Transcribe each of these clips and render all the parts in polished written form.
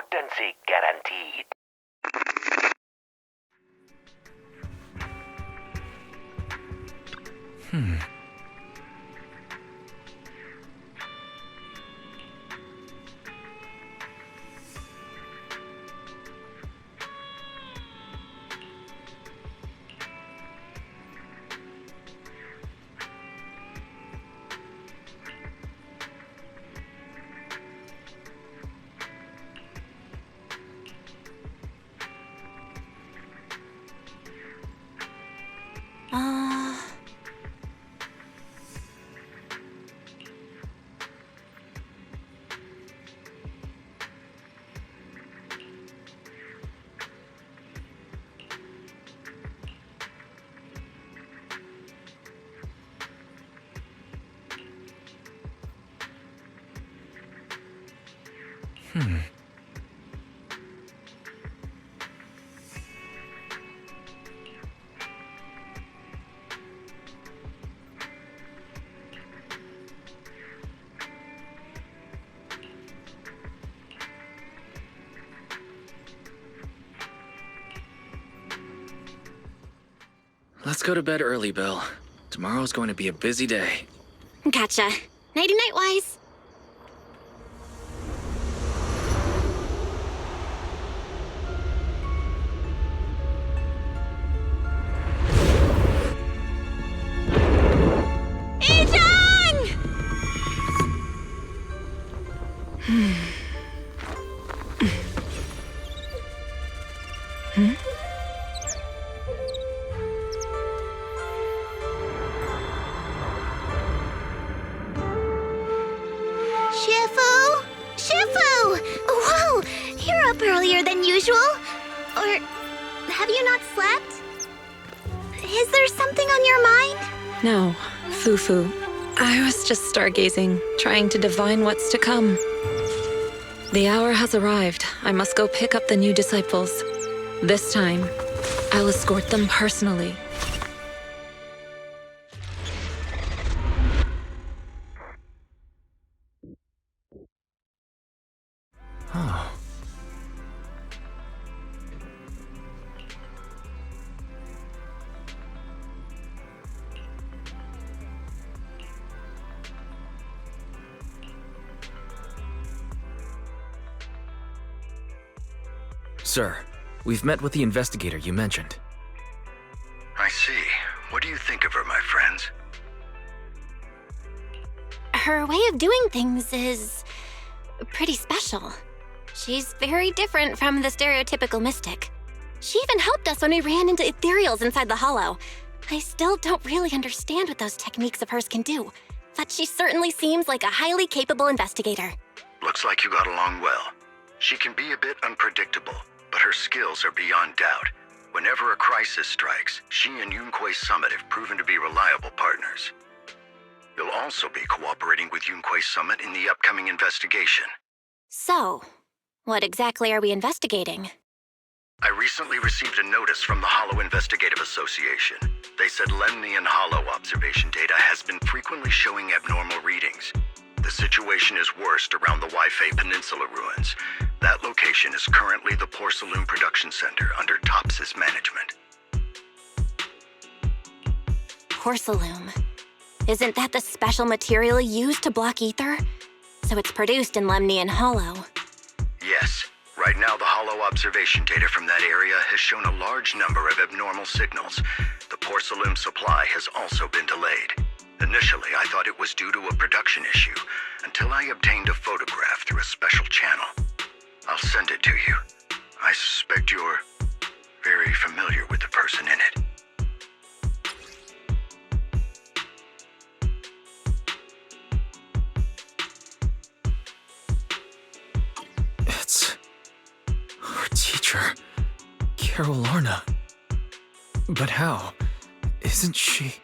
potency guaranteed. Let's go to bed early, Bill. Tomorrow's going to be a busy day. Gotcha. Nighty-night, Wise. Earlier than usual? Or have you not slept? Is there something on your mind? No, Foo-Foo. I was just stargazing, trying to divine what's to come. The hour has arrived. I must go pick up the new disciples. This time, I'll escort them personally. Sir, we've met with the investigator you mentioned. I see. What do you think of her, my friends? Her way of doing things is pretty special. She's very different from the stereotypical mystic. She even helped us when we ran into ethereals inside the hollow. I still don't really understand what those techniques of hers can do, but she certainly seems like a highly capable investigator. Looks like you got along well. She can be a bit unpredictable, but her skills are beyond doubt. Whenever a crisis strikes, she and Yunquei Summit have proven to be reliable partners. You'll also be cooperating with Yunquei Summit in the upcoming investigation. So, what exactly are we investigating? I recently received a notice from the Hollow Investigative Association. They said Lemnian Hollow observation data has been frequently showing abnormal readings. The situation is worst around the Waifei Peninsula ruins. That location is currently the Porcelain Production Center under Tops's management. Porcelain. Isn't that the special material used to block ether? So it's produced in Lemnian Hollow. Yes. Right now, the Hollow observation data from that area has shown a large number of abnormal signals. The porcelain supply has also been delayed. Initially, I thought it was due to a production issue, until I obtained a photograph through a special channel. I'll send it to you. I suspect you're very familiar with the person in it. It's our teacher, Carol Lorna. But how? Isn't she?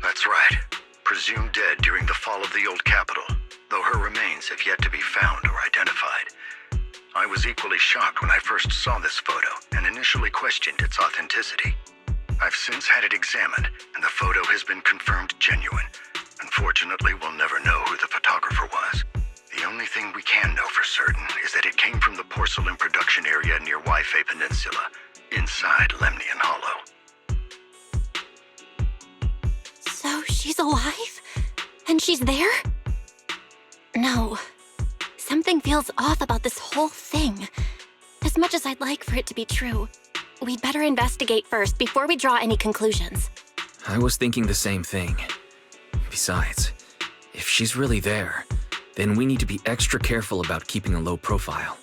That's right. Presumed dead during the fall of the old capital, though her remains have yet to be found or identified. I was equally shocked when I first saw this photo and initially questioned its authenticity. I've since had it examined, and the photo has been confirmed genuine. Unfortunately, we'll never know who the photographer was. The only thing we can know for certain is that it came from the porcelain production area near Wi-Fi Peninsula, inside Lemnian Hollow. So she's alive? And she's there? No. Something feels off about this whole thing. As much as I'd like for it to be true, we'd better investigate first before we draw any conclusions. I was thinking the same thing. Besides, if she's really there, then we need to be extra careful about keeping a low profile.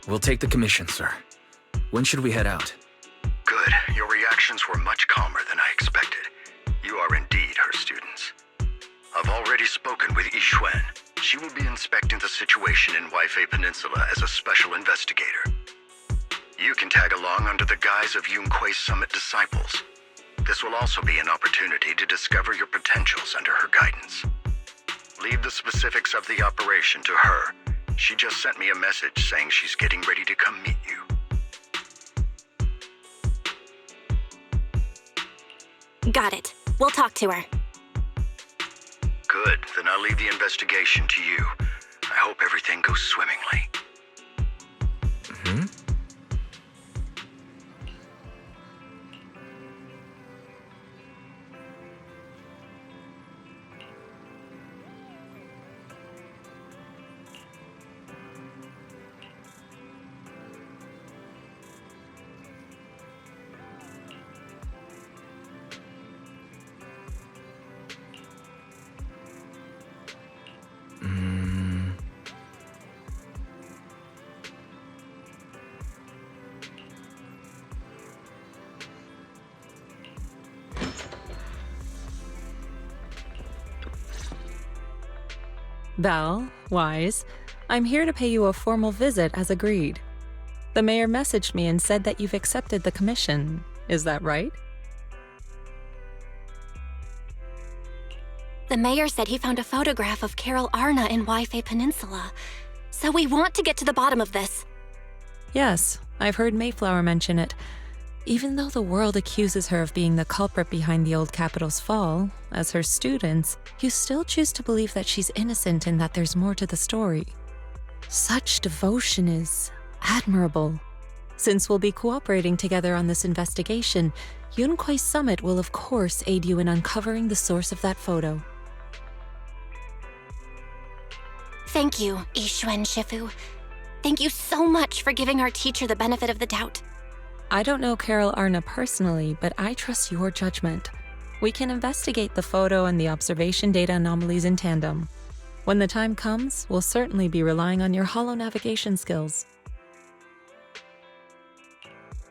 We'll take the commission, sir. When should we head out? Good. Your reactions were much calmer than I expected. You are indeed her students. I've already spoken with Yixuan. She will be inspecting the situation in Wi-Fi Peninsula as a special investigator. You can tag along under the guise of Yunque's Summit disciples. This will also be an opportunity to discover your potentials under her guidance. Leave the specifics of the operation to her. She just sent me a message saying she's getting ready to come meet you. Got it. We'll talk to her. Good, then I'll leave the investigation to you. I hope everything goes swimmingly. Belle, Wise, I'm here to pay you a formal visit as agreed. The mayor messaged me and said that you've accepted the commission. Is that right? The mayor said he found a photograph of Carol Arna in Wi-Fi Peninsula. So we want to get to the bottom of this. Yes, I've heard Mayflower mention it. Even though the world accuses her of being the culprit behind the old capital's fall, as her students, you still choose to believe that she's innocent and that there's more to the story. Such devotion is admirable. Since we'll be cooperating together on this investigation, Yunque's Summit will of course aid you in uncovering the source of that photo. Thank you, Yixuan Shifu. Thank you so much for giving our teacher the benefit of the doubt. I don't know Carol Arna personally, but I trust your judgment. We can investigate the photo and the observation data anomalies in tandem. When the time comes, we'll certainly be relying on your holo navigation skills.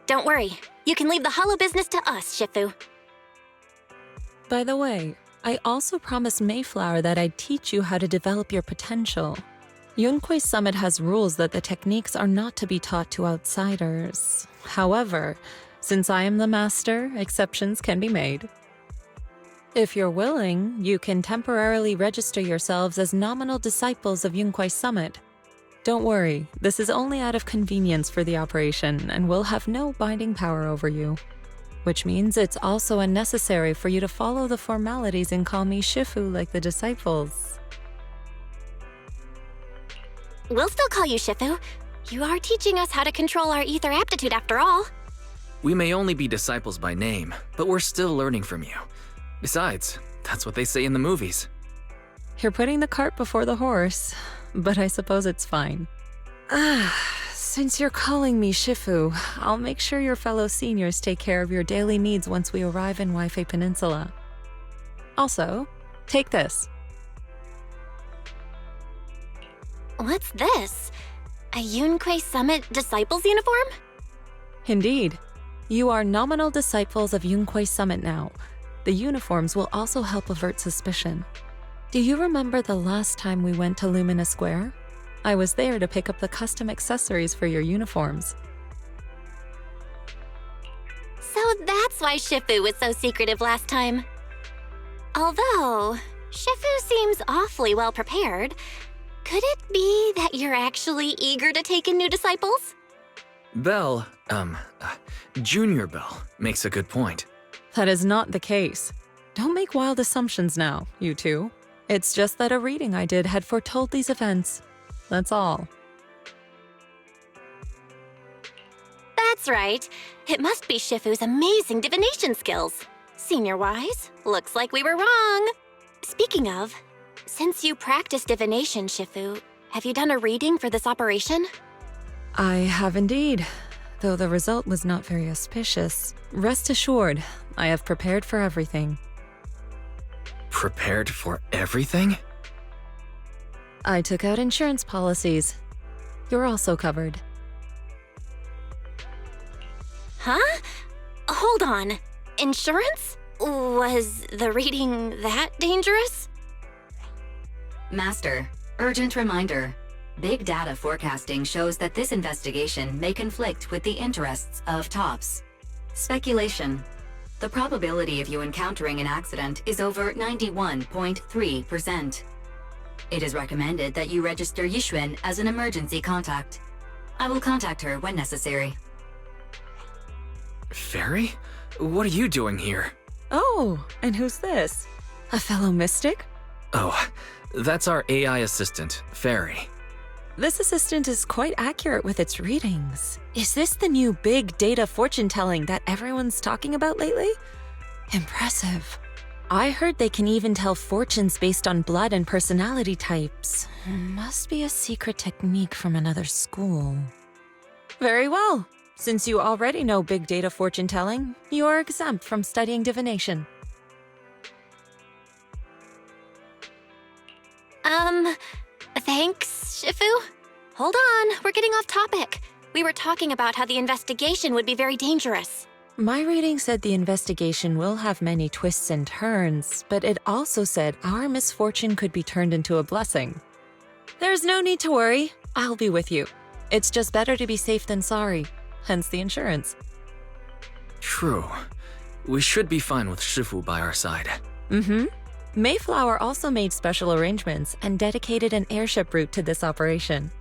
Don't worry. You can leave the holo business to us, Shifu. By the way, I also promised Mayflower that I'd teach you how to develop your potential. Yunque's Summit has rules that the techniques are not to be taught to outsiders. However, since I am the master, exceptions can be made. If you're willing, you can temporarily register yourselves as nominal disciples of Yunque's Summit. Don't worry, this is only out of convenience for the operation and will have no binding power over you. Which means it's also unnecessary for you to follow the formalities and call me Shifu like the disciples. We'll still call you Shifu. You are teaching us how to control our ether aptitude after all. We may only be disciples by name, but we're still learning from you. Besides, that's what they say in the movies. You're putting the cart before the horse, but I suppose it's fine. Since you're calling me Shifu, I'll make sure your fellow seniors take care of your daily needs once we arrive in Wi-Fi Peninsula. Also, take this. What's this? A Yunque Summit Disciples uniform? Indeed. You are nominal disciples of Yunque Summit now. The uniforms will also help avert suspicion. Do you remember the last time we went to Lumina Square? I was there to pick up the custom accessories for your uniforms. So that's why Shifu was so secretive last time. Although, Shifu seems awfully well prepared. Could it be that you're actually eager to take in new disciples? Belle, Junior Belle, makes a good point. That is not the case. Don't make wild assumptions now, you two. It's just that a reading I did had foretold these events. That's all. That's right. It must be Shifu's amazing divination skills. Senior-wise, looks like we were wrong. Speaking of, since you practice divination, Shifu, have you done a reading for this operation? I have indeed, though the result was not very auspicious. Rest assured, I have prepared for everything. Prepared for everything? I took out insurance policies. You're also covered. Huh? Hold on. Insurance? Was the reading that dangerous? Master, urgent reminder. Big data forecasting shows that this investigation may conflict with the interests of TOPS. Speculation. The probability of you encountering an accident is over 91.3%. It is recommended that you register Yixuan as an emergency contact. I will contact her when necessary. Fairy? What are you doing here? Oh, and who's this? A fellow mystic? Oh, that's our AI assistant, Fairy. This assistant is quite accurate with its readings. Is this the new big data fortune-telling that everyone's talking about lately? Impressive. I heard they can even tell fortunes based on blood and personality types. Must be a secret technique from another school. Very well. Since you already know big data fortune-telling, you are exempt from studying divination. Thanks, Shifu? Hold on, we're getting off topic. We were talking about how the investigation would be very dangerous. My reading said the investigation will have many twists and turns, but it also said our misfortune could be turned into a blessing. There's no need to worry. I'll be with you. It's just better to be safe than sorry, hence the insurance. True. We should be fine with Shifu by our side. Mm-hmm. Mayflower also made special arrangements and dedicated an airship route to this operation.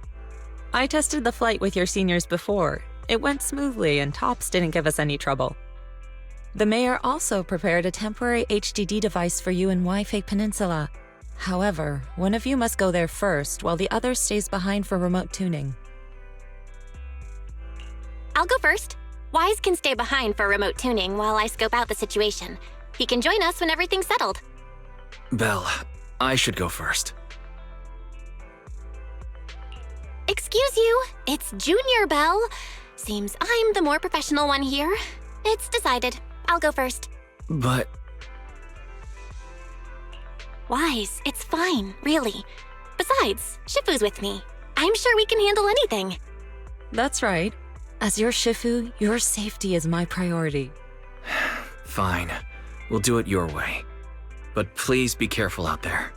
I tested the flight with your seniors before. It went smoothly and TOPS didn't give us any trouble. The mayor also prepared a temporary HDD device for you in Waifei Peninsula. However, one of you must go there first while the other stays behind for remote tuning. I'll go first. Wise can stay behind for remote tuning while I scope out the situation. He can join us when everything's settled. Belle, I should go first. Excuse you, it's Junior Belle. Seems I'm the more professional one here. It's decided. I'll go first. But... Wise, it's fine, really. Besides, Shifu's with me. I'm sure we can handle anything. That's right. As your Shifu, your safety is my priority. Fine. We'll do it your way. But please be careful out there.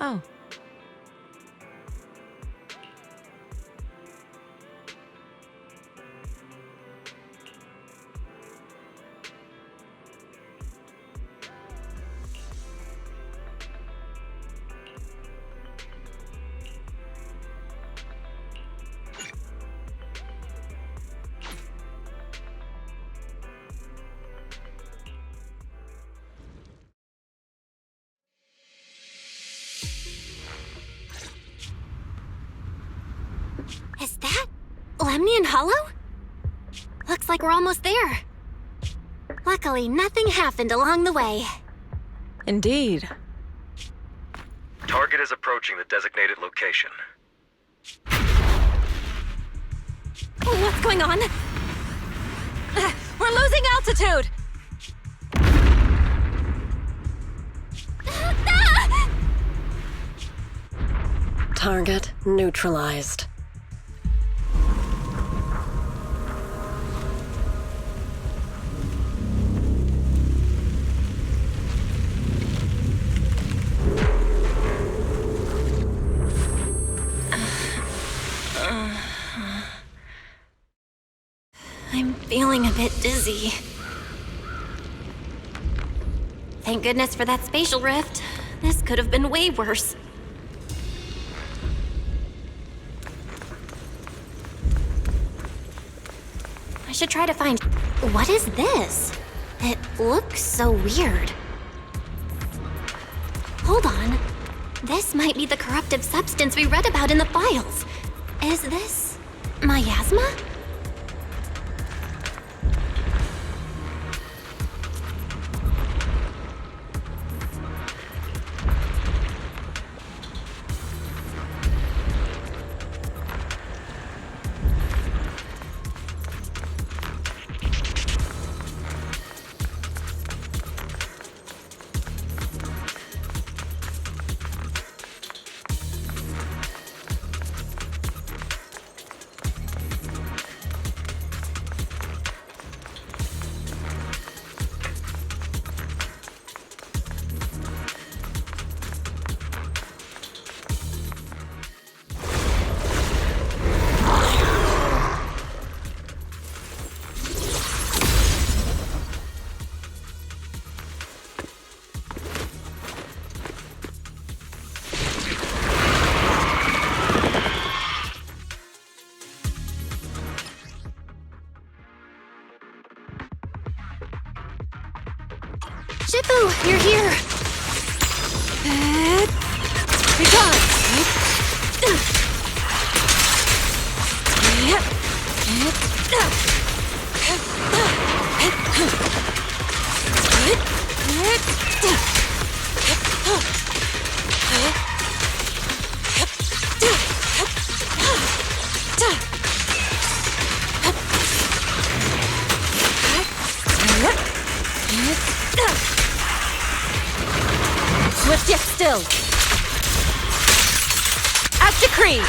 Oh. Lemnian Hollow? Looks like we're almost there. Luckily, nothing happened along the way. Indeed. Target is approaching the designated location. What's going on? We're losing altitude! Target neutralized. I'm feeling a bit dizzy. Thank goodness for that spatial rift. This could have been way worse. I should try to find... What is this? It looks so weird. Hold on. This might be the corruptive substance we read about in the files. Is this... miasma? Shifu, you're here! Be gone! Swift yet still. As decreed.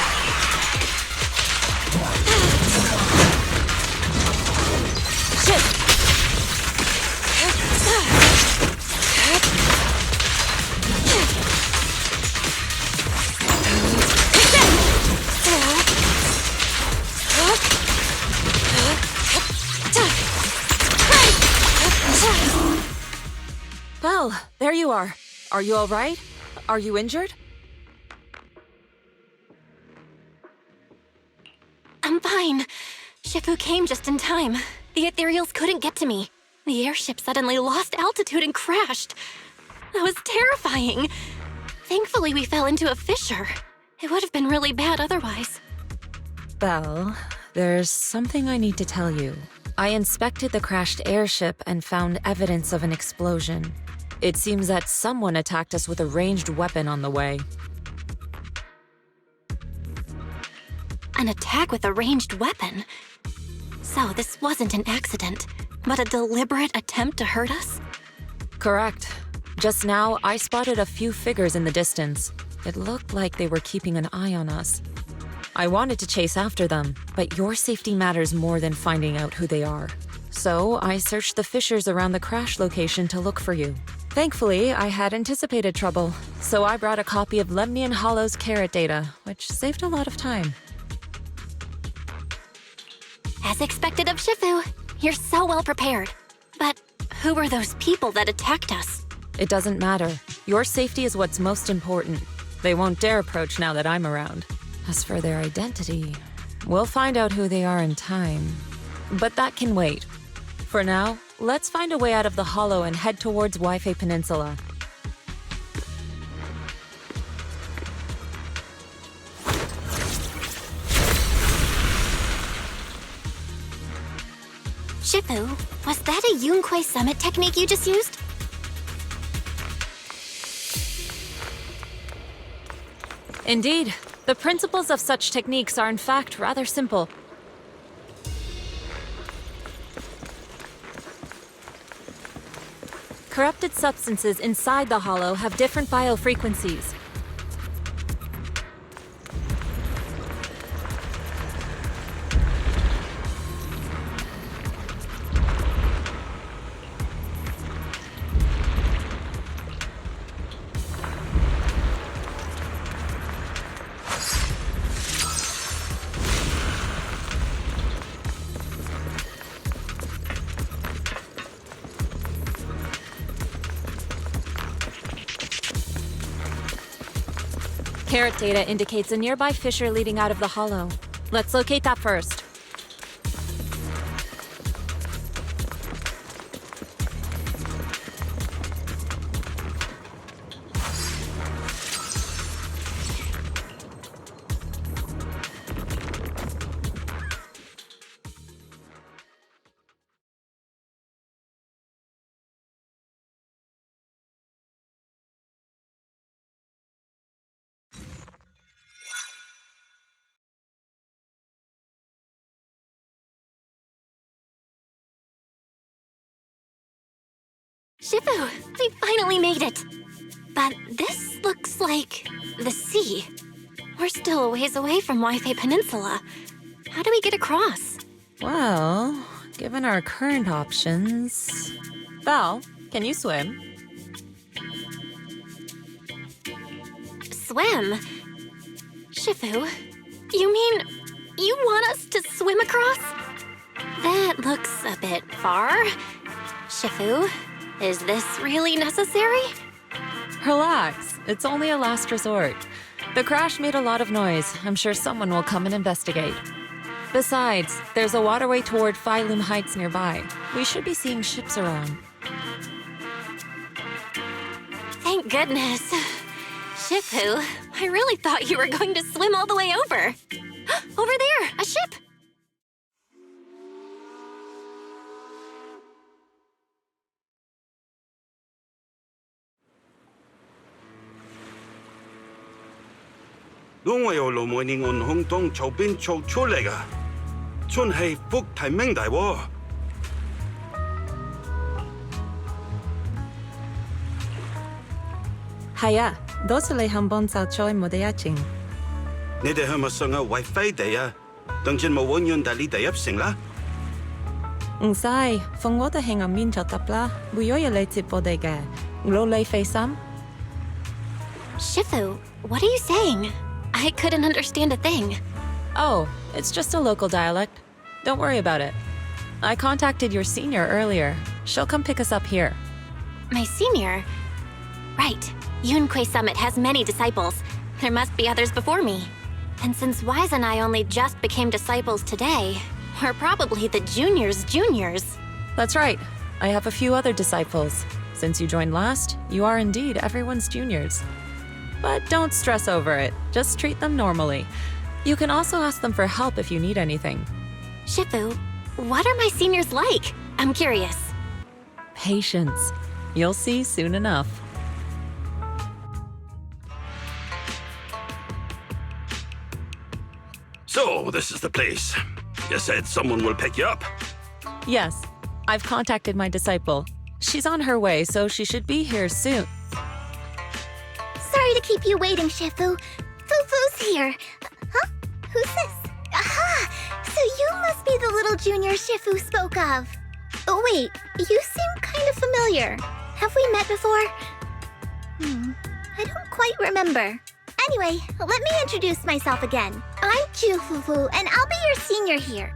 Shift. Well, there you are. Are you all right? Are you injured? I'm fine. Shifu came just in time. The ethereals couldn't get to me. The airship suddenly lost altitude and crashed. That was terrifying. Thankfully, we fell into a fissure. It would have been really bad otherwise. Belle, there's something I need to tell you. I inspected the crashed airship and found evidence of an explosion. It seems that someone attacked us with a ranged weapon on the way. An attack with a ranged weapon? So this wasn't an accident, but a deliberate attempt to hurt us? Correct. Just now, I spotted a few figures in the distance. It looked like they were keeping an eye on us. I wanted to chase after them, but your safety matters more than finding out who they are. So I searched the fissures around the crash location to look for you. Thankfully, I had anticipated trouble, so I brought a copy of Lemnian Hollow's carrot data, which saved a lot of time. As expected of Shifu, you're so well prepared. But who were those people that attacked us? It doesn't matter. Your safety is what's most important. They won't dare approach now that I'm around. As for their identity, we'll find out who they are in time. But that can wait. For now, let's find a way out of the Hollow and head towards Wi-Fi Peninsula. Shifu, was that a Yunquei Summit technique you just used? Indeed. The principles of such techniques are in fact rather simple. Corrupted substances inside the hollow have different biofrequencies. Carrot data indicates a nearby fissure leading out of the hollow. Let's locate that first. Shifu, we finally made it! But this looks like the sea. We're still a ways away from Wi-Fi Peninsula. How do we get across? Well, given our current options... Val, can you swim? Swim? Shifu, you mean you want us to swim across? That looks a bit far. Shifu, is this really necessary? Relax, it's only a last resort. The crash made a lot of noise. I'm sure someone will come and investigate. Besides, there's a waterway toward Phylum Heights nearby. We should be seeing ships around. Thank goodness. Shifu, I really thought you were going to swim all the way over. Over there, a ship!我由路梅年暗空洞草边抽出嚟噶，真系福提明大喎。係啊，多謝你肯幫就再冇得一整。你哋係咪上下為飛地啊？當陣冇揾人帶你哋入城啦。唔使，放我哋喺入面就得啦，會有人嚟接我哋嘅。攞你費心。Shifu, what are you saying? I couldn't understand a thing. Oh, it's just a local dialect. Don't worry about it. I contacted your senior earlier. She'll come pick us up here. My senior? Right. Yunquei Summit has many disciples. There must be others before me. And since Wise and I only just became disciples today, we're probably the juniors' juniors. That's right. I have a few other disciples. Since you joined last, you are indeed everyone's juniors. But don't stress over it. Just treat them normally. You can also ask them for help if you need anything. Shifu, what are my seniors like? I'm curious. Patience. You'll see soon enough. So, this is the place. You said someone will pick you up. Yes, I've contacted my disciple. She's on her way, so she should be here soon. Sorry to keep you waiting, Shifu. Fufu's here. Huh? Who's this? Aha! So you must be the little junior Shifu spoke of. Oh, wait. You seem kind of familiar. Have we met before? I don't quite remember. Anyway, let me introduce myself again. I'm Ju Fufu, and I'll be your senior here.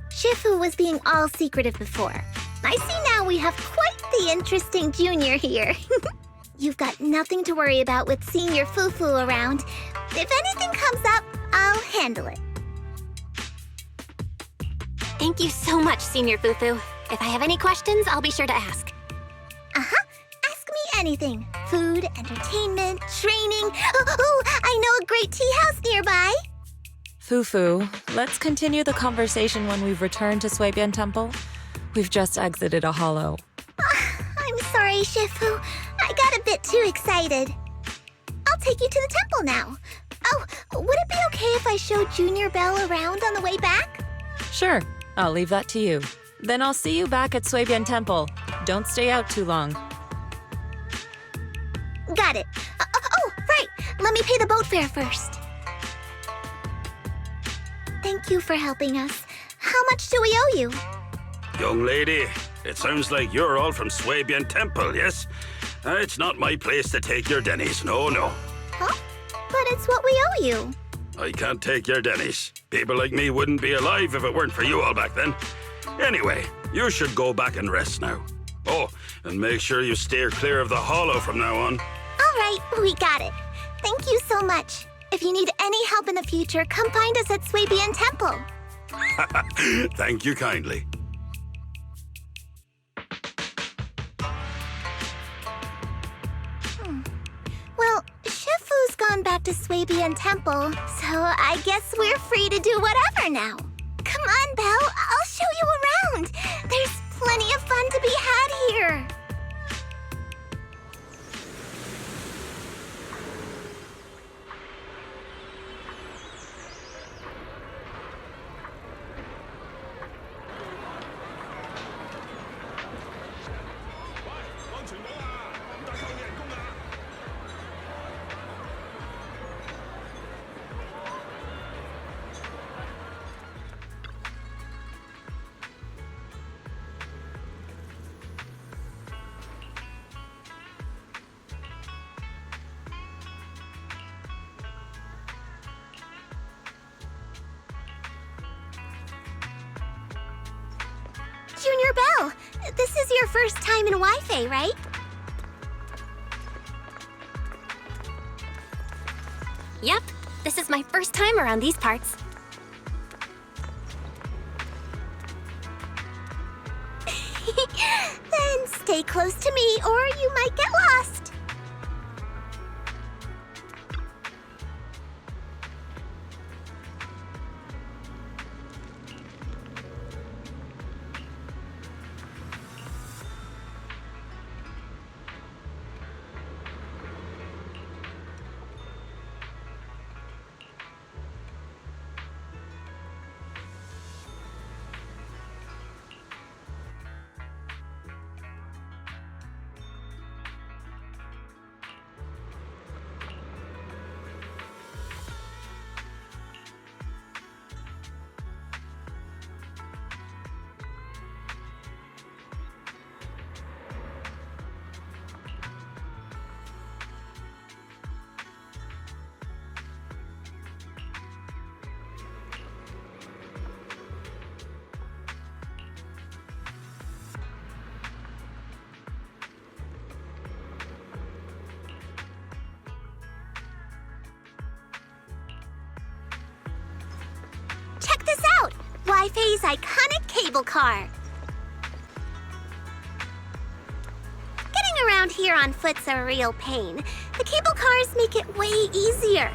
Shifu was being all secretive before. I see now we have quite the interesting junior here. You've got nothing to worry about with Senior Fufu around. If anything comes up, I'll handle it. Thank you so much, Senior Fufu. If I have any questions, I'll be sure to ask. Uh-huh. Ask me anything. Food, entertainment, training. Oh, I know a great tea house nearby. Fufu, let's continue the conversation when we've returned to Sui Bian Temple. We've just exited a hollow. I'm sorry, Shifu. I got a bit too excited. I'll take you to the temple now. Oh, would it be okay if I showed Junior Belle around on the way back? Sure, I'll leave that to you. Then I'll see you back at Suibian Temple. Don't stay out too long. Got it. Oh, right. Let me pay the boat fare first. Thank you for helping us. How much do we owe you? Young lady, it sounds like you're all from Suibian Temple, yes? It's not my place to take your dennies, no. Huh? But it's what we owe you. I can't take your dennies. People like me wouldn't be alive if it weren't for you all back then. Anyway, you should go back and rest now. Oh, and make sure you steer clear of the hollow from now on. All right, we got it. Thank you so much. If you need any help in the future, come find us at Suibian Temple. Thank you kindly. Well, Shifu's gone back to Suibian Temple, so I guess we're free to do whatever now. Come on, Belle, I'll show you around. There's plenty of fun to be had here. Junior Belle, this is your first time in Wi-Fi, right? Yep, this is my first time around these parts. Then stay close to me or you might get lost. Check this out! Wi-Fi's iconic cable car. Getting around here on foot's a real pain. The cable cars make it way easier.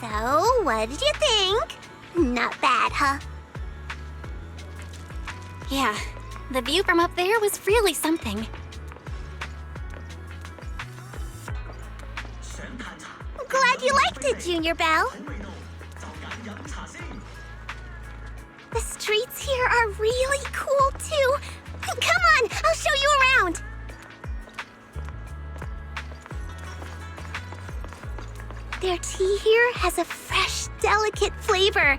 So, what did you think? Not bad, huh? Yeah, the view from up there was really something. Glad you liked it, Junior Belle. The streets here are really cool, too. Come on, I'll show you around. Their tea here has a fresh, delicate flavor.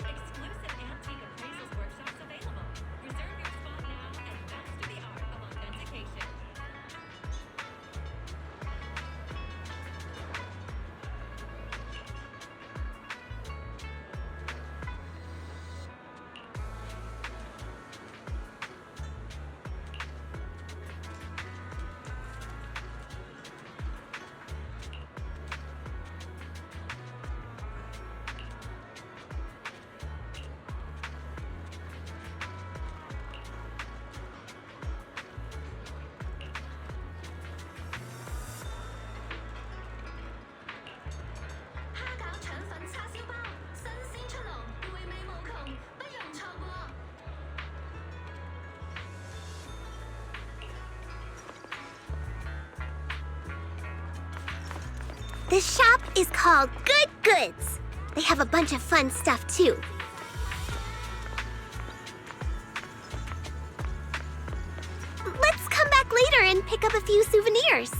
Exclusive antique appraisals workshops available. Reserve your spot now and master the art of authentication. This shop is called Good Goods. They have a bunch of fun stuff, too. Let's come back later and pick up a few souvenirs.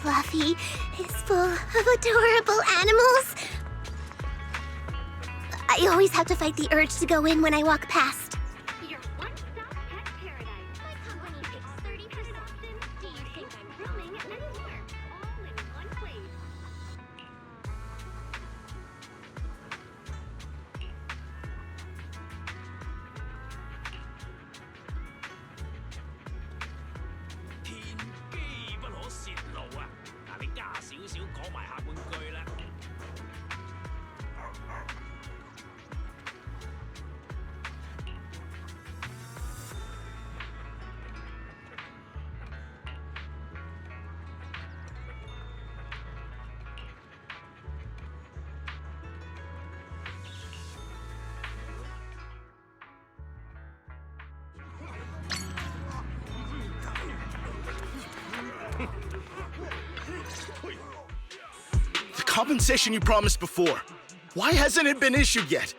Fluffy is full of adorable animals. I always have to fight the urge to go in when I walk past. Your one-stop pet paradise. My company takes 30% off. Do you think I'm roaming anymore? All in one place. The compensation you promised before. Why hasn't it been issued yet?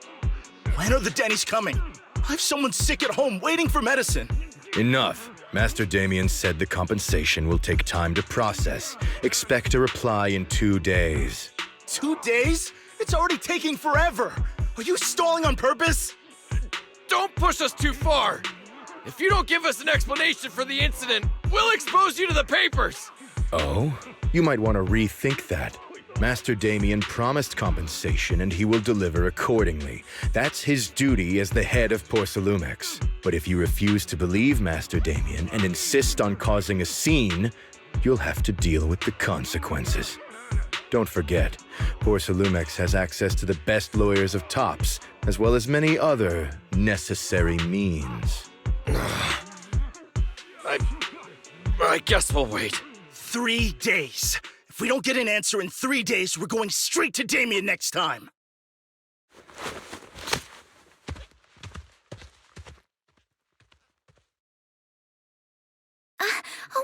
When are the Denny's coming? I have someone sick at home waiting for medicine. Enough. Master Damien said the compensation will take time to process. Expect a reply in 2 days. 2 days? It's already taking forever. Are you stalling on purpose? Don't push us too far. If you don't give us an explanation for the incident, we'll expose you to the papers. Oh? You might want to rethink that. Master Damien promised compensation and he will deliver accordingly. That's his duty as the head of Porcelumex. But if you refuse to believe Master Damien and insist on causing a scene, you'll have to deal with the consequences. Don't forget, Porcelumex has access to the best lawyers of Tops, as well as many other necessary means. I guess we'll wait. 3 days. If we don't get an answer in 3 days, we're going straight to Damien next time.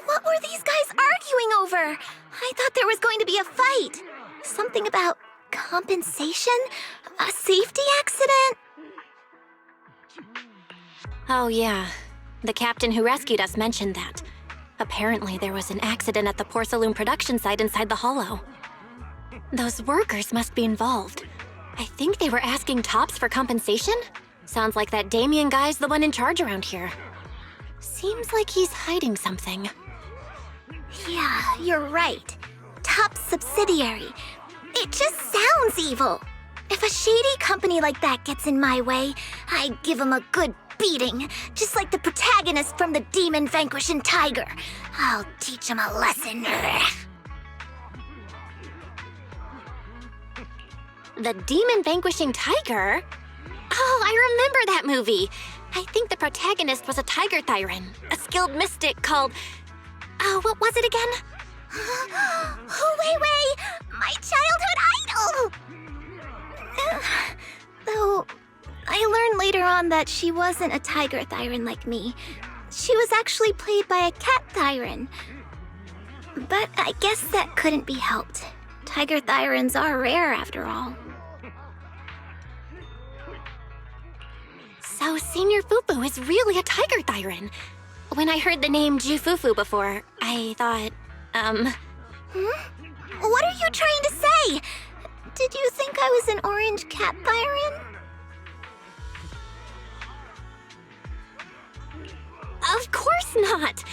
What were these guys arguing over? I thought there was going to be a fight. Something about compensation? A safety accident? Oh yeah, the captain who rescued us mentioned that. Apparently there was an accident at the porcelain production site inside the hollow. Those workers must be involved. I think they were asking Tops for compensation? Sounds like that Damien guy's the one in charge around here. Seems like he's hiding something. Yeah, you're right. Top subsidiary. It just sounds evil. If a shady company like that gets in my way, I'd give them a good beating, just like the protagonist from the Demon Vanquishing Tiger. I'll teach them a lesson. The Demon Vanquishing Tiger? Oh, I remember that movie. I think the protagonist was a tiger thyran, a skilled mystic called... Oh, what was it again? Wait, my childhood idol! Though, I learned later on that she wasn't a tiger thyran like me. She was actually played by a cat thyran. But I guess that couldn't be helped. Tiger thyrans are rare after all. So Senior Fufu is really a tiger thyran. When I heard the name Jufufu before, I thought, What are you trying to say? Did you think I was an orange cat thyran? Of course not!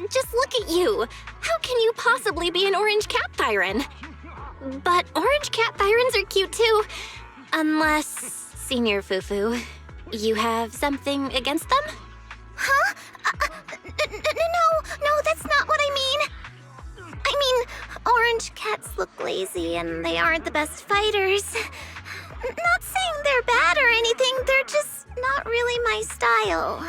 Just look at you! How can you possibly be an orange cat thyran? But orange cat thyrans are cute too. Unless, Senior Fufu, you have something against them? Huh? No, that's not what I mean. I mean, orange cats look lazy and they aren't the best fighters. Not saying they're bad or anything, they're just not really my style.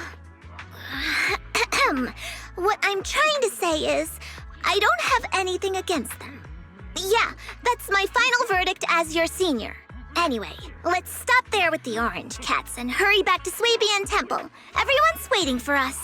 What I'm trying to say is, I don't have anything against them. Yeah, that's my final verdict as your senior. Anyway, let's stop there with the orange cats and hurry back to Swabian Temple. Everyone's waiting for us.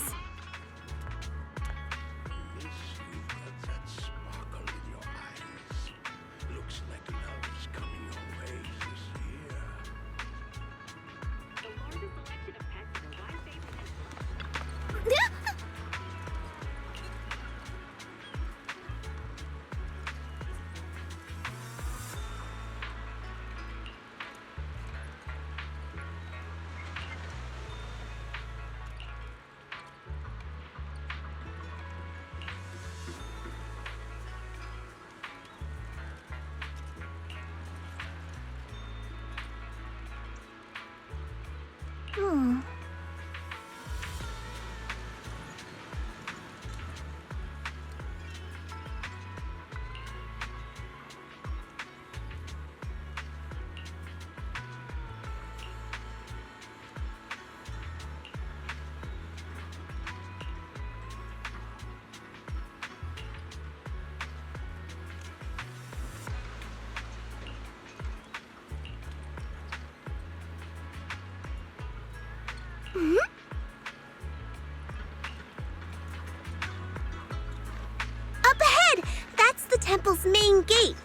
Up ahead! That's the temple's main gate.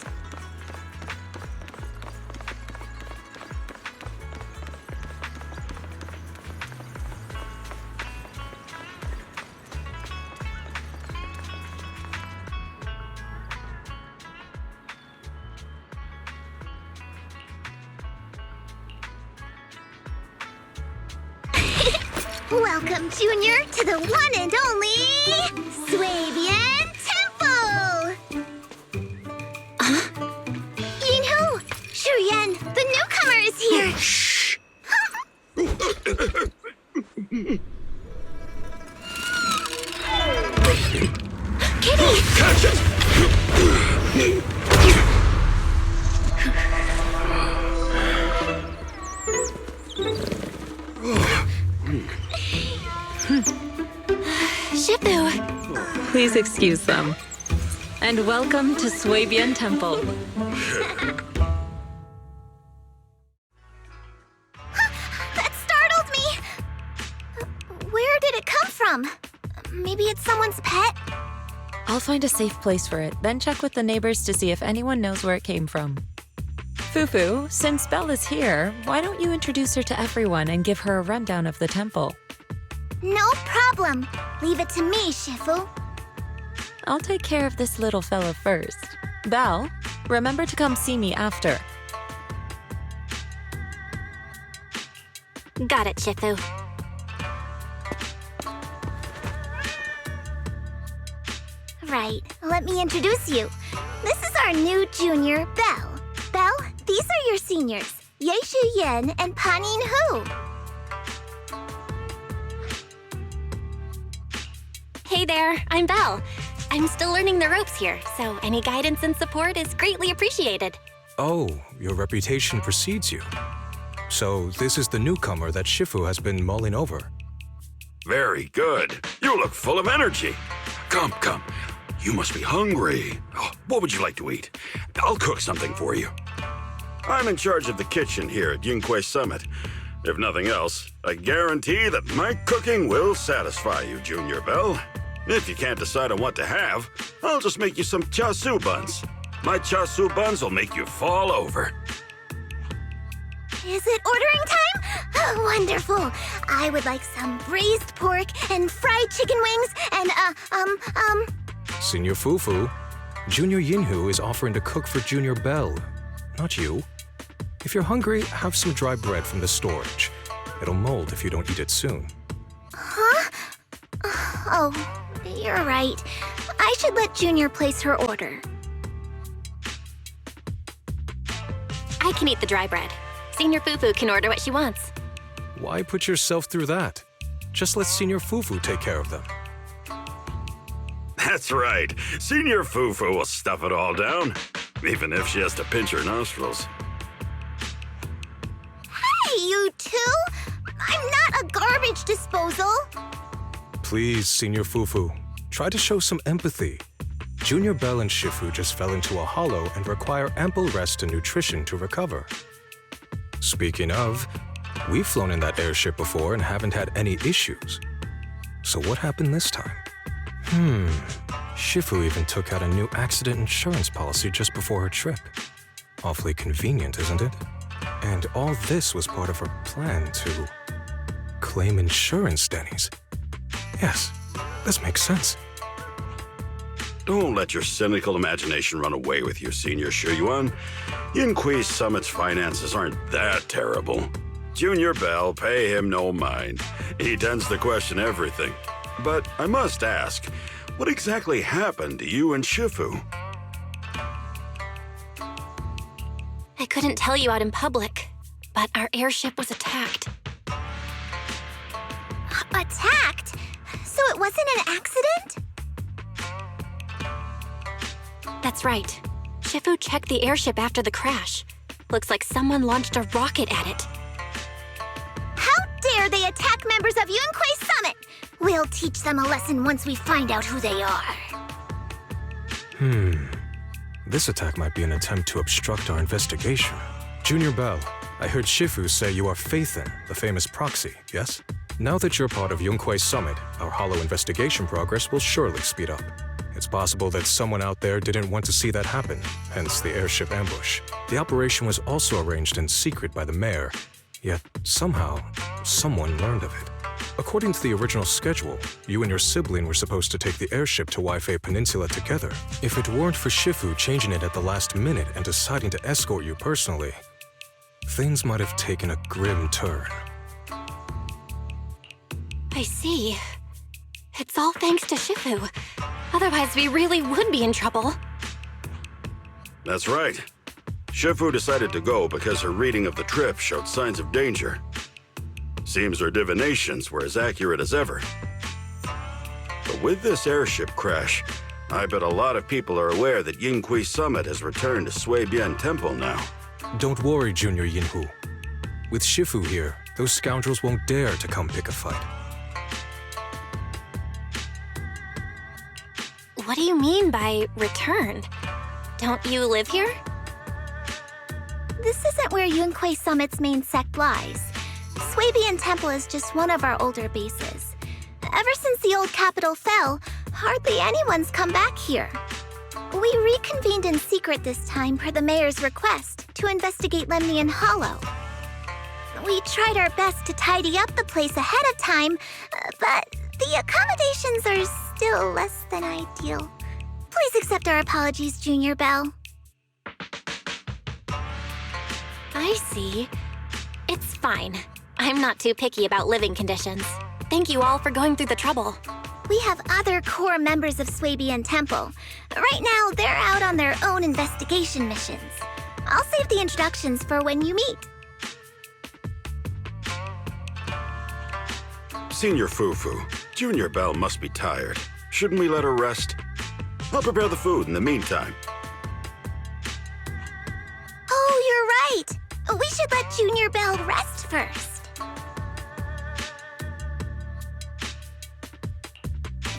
Welcome, Junior, to the one and only Swabian Temple! Yinhu! Shuyan, the newcomer is here! Shh! Kitty! Catch it! Shifu! Please excuse them. And welcome to Swabian Temple. That startled me! Where did it come from? Maybe it's someone's pet? I'll find a safe place for it, then check with the neighbors to see if anyone knows where it came from. Fufu, since Belle is here, why don't you introduce her to everyone and give her a rundown of the temple? No problem. Leave it to me, Shifu. I'll take care of this little fellow first. Belle, remember to come see me after. Got it, Shifu. Right, let me introduce you. This is our new junior, Belle. Belle, these are your seniors, Yixuan and Panin Hu. Hey there, I'm Belle. I'm still learning the ropes here, so any guidance and support is greatly appreciated. Oh, your reputation precedes you. So this is the newcomer that Shifu has been mulling over. Very good. You look full of energy. Come, come. You must be hungry. Oh, what would you like to eat? I'll cook something for you. I'm in charge of the kitchen here at Yinghui Summit. If nothing else, I guarantee that my cooking will satisfy you, Junior Belle. If you can't decide on what to have, I'll just make you some chasu buns. My chasu buns will make you fall over. Is it ordering time? Oh, wonderful. I would like some braised pork and fried chicken wings and, Senior Fufu, Junior Yinhu is offering to cook for Junior Belle, not you. If you're hungry, have some dry bread from the storage. It'll mold if you don't eat it soon. Huh? Oh, you're right. I should let Junior place her order. I can eat the dry bread. Senior Fufu can order what she wants. Why put yourself through that? Just let Senior Fufu take care of them. That's right. Senior Fufu will stuff it all down, even if she has to pinch her nostrils. Hey, you two! I'm not a garbage disposal! Please, Senior Fufu, try to show some empathy. Junior Belle and Shifu just fell into a hollow and require ample rest and nutrition to recover. Speaking of, we've flown in that airship before and haven't had any issues. So what happened this time? Shifu even took out a new accident insurance policy just before her trip. Awfully convenient, isn't it? And all this was part of her plan to claim insurance, Denny's. Yes, this makes sense. Don't let your cynical imagination run away with you, Senior Shuyuan. Yinghui Summit's finances aren't that terrible. Junior Belle, pay him no mind. He tends to question everything. But I must ask, what exactly happened to you and Shifu? I couldn't tell you out in public, but our airship was attacked. Attacked? So it wasn't an accident? That's right. Shifu checked the airship after the crash. Looks like someone launched a rocket at it. How dare they attack members of Yunquei Summit! We'll teach them a lesson once we find out who they are. This attack might be an attempt to obstruct our investigation. Junior Belle, I heard Shifu say you are Faithin, the famous proxy, yes? Now that you're part of Yunquei Summit, our hollow investigation progress will surely speed up. It's possible that someone out there didn't want to see that happen, hence the airship ambush. The operation was also arranged in secret by the mayor, yet somehow, someone learned of it. According to the original schedule, you and your sibling were supposed to take the airship to Waifei Peninsula together. If it weren't for Shifu changing it at the last minute and deciding to escort you personally, things might have taken a grim turn. I see. It's all thanks to Shifu. Otherwise, we really would be in trouble. That's right. Shifu decided to go because her reading of the trip showed signs of danger. Seems her divinations were as accurate as ever. But with this airship crash, I bet a lot of people are aware that Yinghui Summit has returned to Suibian Temple now. Don't worry, Junior Yinhu. With Shifu here, those scoundrels won't dare to come pick a fight. What do you mean by return? Don't you live here? This isn't where Yunquei Summit's main sect lies. Suibian Temple is just one of our older bases. Ever since the old capital fell, hardly anyone's come back here. We reconvened in secret this time per the mayor's request to investigate Lemnian Hollow. We tried our best to tidy up the place ahead of time, but the accommodations are still less than ideal. Please accept our apologies, Junior Belle. I see. It's fine. I'm not too picky about living conditions. Thank you all for going through the trouble. We have other core members of Swabian Temple. Right now, they're out on their own investigation missions. I'll save the introductions for when you meet. Senior Fufu, Junior Belle must be tired. Shouldn't we let her rest? I'll prepare the food in the meantime. Oh, you're right. We should let Junior Belle rest first.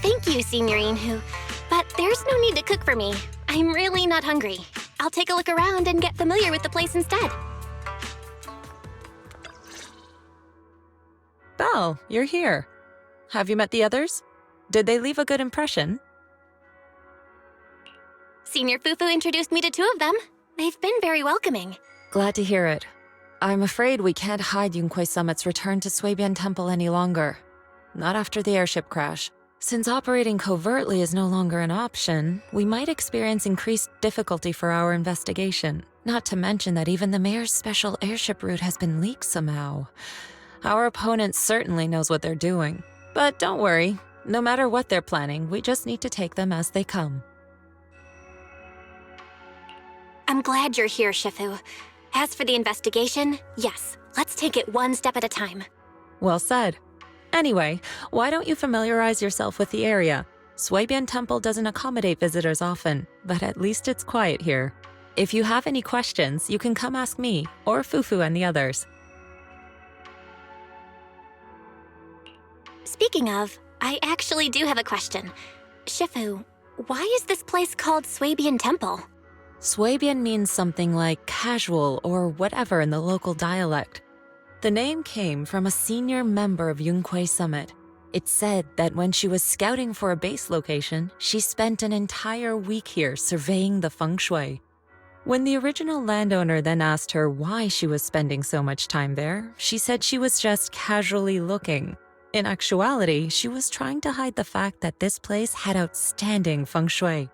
Thank you, Signorine Hu. But there's no need to cook for me. I'm really not hungry. I'll take a look around and get familiar with the place instead. Belle, you're here. Have you met the others? Did they leave a good impression? Senior Fufu introduced me to 2 of them. They've been very welcoming. Glad to hear it. I'm afraid we can't hide Yunquei Summit's return to Swabian Temple any longer. Not after the airship crash. Since operating covertly is no longer an option, we might experience increased difficulty for our investigation. Not to mention that even the mayor's special airship route has been leaked somehow. Our opponent certainly knows what they're doing. But don't worry, no matter what they're planning, we just need to take them as they come. I'm glad you're here, Shifu. As for the investigation, yes, let's take it one step at a time. Well said. Anyway, why don't you familiarize yourself with the area? Swabian Temple doesn't accommodate visitors often, but at least it's quiet here. If you have any questions, you can come ask me, or Fufu and the others. Speaking of, I actually do have a question. Shifu, why is this place called Swabian Temple? Swabian means something like casual or whatever in the local dialect. The name came from a senior member of Yunquei Summit. It's said that when she was scouting for a base location, she spent an entire week here surveying the feng shui. When the original landowner then asked her why she was spending so much time there, she said she was just casually looking. In actuality, she was trying to hide the fact that this place had outstanding feng shui.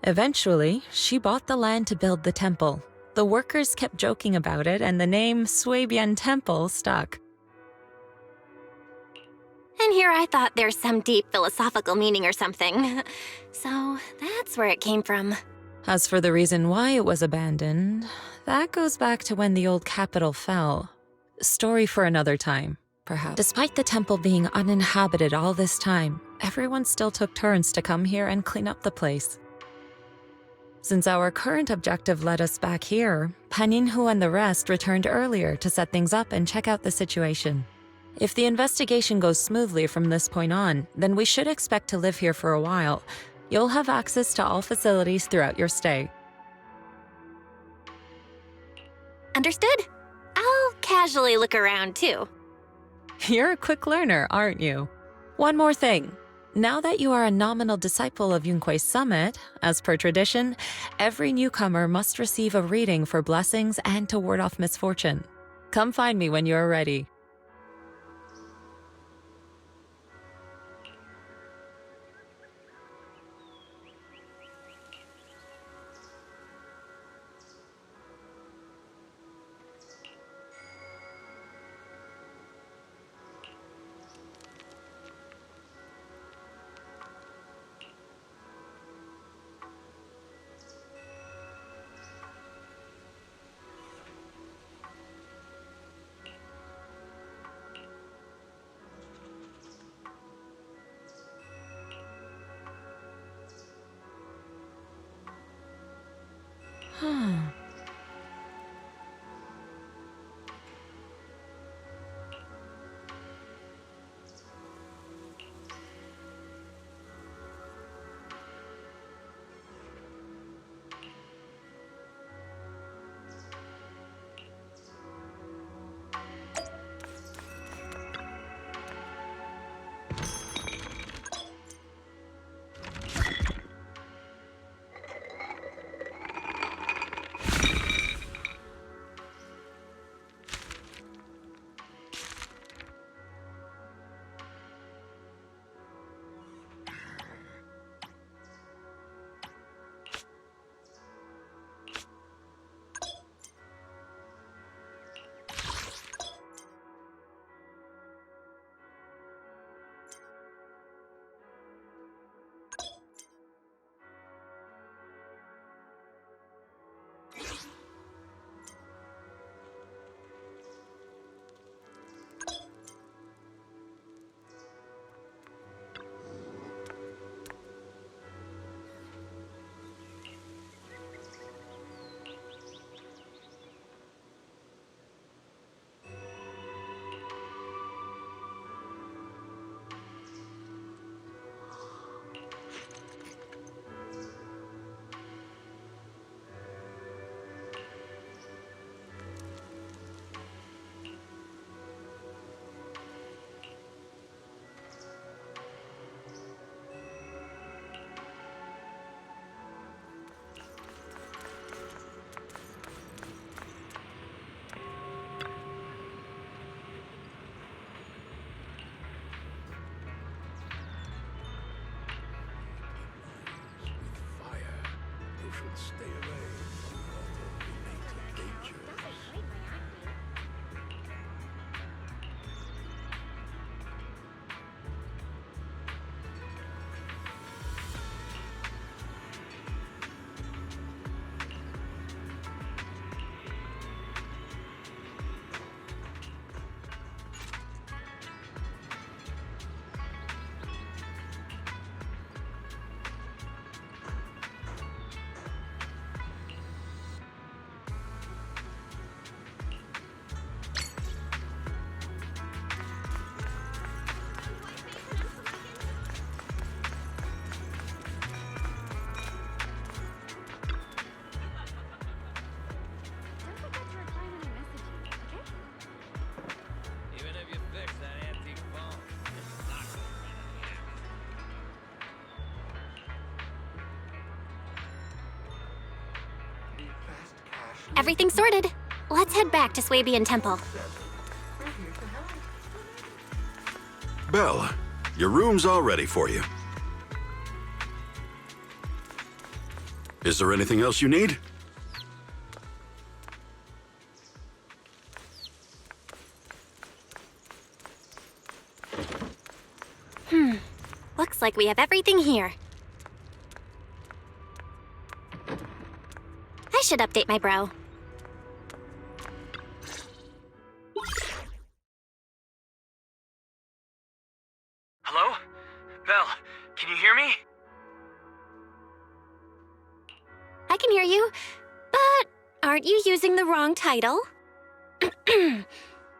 Eventually, she bought the land to build the temple. The workers kept joking about it, and the name Swabian Temple stuck. And here I thought there's some deep philosophical meaning or something. So that's where it came from. As for the reason why it was abandoned, that goes back to when the old capital fell. Story for another time, perhaps. Despite the temple being uninhabited all this time, everyone still took turns to come here and clean up the place. Since our current objective led us back here, Paninhu and the rest returned earlier to set things up and check out the situation. If the investigation goes smoothly from this point on, then we should expect to live here for a while. You'll have access to all facilities throughout your stay. Understood? I'll casually look around too. You're a quick learner, aren't you? One more thing. Now that you are a nominal disciple of Yunquei Summit, as per tradition, every newcomer must receive a reading for blessings and to ward off misfortune. Come find me when you are ready. Even if you fix that antique phone, it's not gonna run Everything's sorted. Let's head back to Swabian Temple. Belle, your room's all ready for you. Is there anything else you need? Looks like we have everything here. I should update my bro. Hello? Belle, can you hear me? I can hear you, but aren't you using the wrong title?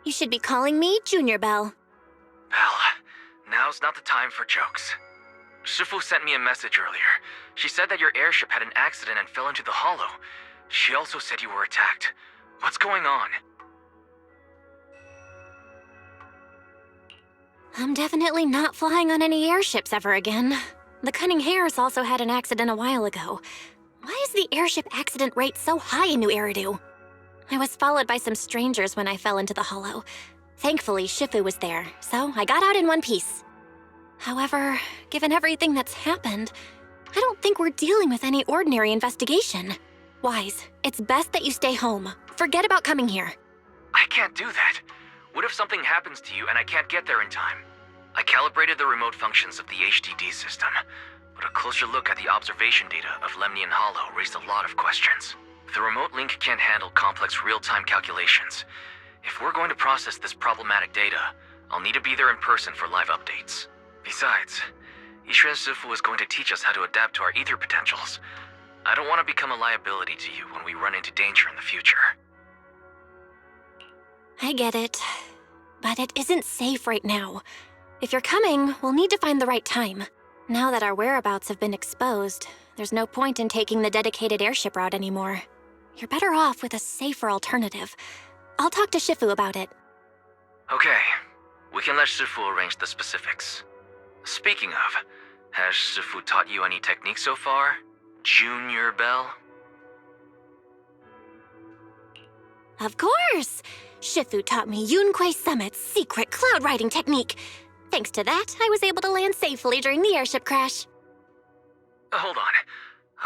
You should be calling me Junior Belle. Belle, now's not the time for jokes. Shifu sent me a message earlier. She said that your airship had an accident and fell into the hollow. She also said you were attacked. What's going on? I'm definitely not flying on any airships ever again. The Cunning Hares also had an accident a while ago. Why is the airship accident rate so high in New Eridu? I was followed by some strangers when I fell into the hollow. Thankfully, Shifu was there, so I got out in one piece. However, given everything that's happened, I don't think we're dealing with any ordinary investigation. Wise, it's best that you stay home. Forget about coming here. I can't do that. What if something happens to you and I can't get there in time? I calibrated the remote functions of the HDD system, but a closer look at the observation data of Lemnian Hollow raised a lot of questions. The remote link can't handle complex real-time calculations. If we're going to process this problematic data, I'll need to be there in person for live updates. Besides, Yixuan Shifu is going to teach us how to adapt to our ether potentials. I don't want to become a liability to you when we run into danger in the future. I get it, but it isn't safe right now. If you're coming, we'll need to find the right time. Now that our whereabouts have been exposed, there's no point in taking the dedicated airship route anymore. You're better off with a safer alternative. I'll talk to Shifu about it. Okay, we can let Shifu arrange the specifics. Speaking of, has Shifu taught you any techniques so far, Junior Belle? Of course! Shifu taught me Yunquei Summit's secret cloud riding technique. Thanks to that, I was able to land safely during the airship crash. Hold on.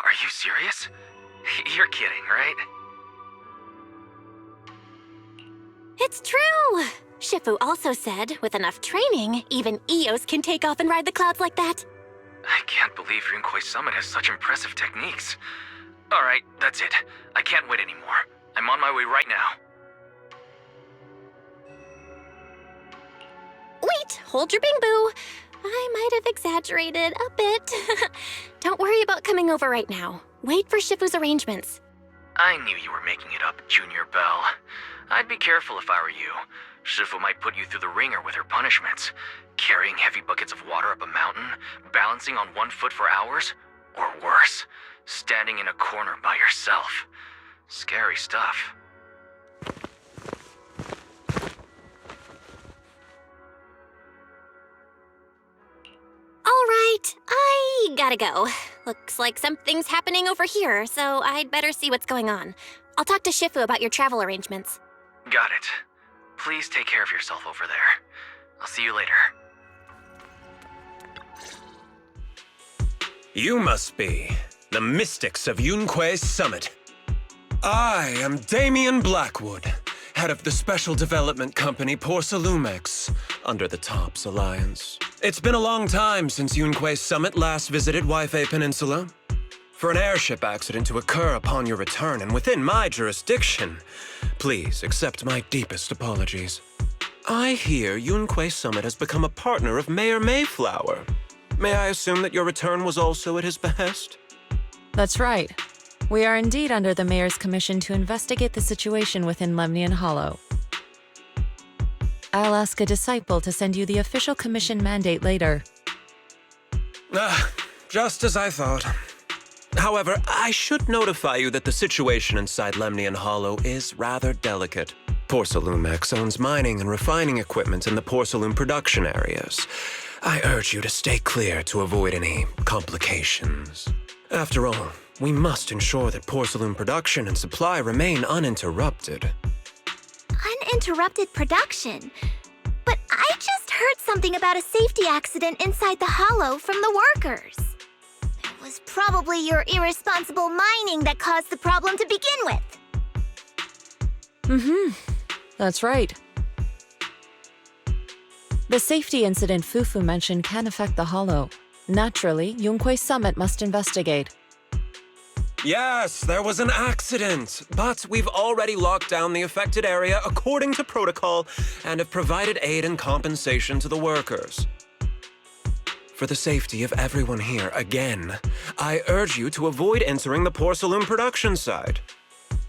Are you serious? You're kidding, right? It's true! Shifu also said, with enough training, even Eos can take off and ride the clouds like that. I can't believe Yunquei Summit has such impressive techniques. Alright, that's it. I can't wait anymore. I'm on my way right now. Wait, hold your bing boo. I might have exaggerated a bit. Don't worry about coming over right now. Wait for Shifu's arrangements. I knew you were making it up, Junior Belle. I'd be careful if I were you. Shifu might put you through the ringer with her punishments. Carrying heavy buckets of water up a mountain, balancing on one foot for hours, or worse, standing in a corner by yourself. Scary stuff. All right, I gotta go. Looks like something's happening over here, so I'd better see what's going on. I'll talk to Shifu about your travel arrangements. Got it. Please take care of yourself over there. I'll see you later. You must be the mystics of Yunque's summit. I am Damian Blackwood, head of the special development company Porcelumex, under the TOPS Alliance. It's been a long time since Yunque's summit last visited Waifei Peninsula. For an airship accident to occur upon your return and within my jurisdiction, please accept my deepest apologies. I hear Yunque Summit has become a partner of Mayor Mayflower. May I assume that your return was also at his behest? That's right. We are indeed under the Mayor's commission to investigate the situation within Lemnian Hollow. I'll ask a disciple to send you the official commission mandate later. Just as I thought. However, I should notify you that the situation inside Lemnian Hollow is rather delicate. Porcelumex owns mining and refining equipment in the porcelain production areas. I urge you to stay clear to avoid any complications. After all, we must ensure that porcelain production and supply remain uninterrupted. Uninterrupted production? But I just heard something about a safety accident inside the hollow from the workers. It was probably your irresponsible mining that caused the problem to begin with. That's right. The safety incident Fufu mentioned can affect the hollow. Naturally, Yunque Summit must investigate. Yes, there was an accident, but we've already locked down the affected area according to protocol and have provided aid and compensation to the workers. For the safety of everyone here, again, I urge you to avoid entering the porcelain production site.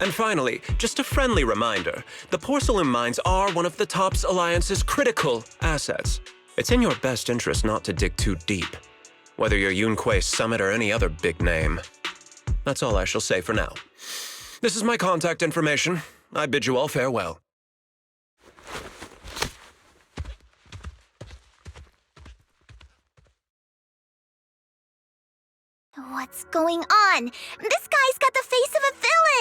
And finally, just a friendly reminder, the porcelain mines are one of the TOPS Alliance's critical assets. It's in your best interest not to dig too deep, whether you're Yunque Summit or any other big name. That's all I shall say for now. This is my contact information. I bid you all farewell. What's going on? This guy's got the face of a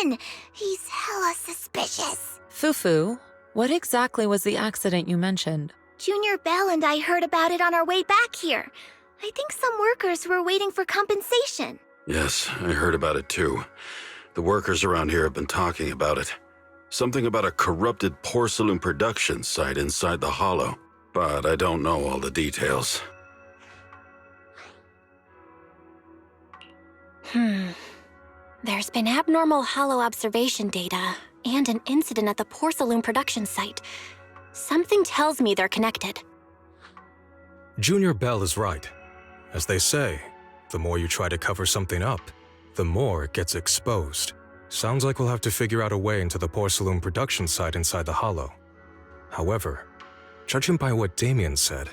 villain! He's hella suspicious. Fufu, what exactly was the accident you mentioned? Junior Bell and I heard about it on our way back here. I think some workers were waiting for compensation. Yes, I heard about it too. The workers around here have been talking about it. Something about a corrupted porcelain production site inside the hollow. But I don't know all the details. There's been abnormal hollow observation data and an incident at the porcelain production site. Something tells me they're connected. Junior Bell is right. As they say, the more you try to cover something up, the more it gets exposed. Sounds like we'll have to figure out a way into the porcelain production site inside the hollow. However, judging by what Damien said,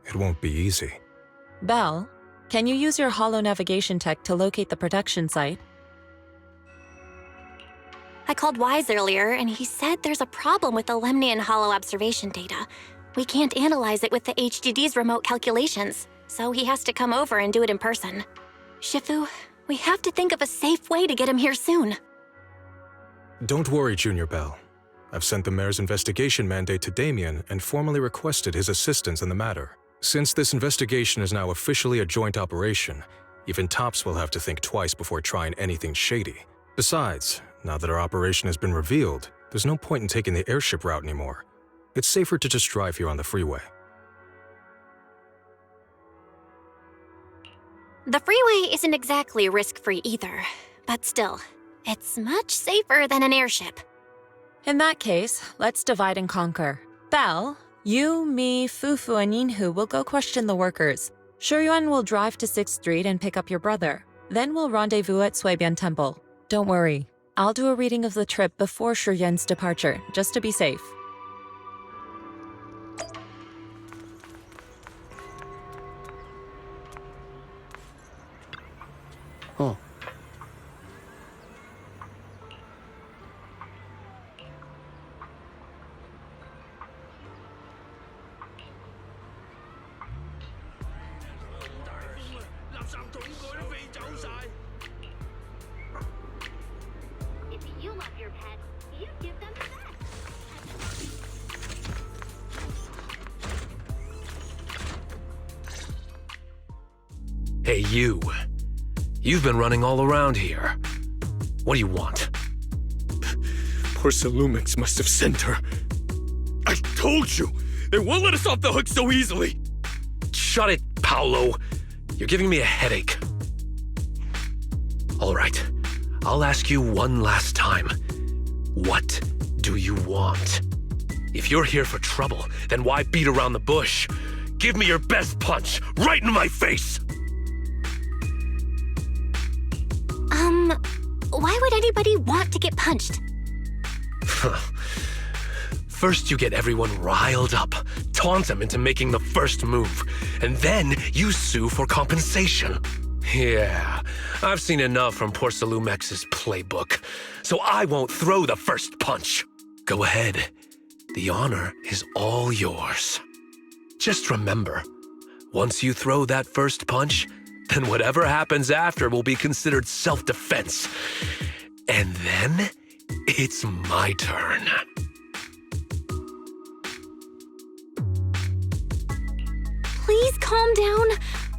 it won't be easy. Bell, can you use your hollow navigation tech to locate the production site? I called Wise earlier, and he said there's a problem with the Lemnian hollow observation data. We can't analyze it with the HDD's remote calculations, so he has to come over and do it in person. Shifu, we have to think of a safe way to get him here soon. Don't worry, Junior Bell. I've sent the mayor's investigation mandate to Damien and formally requested his assistance in the matter. Since this investigation is now officially a joint operation, even TOPS will have to think twice before trying anything shady. Besides, now that our operation has been revealed, there's no point in taking the airship route anymore. It's safer to just drive here on the freeway. The freeway isn't exactly risk-free either, but still, it's much safer than an airship. In that case, let's divide and conquer. Bell, you, me, Fufu, and Yinhu will go question the workers. Shuyuan will drive to 6th Street and pick up your brother. Then we'll rendezvous at Suibian Temple. Don't worry, I'll do a reading of the trip before Shuyuan's departure, just to be safe. Oh. If you love your pets, you give them back. Hey, you. You've been running all around here. What do you want? Porcelumix must have sent her. I told you! They won't let us off the hook so easily! Shut it, Paolo. You're giving me a headache. All right, I'll ask you one last time. What do you want? If you're here for trouble, then why beat around the bush? Give me your best punch, right in my face! Why would anybody want to get punched? First you get everyone riled up, taunt them into making the first move, and then you sue for compensation. Yeah, I've seen enough from Porcelumex's playbook, so I won't throw the first punch. Go ahead. The honor is all yours. Just remember, once you throw that first punch, then whatever happens after will be considered self-defense. And then, it's my turn. Please calm down.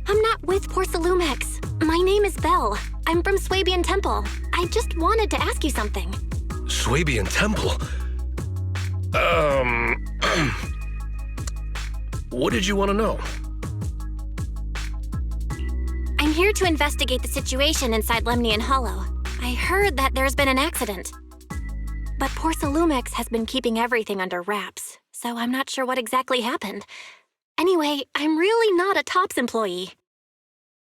I'm not with Porcelumex. My name is Belle. I'm from Swabian Temple. I just wanted to ask you something. Swabian Temple? What did you want to know? I'm here to investigate the situation inside Lemnian Hollow. I heard that there's been an accident. But Porcelumex has been keeping everything under wraps, so I'm not sure what exactly happened. Anyway, I'm really not a TOPS employee.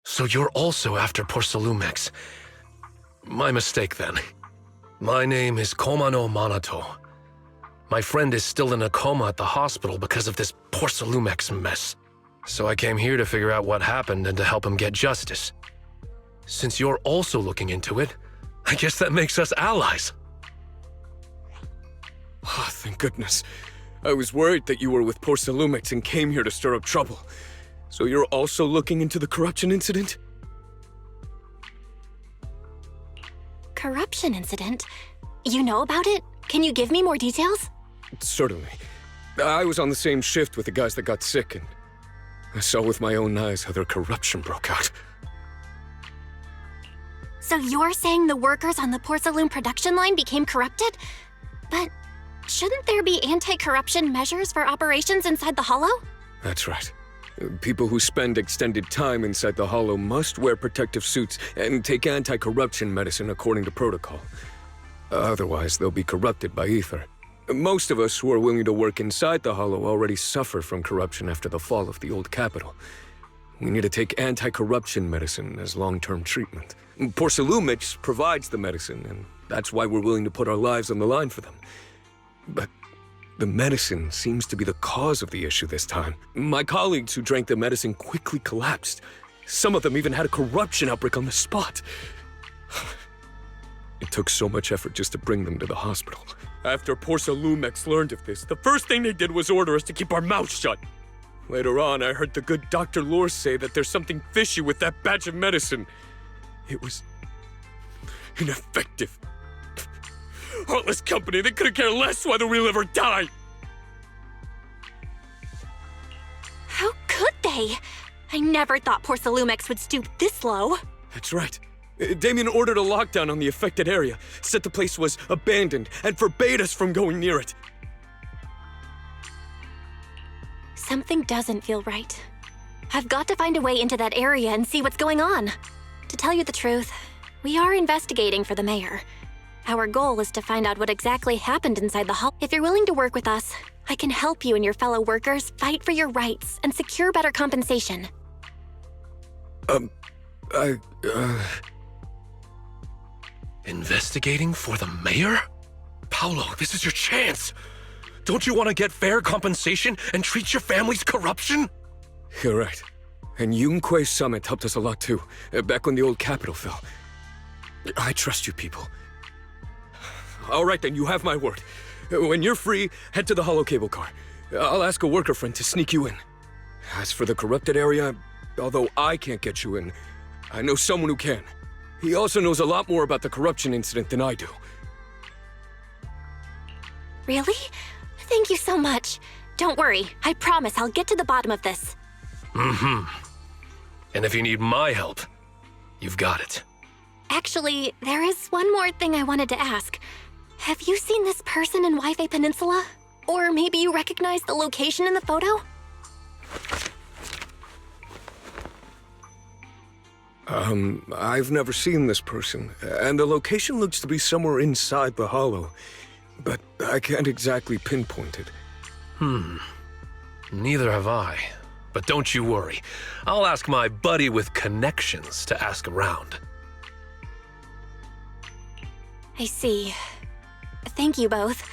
So you're also after Porcelumex. My mistake, then. My name is Komano Manato. My friend is still in a coma at the hospital because of this Porcelumex mess. So I came here to figure out what happened and to help him get justice. Since you're also looking into it, I guess that makes us allies. Oh, thank goodness. I was worried that you were with Porcelumix and came here to stir up trouble. So you're also looking into the corruption incident? Corruption incident? You know about it? Can you give me more details? Certainly. I was on the same shift with the guys that got sick, and I saw with my own eyes how their corruption broke out. So you're saying the workers on the Porcelume production line became corrupted? But shouldn't there be anti-corruption measures for operations inside the Hollow? That's right. People who spend extended time inside the Hollow must wear protective suits and take anti-corruption medicine according to protocol. Otherwise, they'll be corrupted by ether. Most of us who are willing to work inside the Hollow already suffer from corruption after the fall of the old capital. We need to take anti-corruption medicine as long-term treatment. Porcelumix provides the medicine, and that's why we're willing to put our lives on the line for them. But the medicine seems to be the cause of the issue this time. My colleagues who drank the medicine quickly collapsed. Some of them even had a corruption outbreak on the spot. It took so much effort just to bring them to the hospital. After Porcelumix learned of this, the first thing they did was order us to keep our mouths shut. Later on, I heard the good Dr. Lore say that there's something fishy with that batch of medicine. It was ineffective. Heartless company, they couldn't care less whether we live or die. How could they? I never thought Porcelumex would stoop this low. That's right. Damien ordered a lockdown on the affected area, said the place was abandoned, and forbade us from going near it. Something doesn't feel right. I've got to find a way into that area and see what's going on. To tell you the truth, we are investigating for the mayor. Our goal is to find out what exactly happened inside the hall. If you're willing to work with us, I can help you and your fellow workers fight for your rights and secure better compensation. Investigating for the mayor? Paolo, this is your chance. Don't you want to get fair compensation and treat your family's corruption? You're right. And Yunque Summit helped us a lot too, back when the old capital fell. I trust you people. All right then, you have my word. When you're free, head to the Hollow Cable Car. I'll ask a worker friend to sneak you in. As for the corrupted area, although I can't get you in, I know someone who can. He also knows a lot more about the corruption incident than I do. Really? Thank you so much. Don't worry, I promise I'll get to the bottom of this. And if you need my help, you've got it. Actually, there is one more thing I wanted to ask. Have you seen this person in Wi-Fi Peninsula? Or maybe you recognize the location in the photo? I've never seen this person, and the location looks to be somewhere inside the hollow, but I can't exactly pinpoint it. Neither have I. But don't you worry. I'll ask my buddy with connections to ask around. I see. Thank you both.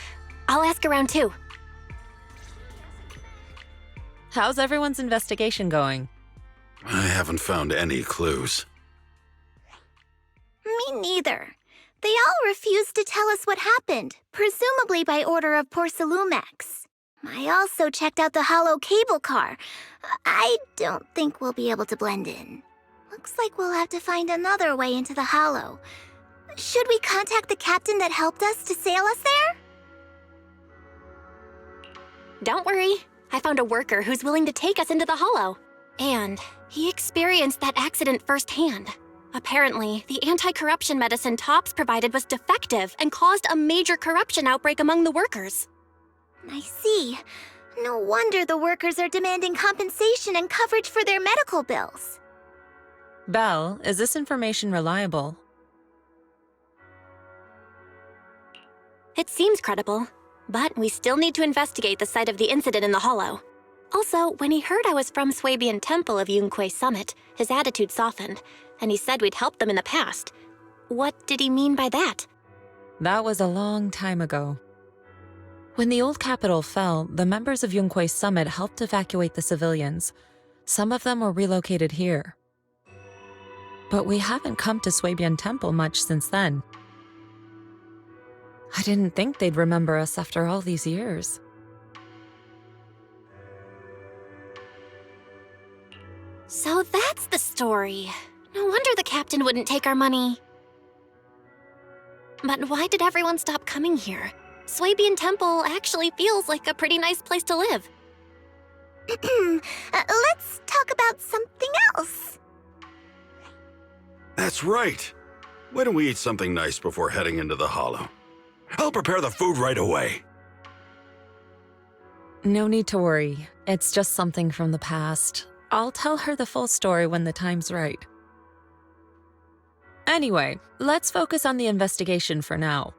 I'll ask around too. How's everyone's investigation going? I haven't found any clues. Me neither. They all refused to tell us what happened, presumably by order of Porsalumex. I also checked out the hollow cable car. I don't think we'll be able to blend in. Looks like we'll have to find another way into the hollow. Should we contact the captain that helped us to sail us there? Don't worry. I found a worker who's willing to take us into the hollow. And he experienced that accident firsthand. Apparently, the anti-corruption medicine Tops provided was defective and caused a major corruption outbreak among the workers. I see. No wonder the workers are demanding compensation and coverage for their medical bills. Belle, is this information reliable? It seems credible, but we still need to investigate the site of the incident in the hollow. Also, when he heard I was from Swabian Temple of Yunquay Summit, his attitude softened, and he said we'd helped them in the past. What did he mean by that? That was a long time ago. When the old capital fell, the members of Yunquay Summit helped evacuate the civilians. Some of them were relocated here. But we haven't come to Swabian Temple much since then. I didn't think they'd remember us after all these years. So that's the story. No wonder the captain wouldn't take our money. But why did everyone stop coming here? Swabian Temple actually feels like a pretty nice place to live. Let's talk about something else. That's right. Why don't we eat something nice before heading into the hollow? I'll prepare the food right away. No need to worry. It's just something from the past. I'll tell her the full story when the time's right. Anyway, let's focus on the investigation for now.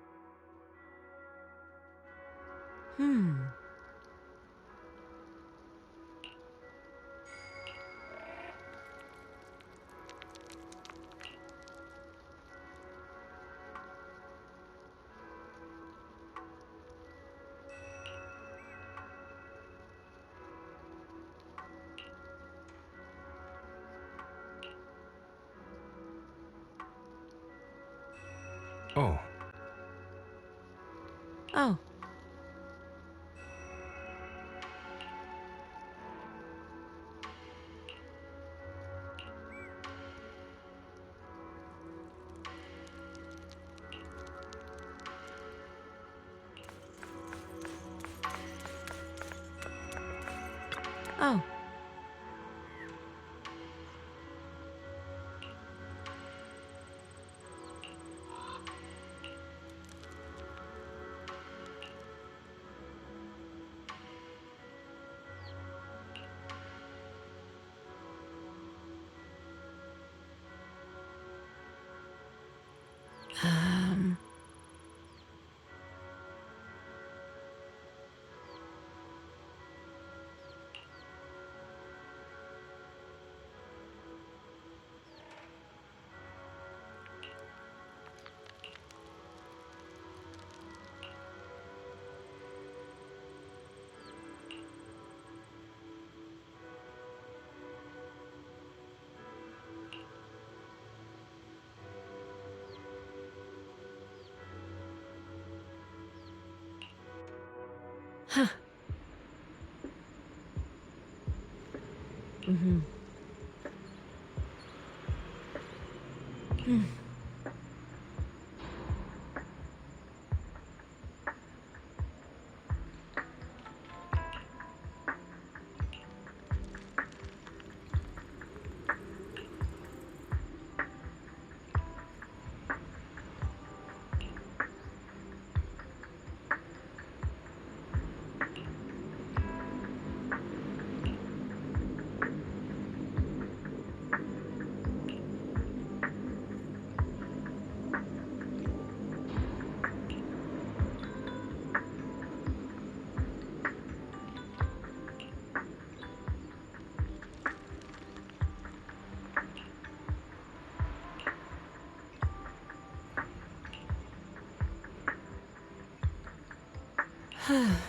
Oh. Oh. Oh. Huh. Mm-hmm. Oh.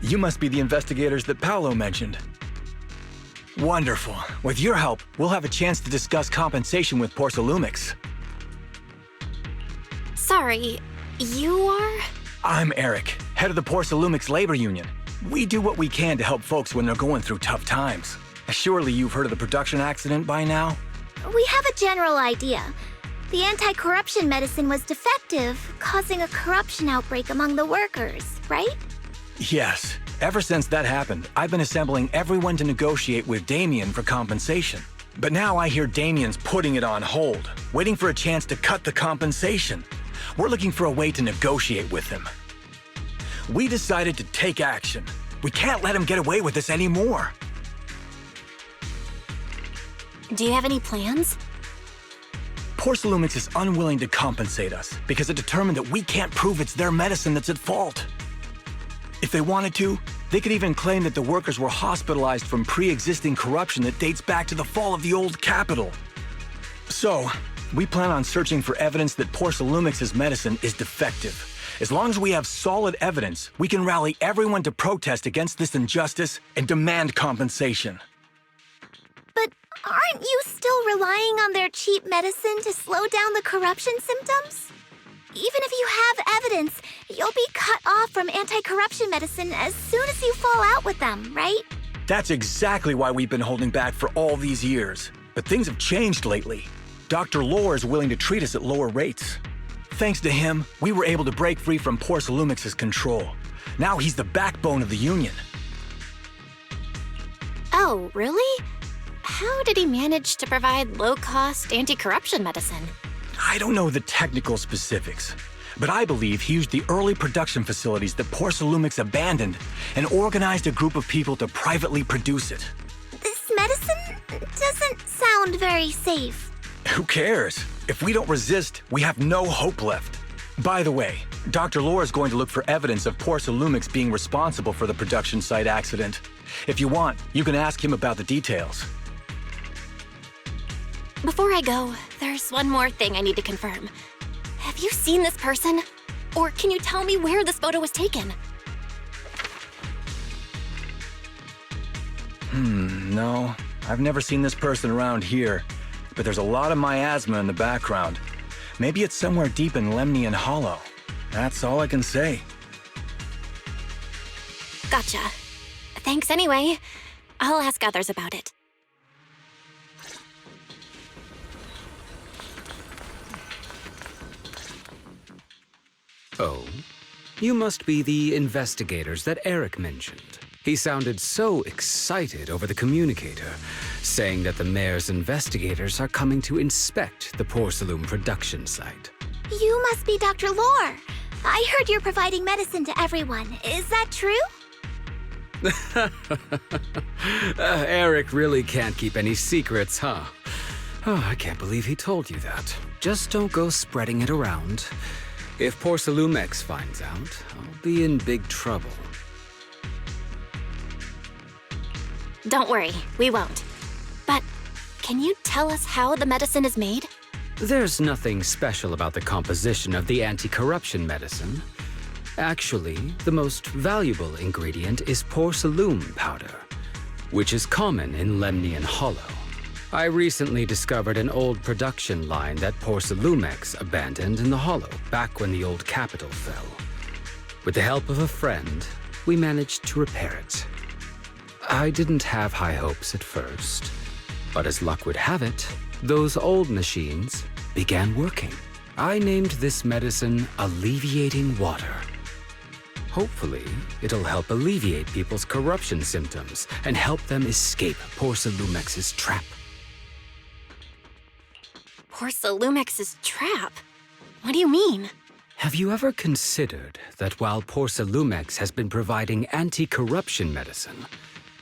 You must be the investigators that Paolo mentioned. Wonderful. With your help, we'll have a chance to discuss compensation with Porsalumix. Sorry, you are? I'm Eric, head of the Porsalumix Labor Union. We do what we can to help folks when they're going through tough times. Surely you've heard of the production accident by now? We have a general idea. The anti-corruption medicine was defective, causing a corruption outbreak among the workers, right? Yes. Ever since that happened, I've been assembling everyone to negotiate with Damien for compensation. But now I hear Damien's putting it on hold, waiting for a chance to cut the compensation. We're looking for a way to negotiate with him. We decided to take action. We can't let him get away with this anymore. Do you have any plans? Porsalumix is unwilling to compensate us because it determined that we can't prove it's their medicine that's at fault. If they wanted to, they could even claim that the workers were hospitalized from pre-existing corruption that dates back to the fall of the old capital. So, we plan on searching for evidence that Porsalumix's medicine is defective. As long as we have solid evidence, we can rally everyone to protest against this injustice and demand compensation. But aren't you still relying on their cheap medicine to slow down the corruption symptoms? Even if you have evidence, you'll be cut off from anti-corruption medicine as soon as you fall out with them, right? That's exactly why we've been holding back for all these years. But things have changed lately. Dr. Lore is willing to treat us at lower rates. Thanks to him, we were able to break free from Porsalumix's control. Now he's the backbone of the Union. Oh, really? How did he manage to provide low-cost anti-corruption medicine? I don't know the technical specifics, but I believe he used the early production facilities that Porsalumix abandoned and organized a group of people to privately produce it. This medicine doesn't sound very safe. Who cares? If we don't resist, we have no hope left. By the way, Dr. Lore is going to look for evidence of Porsalumix being responsible for the production site accident. If you want, you can ask him about the details. Before I go, there's one more thing I need to confirm. Have you seen this person? Or can you tell me where this photo was taken? No. I've never seen this person around here, but there's a lot of miasma in the background. Maybe it's somewhere deep in Lemnian Hollow. That's all I can say. Gotcha. Thanks anyway. I'll ask others about it. Oh? You must be the investigators that Eric mentioned. He sounded so excited over the communicator, saying that the mayor's investigators are coming to inspect the Porcelain production site. You must be Dr. Lore. I heard you're providing medicine to everyone. Is that true? Eric really can't keep any secrets, huh? Oh, I can't believe he told you that. Just don't go spreading it around. If Porcelumex finds out, I'll be in big trouble. Don't worry, we won't. But can you tell us how the medicine is made? There's nothing special about the composition of the anti-corruption medicine. Actually, the most valuable ingredient is porcelain powder, which is common in Lemnian Hollow. I recently discovered an old production line that Porcelumex abandoned in the Hollow back when the old capital fell. With the help of a friend, we managed to repair it. I didn't have high hopes at first, but as luck would have it, those old machines began working. I named this medicine Alleviating Water. Hopefully, it'll help alleviate people's corruption symptoms and help them escape Porcelumex's trap. Porcelumex's trap? What do you mean? Have you ever considered that while Porcelumex has been providing anti-corruption medicine,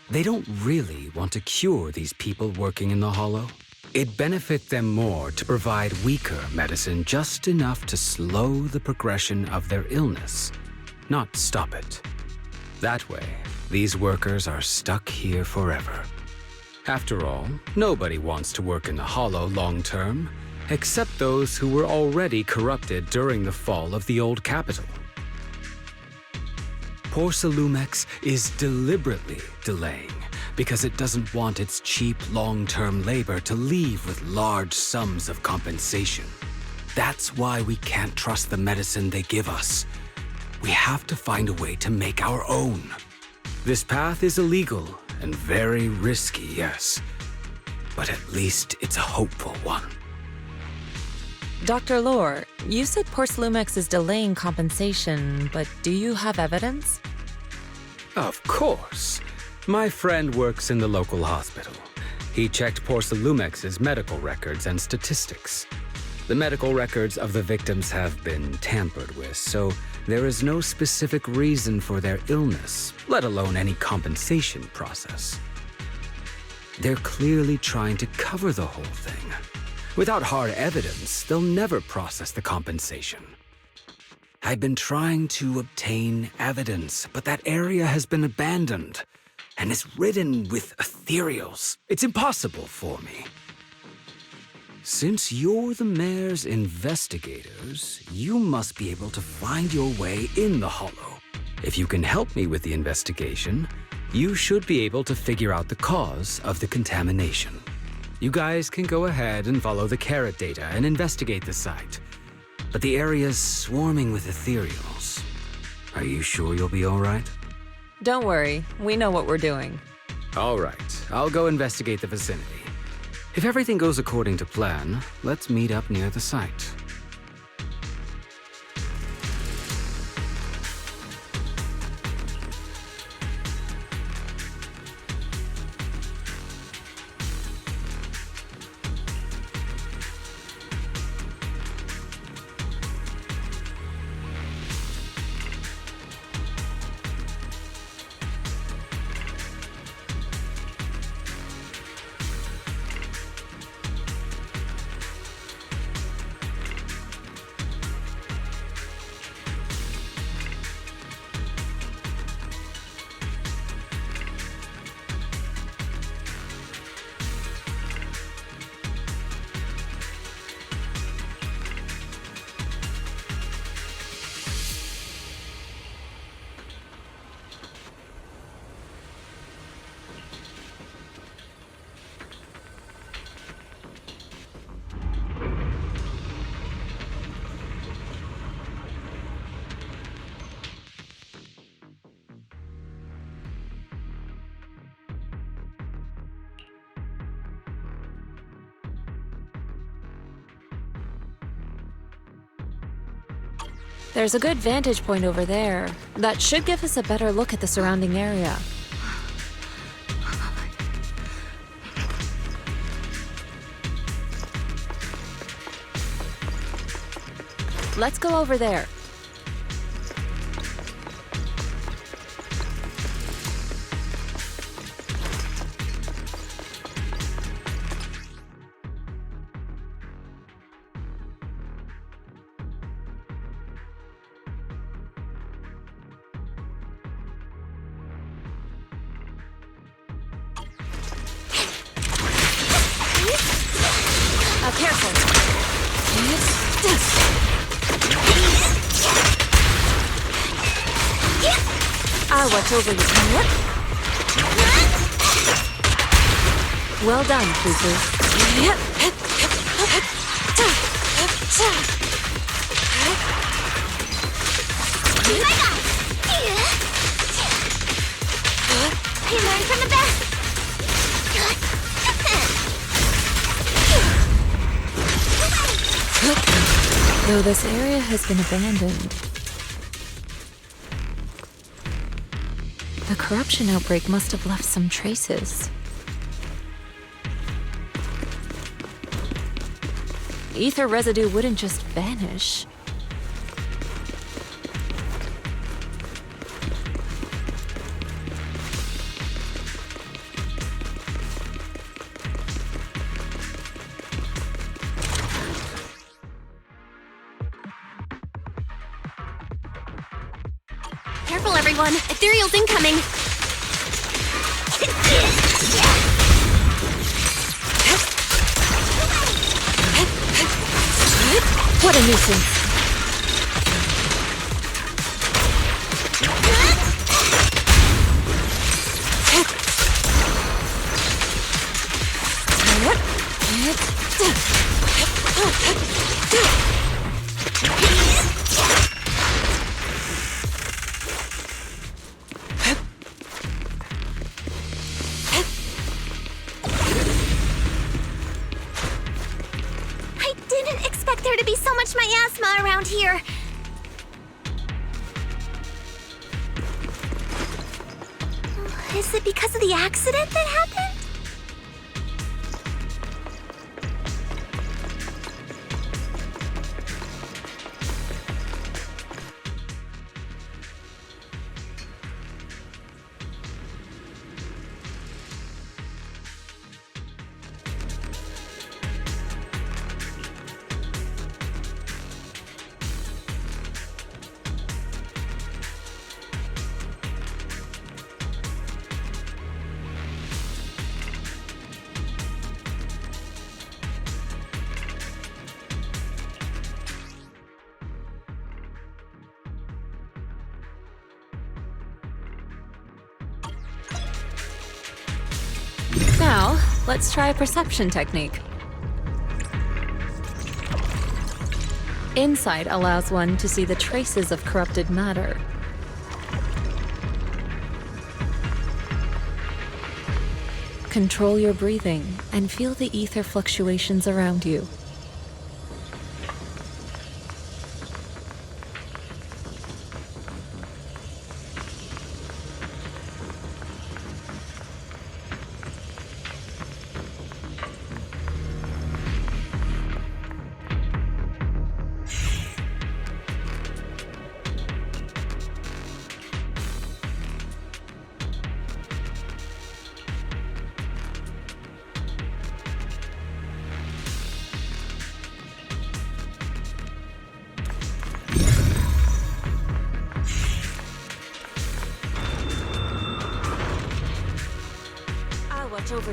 they don't really want to cure these people working in the Hollow? It'd benefit them more to provide weaker medicine just enough to slow the progression of their illness, not stop it. That way, these workers are stuck here forever. After all, nobody wants to work in the Hollow long term, except those who were already corrupted during the fall of the old capital. Porcelumex is deliberately delaying because it doesn't want its cheap long-term labor to leave with large sums of compensation. That's why we can't trust the medicine they give us. We have to find a way to make our own. This path is illegal and very risky, yes, but at least it's a hopeful one. Dr. Lore, you said Porcelumex is delaying compensation, but do you have evidence? Of course. My friend works in the local hospital. He checked Porcelumex's medical records and statistics. The medical records of the victims have been tampered with, so there is no specific reason for their illness, let alone any compensation process. They're clearly trying to cover the whole thing. Without hard evidence, they'll never process the compensation. I've been trying to obtain evidence, but that area has been abandoned and is ridden with ethereals. It's impossible for me. Since you're the mayor's investigators, you must be able to find your way in the Hollow. If you can help me with the investigation, you should be able to figure out the cause of the contamination. You guys can go ahead and follow the carrot data and investigate the site. But the area's swarming with ethereals. Are you sure you'll be all right? Don't worry, we know what we're doing. All right, I'll go investigate the vicinity. If everything goes according to plan, let's meet up near the site. There's a good vantage point over there. That should give us a better look at the surrounding area. Let's go over there. Careful. I'll watch over you. Well done, Fufu. I learned from the best. Though this area has been abandoned, the corruption outbreak must have left some traces. Ether residue wouldn't just vanish. Careful, everyone! Ethereal's incoming! What a nuisance! There to be so much miasma around here. Is it because of the accident that happened? Now, let's try a perception technique. Insight allows one to see the traces of corrupted matter. Control your breathing and feel the ether fluctuations around you.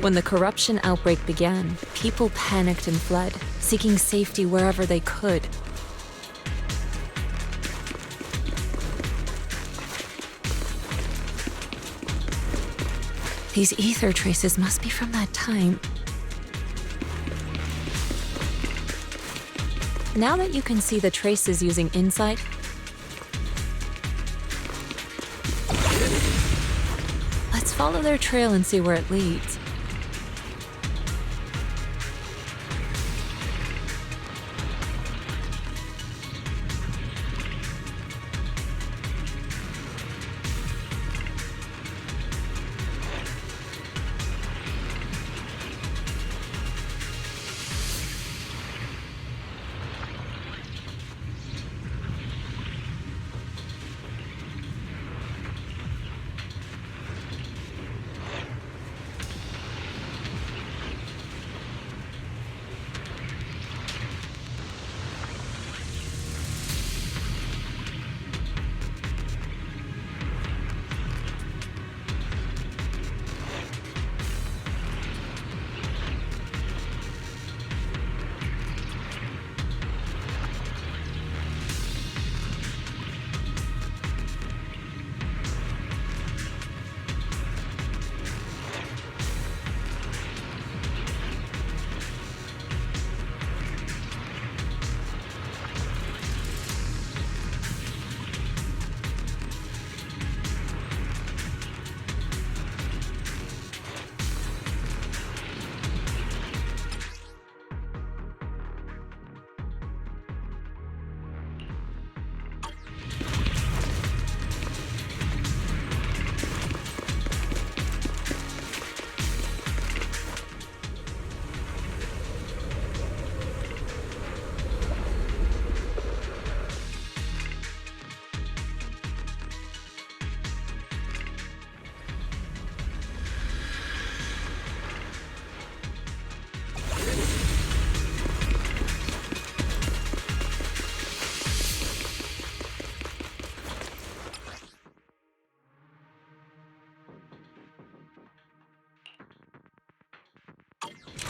When the corruption outbreak began, people panicked and fled, seeking safety wherever they could. These ether traces must be from that time. Now that you can see the traces using insight, let's follow their trail and see where it leads.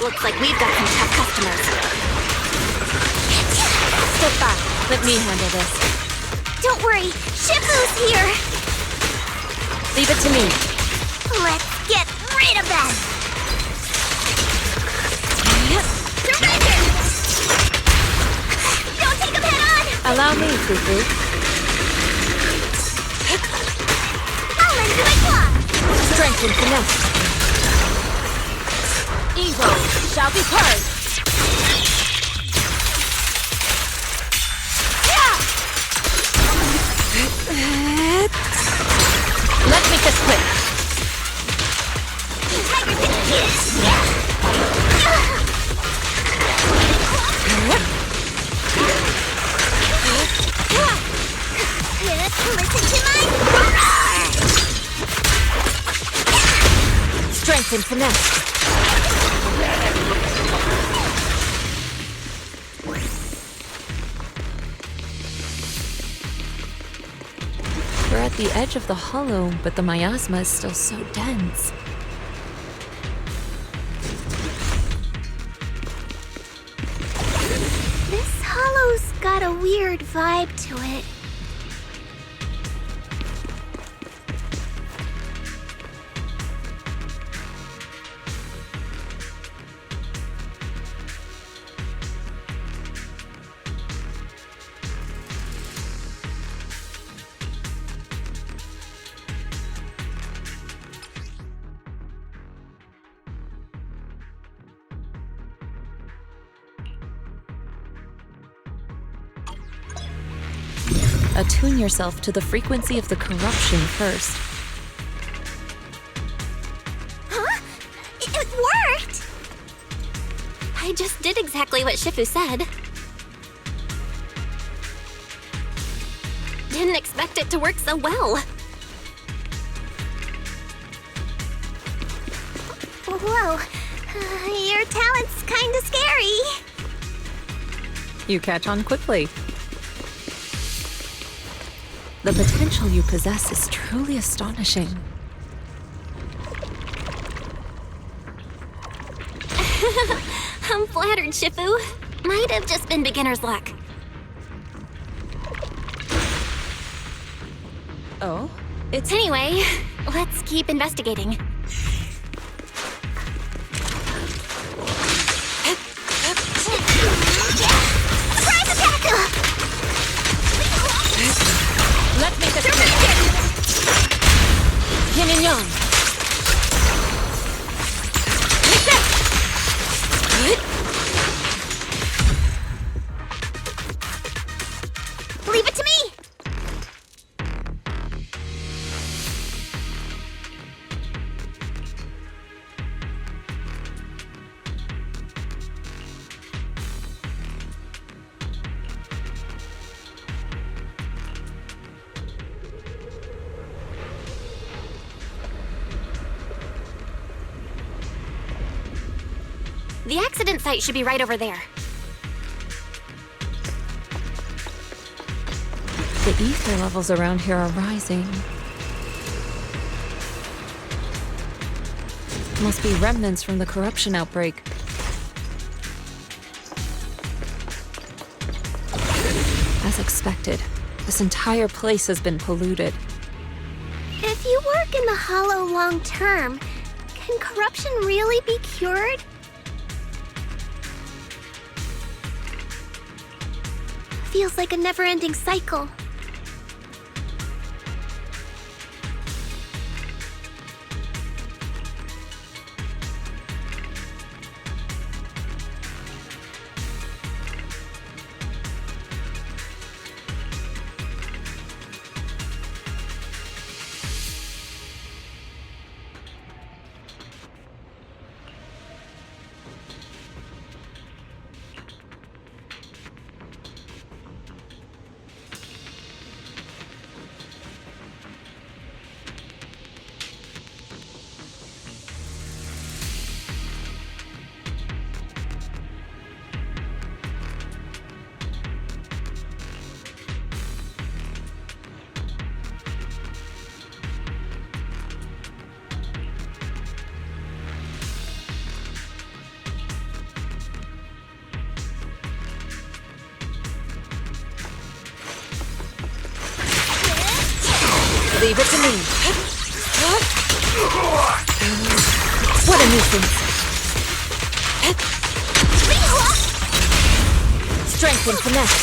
Looks like we've got some tough customers. Step back. Let me handle this. Don't worry, Shifu's here! Leave it to me. Let's get rid of them! Surrender! Don't take them head on! Allow me, Fufu. I'll lend you my claw! Strength and finesse. Evil shall be purged. Let me just quit. Listen to my Strength and finesse. We're at the edge of the hollow, but the miasma is still so dense. This hollow's got a weird vibe to it. Attune yourself to the frequency of the corruption first. Huh? It worked! I just did exactly what Shifu said. Didn't expect it to work so well. Whoa, your talent's kinda scary. You catch on quickly. The potential you possess is truly astonishing. I'm flattered, Shifu. Might have just been beginner's luck. Oh? Anyway, let's keep investigating. Surprise attack! Let me just Yin and yang. Leave it to me! The accident site should be right over there. The ether levels around here are rising. Must be remnants from the corruption outbreak. As expected, this entire place has been polluted. If you work in the Hollow long term, can corruption really be cured? Feels like a never-ending cycle. Leave it to me. What a nuisance. Strength and finesse.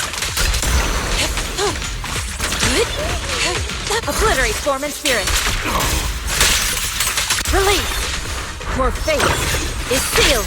Obliterate form and spirit. Release. Your fate is sealed.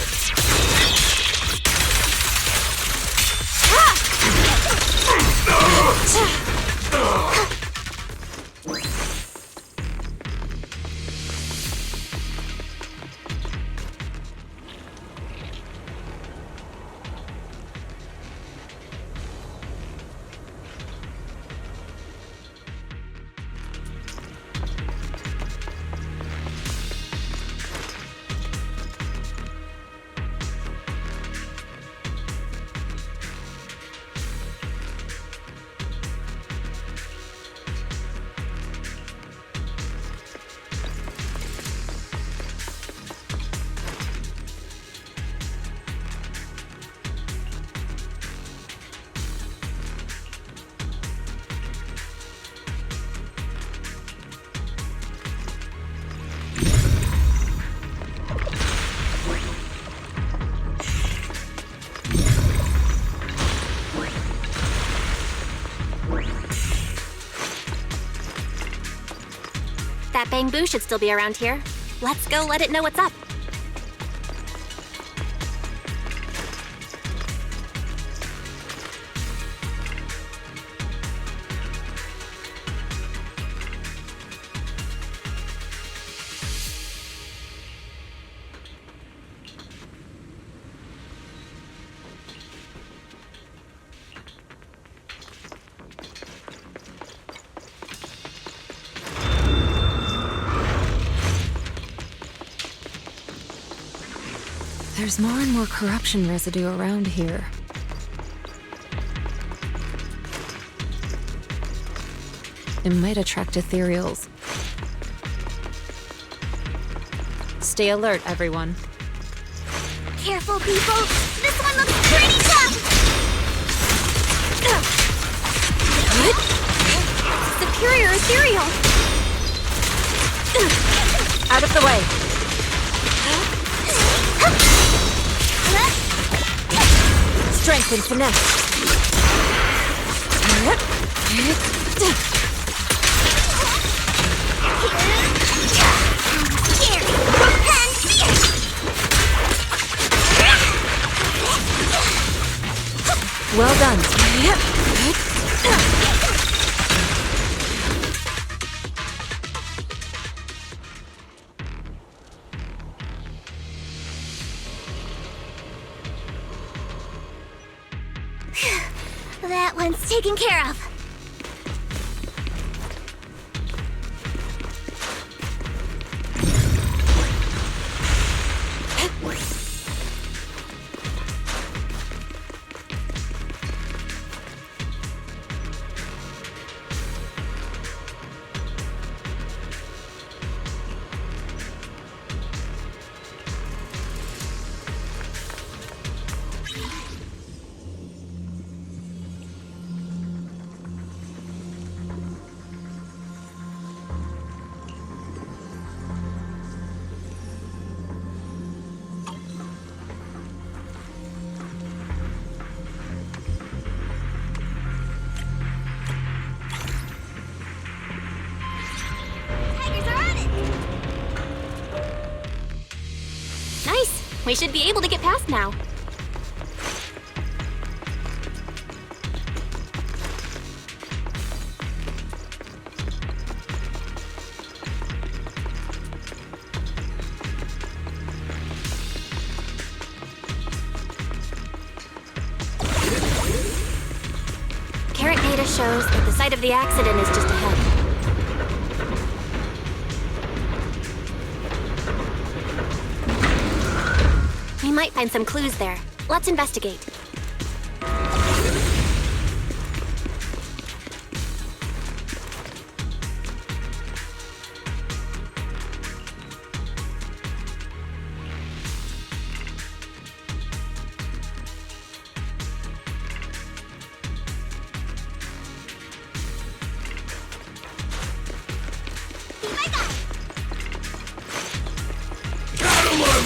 That Bangbu should still be around here. Let's go let it know what's up. There's more and more corruption residue around here. It might attract ethereals. Stay alert, everyone. Careful, people! This one looks pretty tough! Superior ethereal! Out of the way! Strength and finesse. Well done. That one's taken care of. We should be able to get past now. Carrot data shows that the site of the accident is just ahead. We might find some clues there. Let's investigate.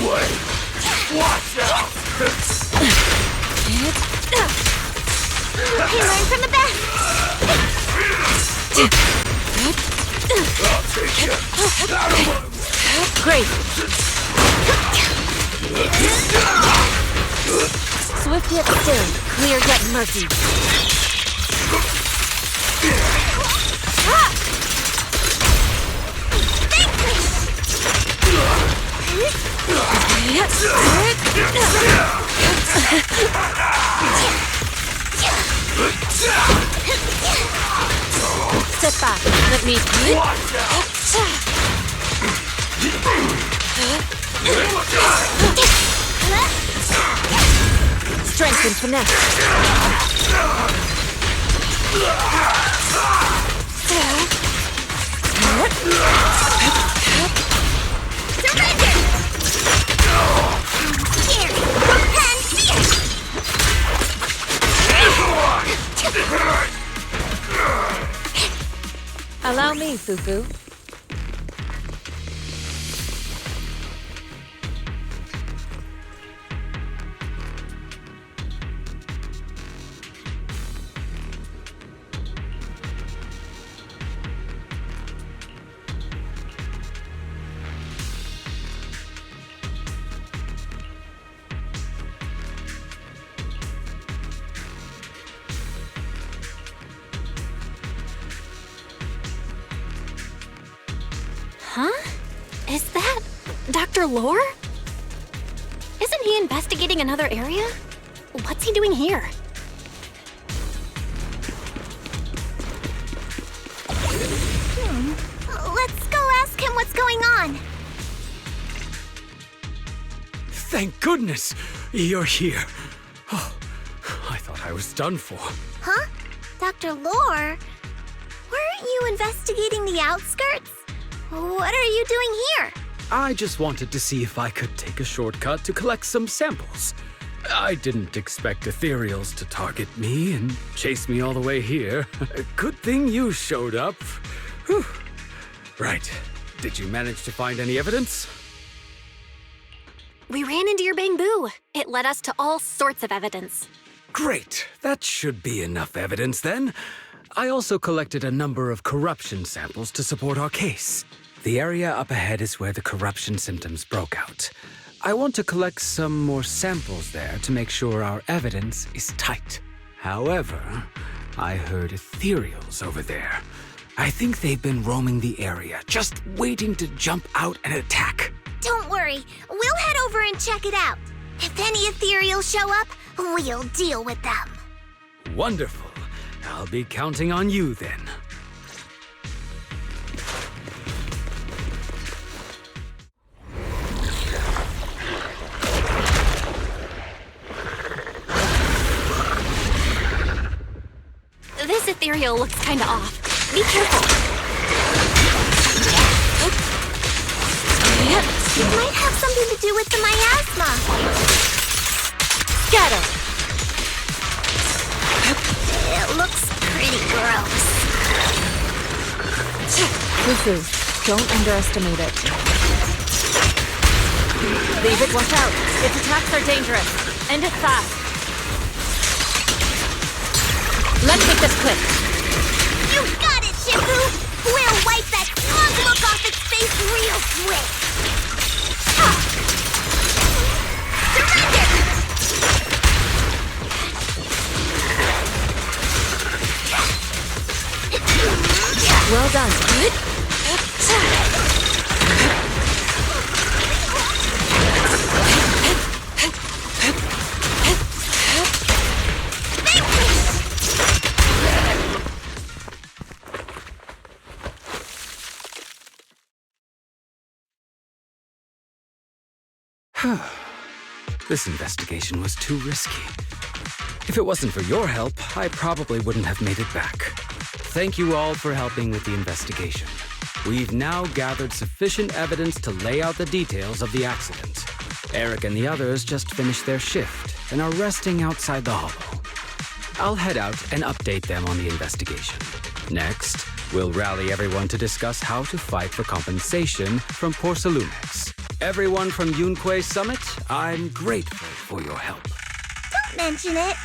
way! Watch out! He learned from the best! I'll take you! Out of my way! Great. Swift yet still, clear yet murky. Step back, let me... Strength and finesse. Surrender! Here! And fierce! Allow me, Fufu. Huh? Is that Dr. Lore? Isn't he investigating another area? What's he doing here? Let's go ask him what's going on. Thank goodness you're here. Oh, I thought I was done for. Huh? Dr. Lore? Weren't you investigating the outskirts? What are you doing here? I just wanted to see if I could take a shortcut to collect some samples. I didn't expect ethereals to target me and chase me all the way here. Good thing you showed up. Whew. Right. Did you manage to find any evidence? We ran into your bamboo. It led us to all sorts of evidence. Great. That should be enough evidence then. I also collected a number of corruption samples to support our case. The area up ahead is where the corruption symptoms broke out. I want to collect some more samples there to make sure our evidence is tight. However, I heard ethereals over there. I think they've been roaming the area, just waiting to jump out and attack. Don't worry, we'll head over and check it out. If any ethereals show up, we'll deal with them. Wonderful. I'll be counting on you then. This ethereal looks kinda off. Be careful. It might have something to do with the miasma. Scatter! It looks pretty gross. Fufu, don't underestimate it. David, watch out! Its attacks are dangerous. End it fast. Let's make this quick. You got it, Shifu! We'll wipe that smug look off its face real quick. Surrender! Well done. This investigation was too risky. If it wasn't for your help, I probably wouldn't have made it back. Thank you all for helping with the investigation. We've now gathered sufficient evidence to lay out the details of the accident. Eric and the others just finished their shift and are resting outside the hollow. I'll head out and update them on the investigation. Next, we'll rally everyone to discuss how to fight for compensation from Porcelumex. Everyone from Yunquei Summit, I'm grateful for your help. Don't mention it.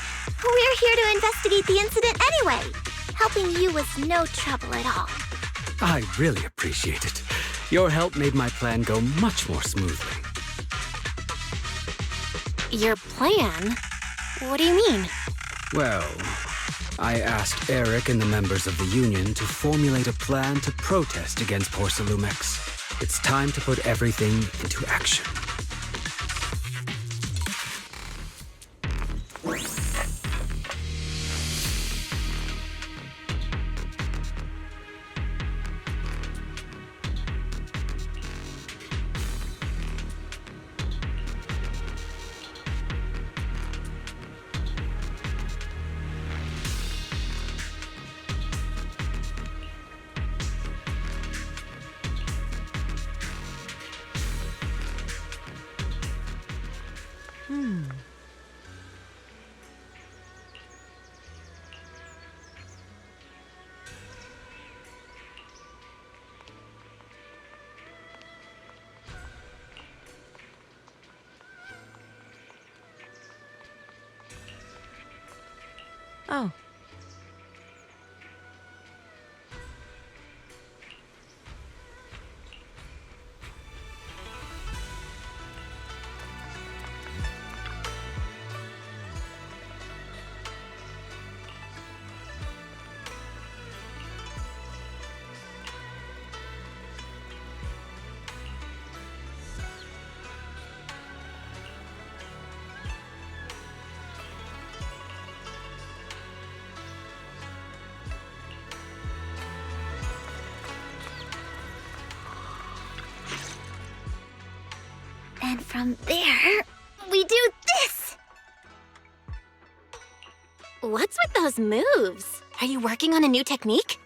We're here to investigate the incident anyway. Helping you was no trouble at all. I really appreciate it. Your help made my plan go much more smoothly. Your plan? What do you mean? Well, I asked Eric and the members of the Union to formulate a plan to protest against Porcelumex. It's time to put everything into action. Oh. And from there, we do this! What's with those moves? Are you working on a new technique?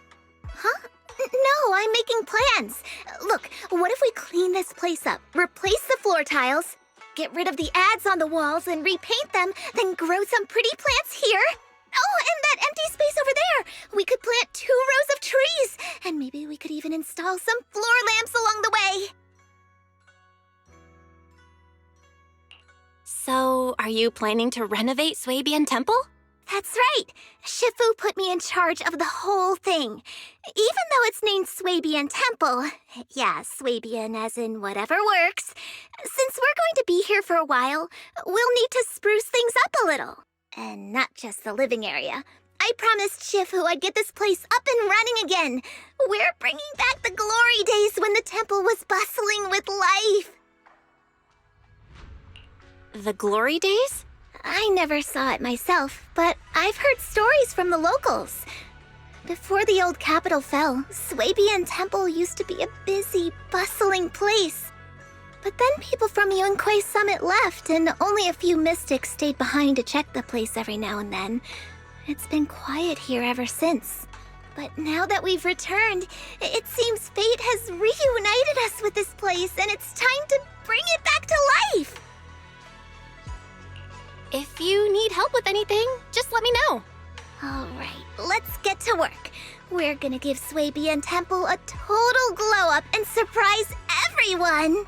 Huh? No, I'm making plans. Look, what if we clean this place up, replace the floor tiles, get rid of the ads on the walls and repaint them, then grow some pretty plants here? Oh, and that empty space over there! We could plant 2 rows of trees, and maybe we could even install some floor lamps along the way. So, are you planning to renovate Swabian Temple? That's right. Shifu put me in charge of the whole thing. Even though it's named Swabian Temple. Yeah, Swabian as in whatever works. Since we're going to be here for a while, we'll need to spruce things up a little. And not just the living area. I promised Shifu I'd get this place up and running again. We're bringing back the glory days when the temple was bustling with life. The glory days? I never saw it myself, but I've heard stories from the locals. Before the old capital fell, Swabian Temple used to be a busy, bustling place. But then people from Yunquei Summit left, and only a few mystics stayed behind to check the place every now and then. It's been quiet here ever since. But now that we've returned, it seems fate has reunited us with this place, and it's time to bring it back to life! If you need help with anything, just let me know. All right, let's get to work. We're gonna give Swabian Temple a total glow-up and surprise everyone!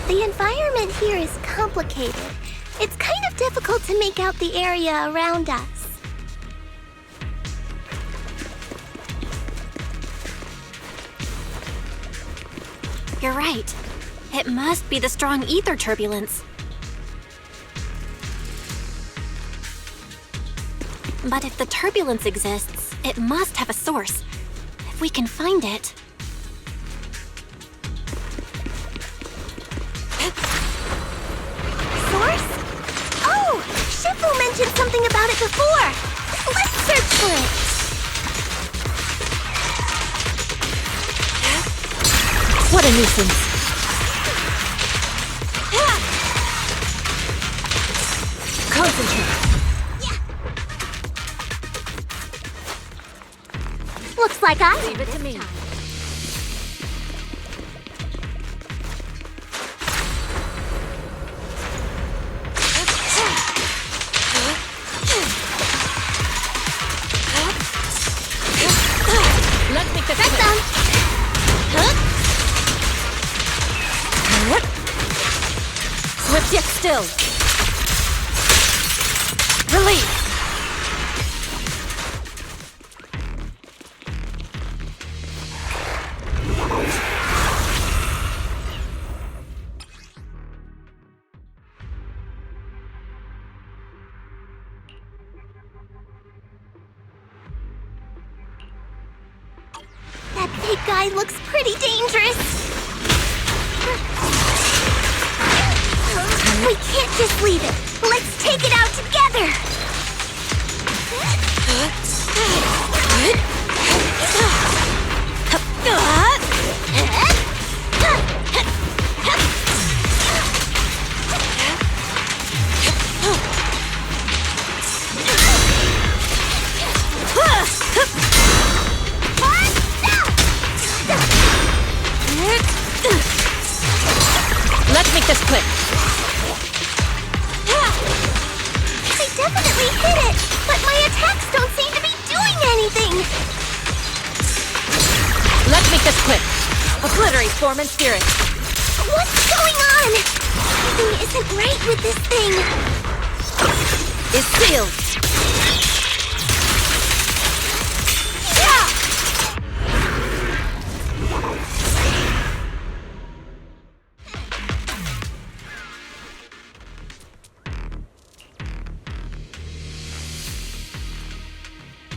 The environment here is complicated. It's kind of difficult to make out the area around us. You're right. It must be the strong ether turbulence. But if the turbulence exists, it must have a source. If we can find it... Source? Oh! Shifu mentioned something about it before! Let's search for it! What a nuisance. Concentrate. Looks like I Leave it to me. Let's make this done. Swift yet still. Release. That big guy looks pretty dangerous. We can't just leave it. Let's take it out together. Let's make this quick. I definitely hit it, but my attacks don't seem to be doing anything. Let's make this quick. Obliterate form and spirit. What's going on? Something isn't right with this thing. Is sealed.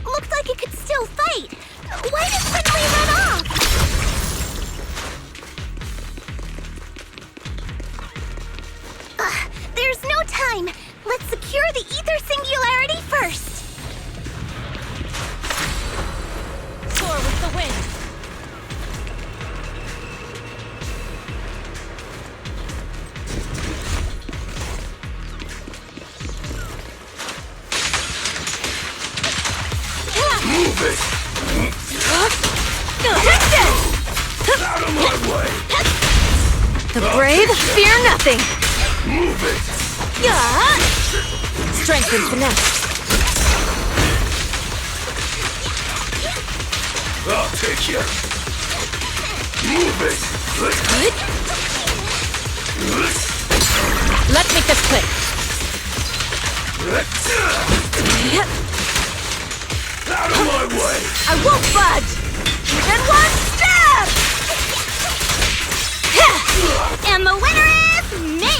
Looks like it could still fight. Why did it suddenly run off? There's no time. Let's secure the ether singularity first. Soar with the wind. Move it! Out of my way! The brave fear nothing. Move it! Strength and finesse. I'll take you. Move it! Let's make this quick. Out of my way! I won't budge. And one stab. And the winner is me!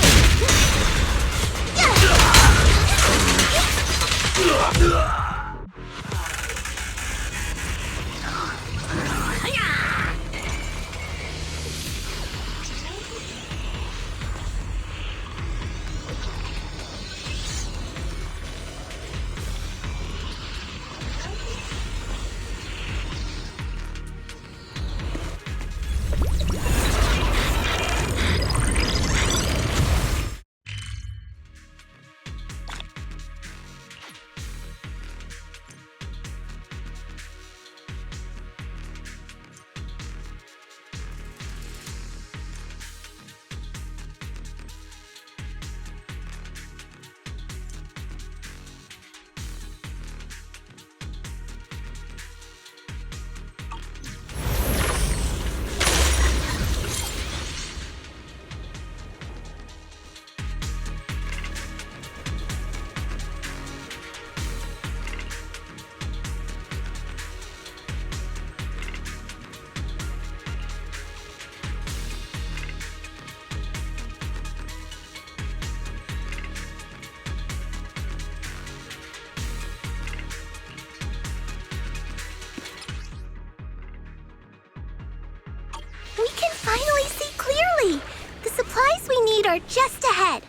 We can finally see clearly! The supplies we need are just ahead.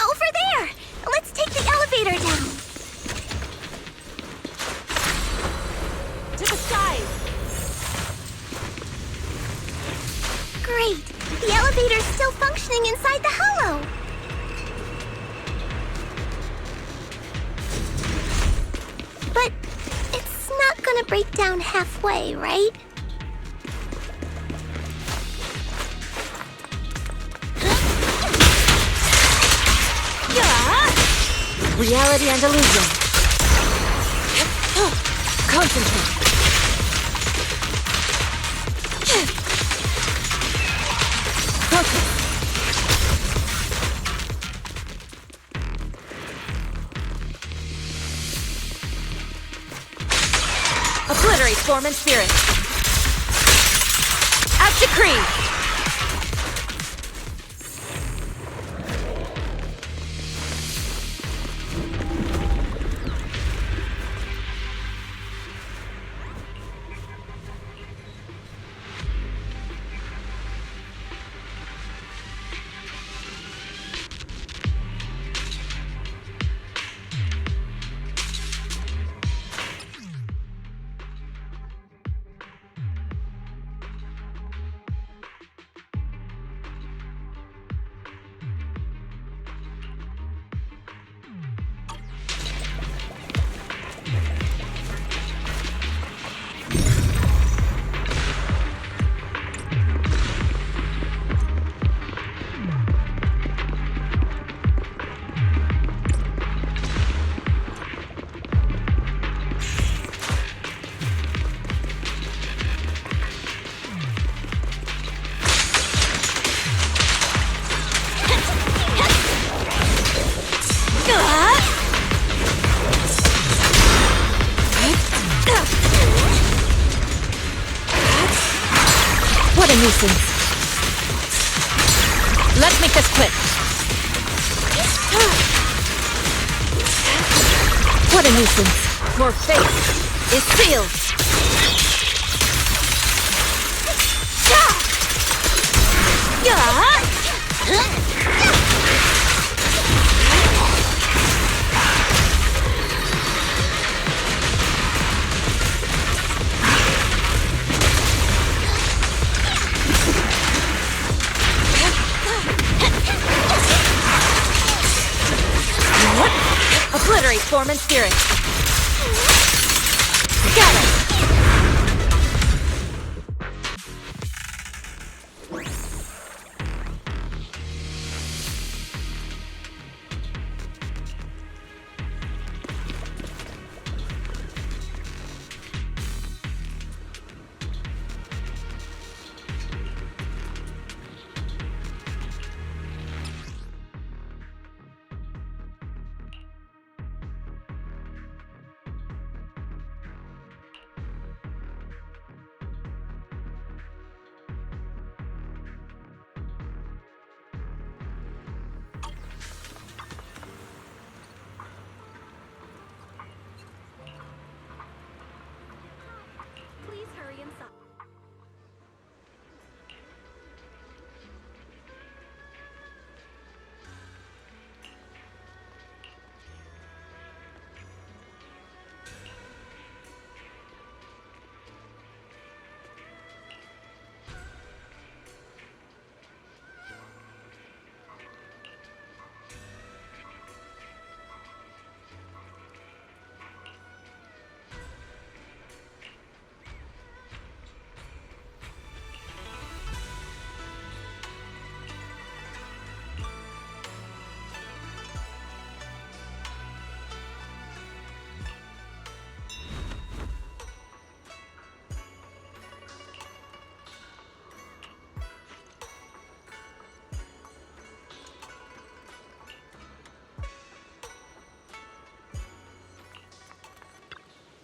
Over there! Let's take the elevator down. To the side! Great! The elevator's still functioning inside the hollow! But it's not gonna break down halfway, right? Reality and illusion. Concentrate. Focus. Obliterate form and spirit. As decreed. What a nuisance. Let's make this quick. What a nuisance. Your fate is sealed. Obliterate form and spirit. Scatter. Please hurry inside.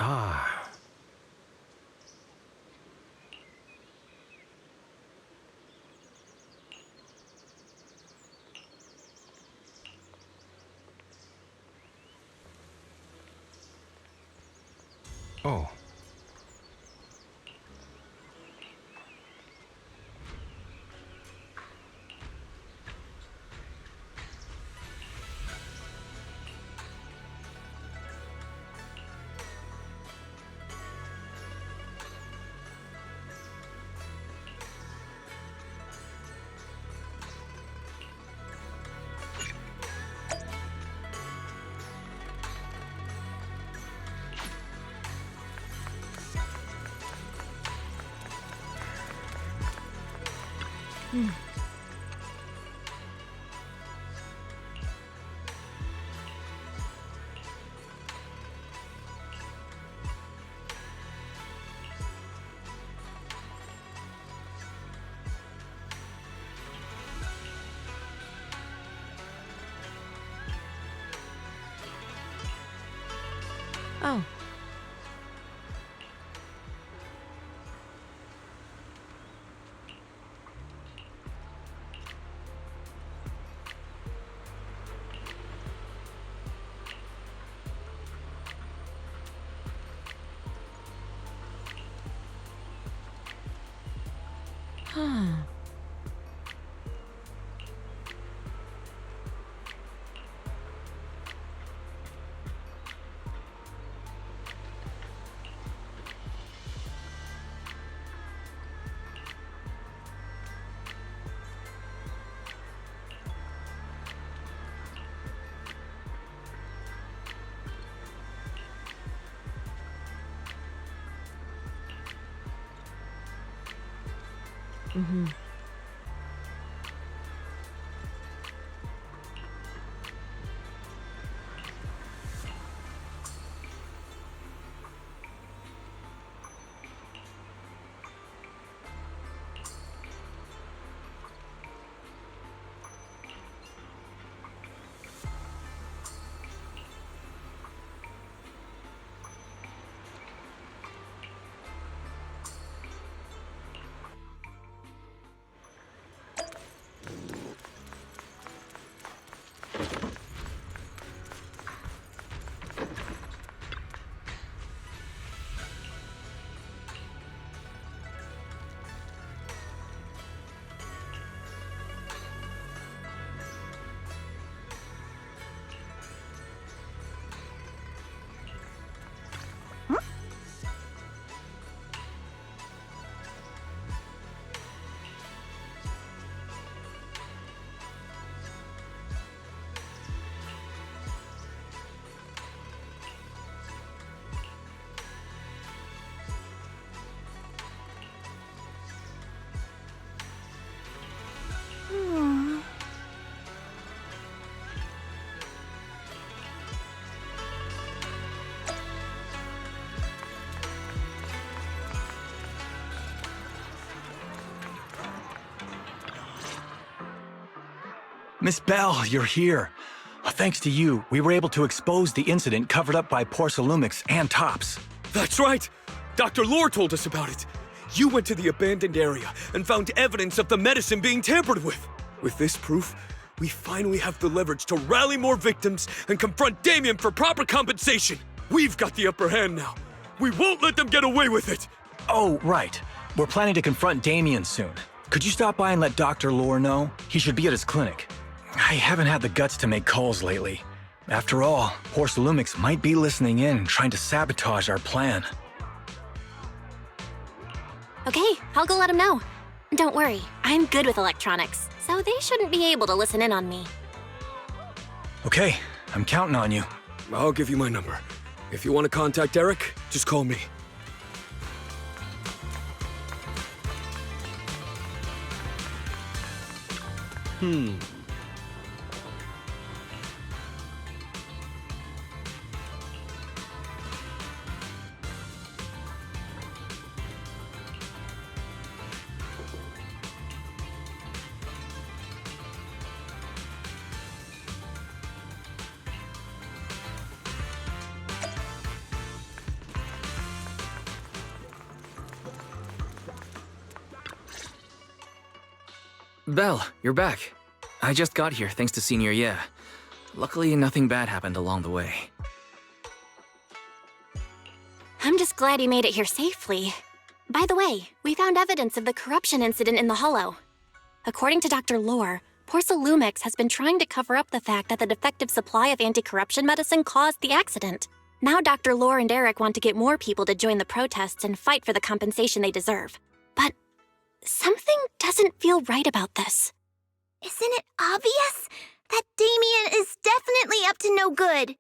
Ah. Oh, Oh. Huh. Mm-hmm. Miss Bell, you're here. Thanks to you, we were able to expose the incident covered up by Porcelumix and Tops. That's right! Dr. Lore told us about it. You went to the abandoned area and found evidence of the medicine being tampered with. With this proof, we finally have the leverage to rally more victims and confront Damien for proper compensation. We've got the upper hand now. We won't let them get away with it. Oh, right. We're planning to confront Damien soon. Could you stop by and let Dr. Lore know? He should be at his clinic. I haven't had the guts to make calls lately. After all, Porcelumix might be listening in, trying to sabotage our plan. Okay, I'll go let him know. Don't worry, I'm good with electronics, so they shouldn't be able to listen in on me. Okay, I'm counting on you. I'll give you my number. If you want to contact Eric, just call me. Belle, you're back. I just got here thanks to Senior Yeah. Luckily, nothing bad happened along the way. I'm just glad you made it here safely. By the way, we found evidence of the corruption incident in the Hollow. According to Dr. Lore, Porcelumix has been trying to cover up the fact that the defective supply of anti-corruption medicine caused the accident. Now Dr. Lore and Eric want to get more people to join the protests and fight for the compensation they deserve. But something doesn't feel right about this. Isn't it obvious that Damien is definitely up to no good?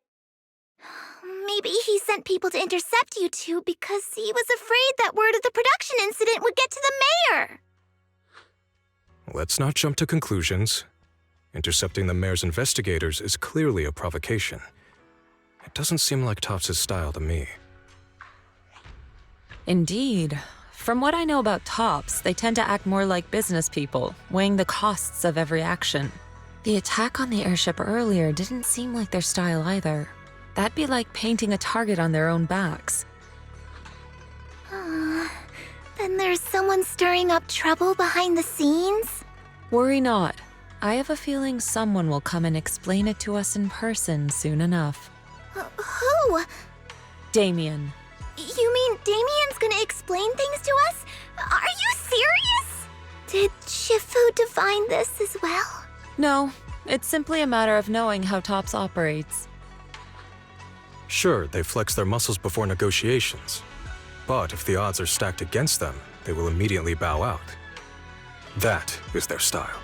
Maybe he sent people to intercept you two because he was afraid that word of the production incident would get to the mayor. Let's not jump to conclusions. Intercepting the mayor's investigators is clearly a provocation. It doesn't seem like Topps' style to me. Indeed. From what I know about Topps, they tend to act more like business people, weighing the costs of every action. The attack on the airship earlier didn't seem like their style either. That'd be like painting a target on their own backs. Then there's someone stirring up trouble behind the scenes? Worry not. I have a feeling someone will come and explain it to us in person soon enough. Who? Damien. You mean Damien's gonna explain things to us? Are you serious? Did Shifu divine this as well? No, it's simply a matter of knowing how Topps operates. Sure, they flex their muscles before negotiations. But if the odds are stacked against them, they will immediately bow out. That is their style.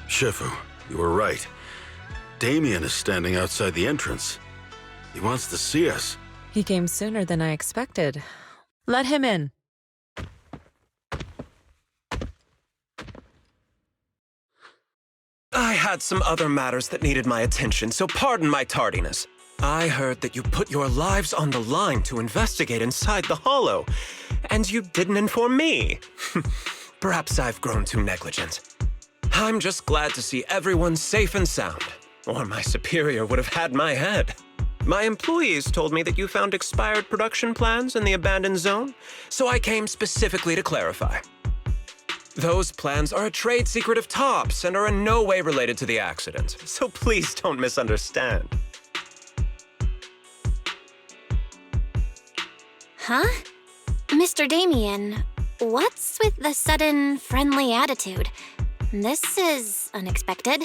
Shifu, you were right. Damien is standing outside the entrance. He wants to see us. He came sooner than I expected. Let him in. I had some other matters that needed my attention, so pardon my tardiness. I heard that you put your lives on the line to investigate inside the Hollow, and you didn't inform me. Perhaps I've grown too negligent. I'm just glad to see everyone safe and sound, or my superior would have had my head. My employees told me that you found expired production plans in the abandoned zone, so I came specifically to clarify. Those plans are a trade secret of Topps and are in no way related to the accident, so please don't misunderstand. Huh? Mr. Damien, what's with the sudden friendly attitude? This is unexpected.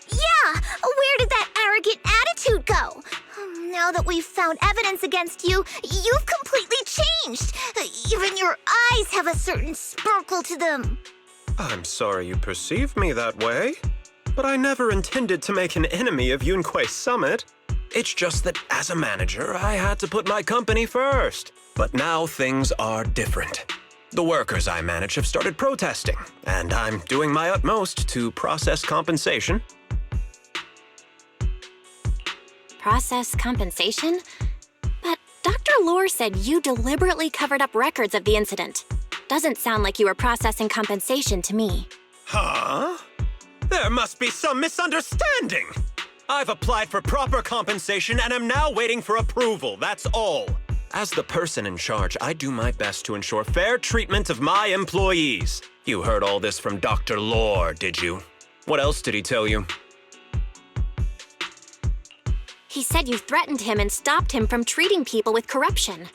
Yeah! Where did that arrogant attitude go? Now that we've found evidence against you, you've completely changed. Even your eyes have a certain sparkle to them. I'm sorry you perceive me that way, but I never intended to make an enemy of Yunquei Summit. It's just that as a manager, I had to put my company first. But now things are different. The workers I manage have started protesting, and I'm doing my utmost to process compensation. Process compensation? But Dr. Lore said you deliberately covered up records of the incident. Doesn't sound like you were processing compensation to me. Huh? There must be some misunderstanding. I've applied for proper compensation and am now waiting for approval, that's all. As the person in charge, I do my best to ensure fair treatment of my employees. You heard all this from Dr. Lore, did you? What else did he tell you? He said you threatened him and stopped him from treating people with corruption.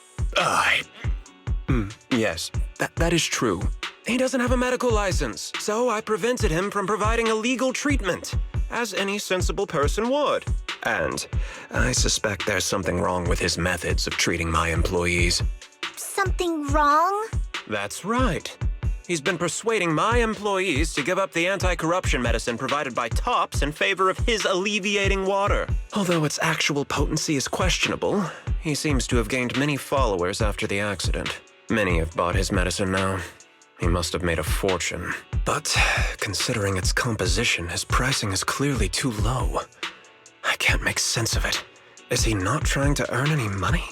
Yes, that is true. He doesn't have a medical license, so I prevented him from providing illegal treatment, as any sensible person would. And I suspect there's something wrong with his methods of treating my employees. Something wrong? That's right. He's been persuading my employees to give up the anti-corruption medicine provided by Topps in favor of his alleviating water. Although its actual potency is questionable, he seems to have gained many followers after the accident. Many have bought his medicine now. He must have made a fortune. But considering its composition, his pricing is clearly too low. I can't make sense of it. Is he not trying to earn any money?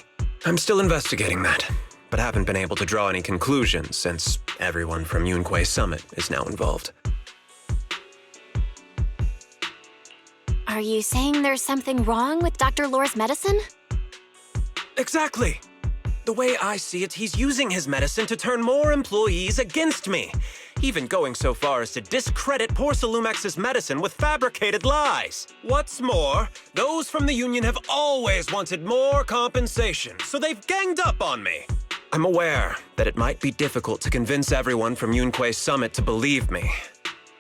I'm still investigating that, but haven't been able to draw any conclusions since everyone from Yunquei Summit is now involved. Are you saying there's something wrong with Dr. Lore's medicine? Exactly! The way I see it, he's using his medicine to turn more employees against me, even going so far as to discredit Porcelumex's medicine with fabricated lies. What's more, those from the union have always wanted more compensation, so they've ganged up on me. I'm aware that it might be difficult to convince everyone from Yunquei Summit to believe me,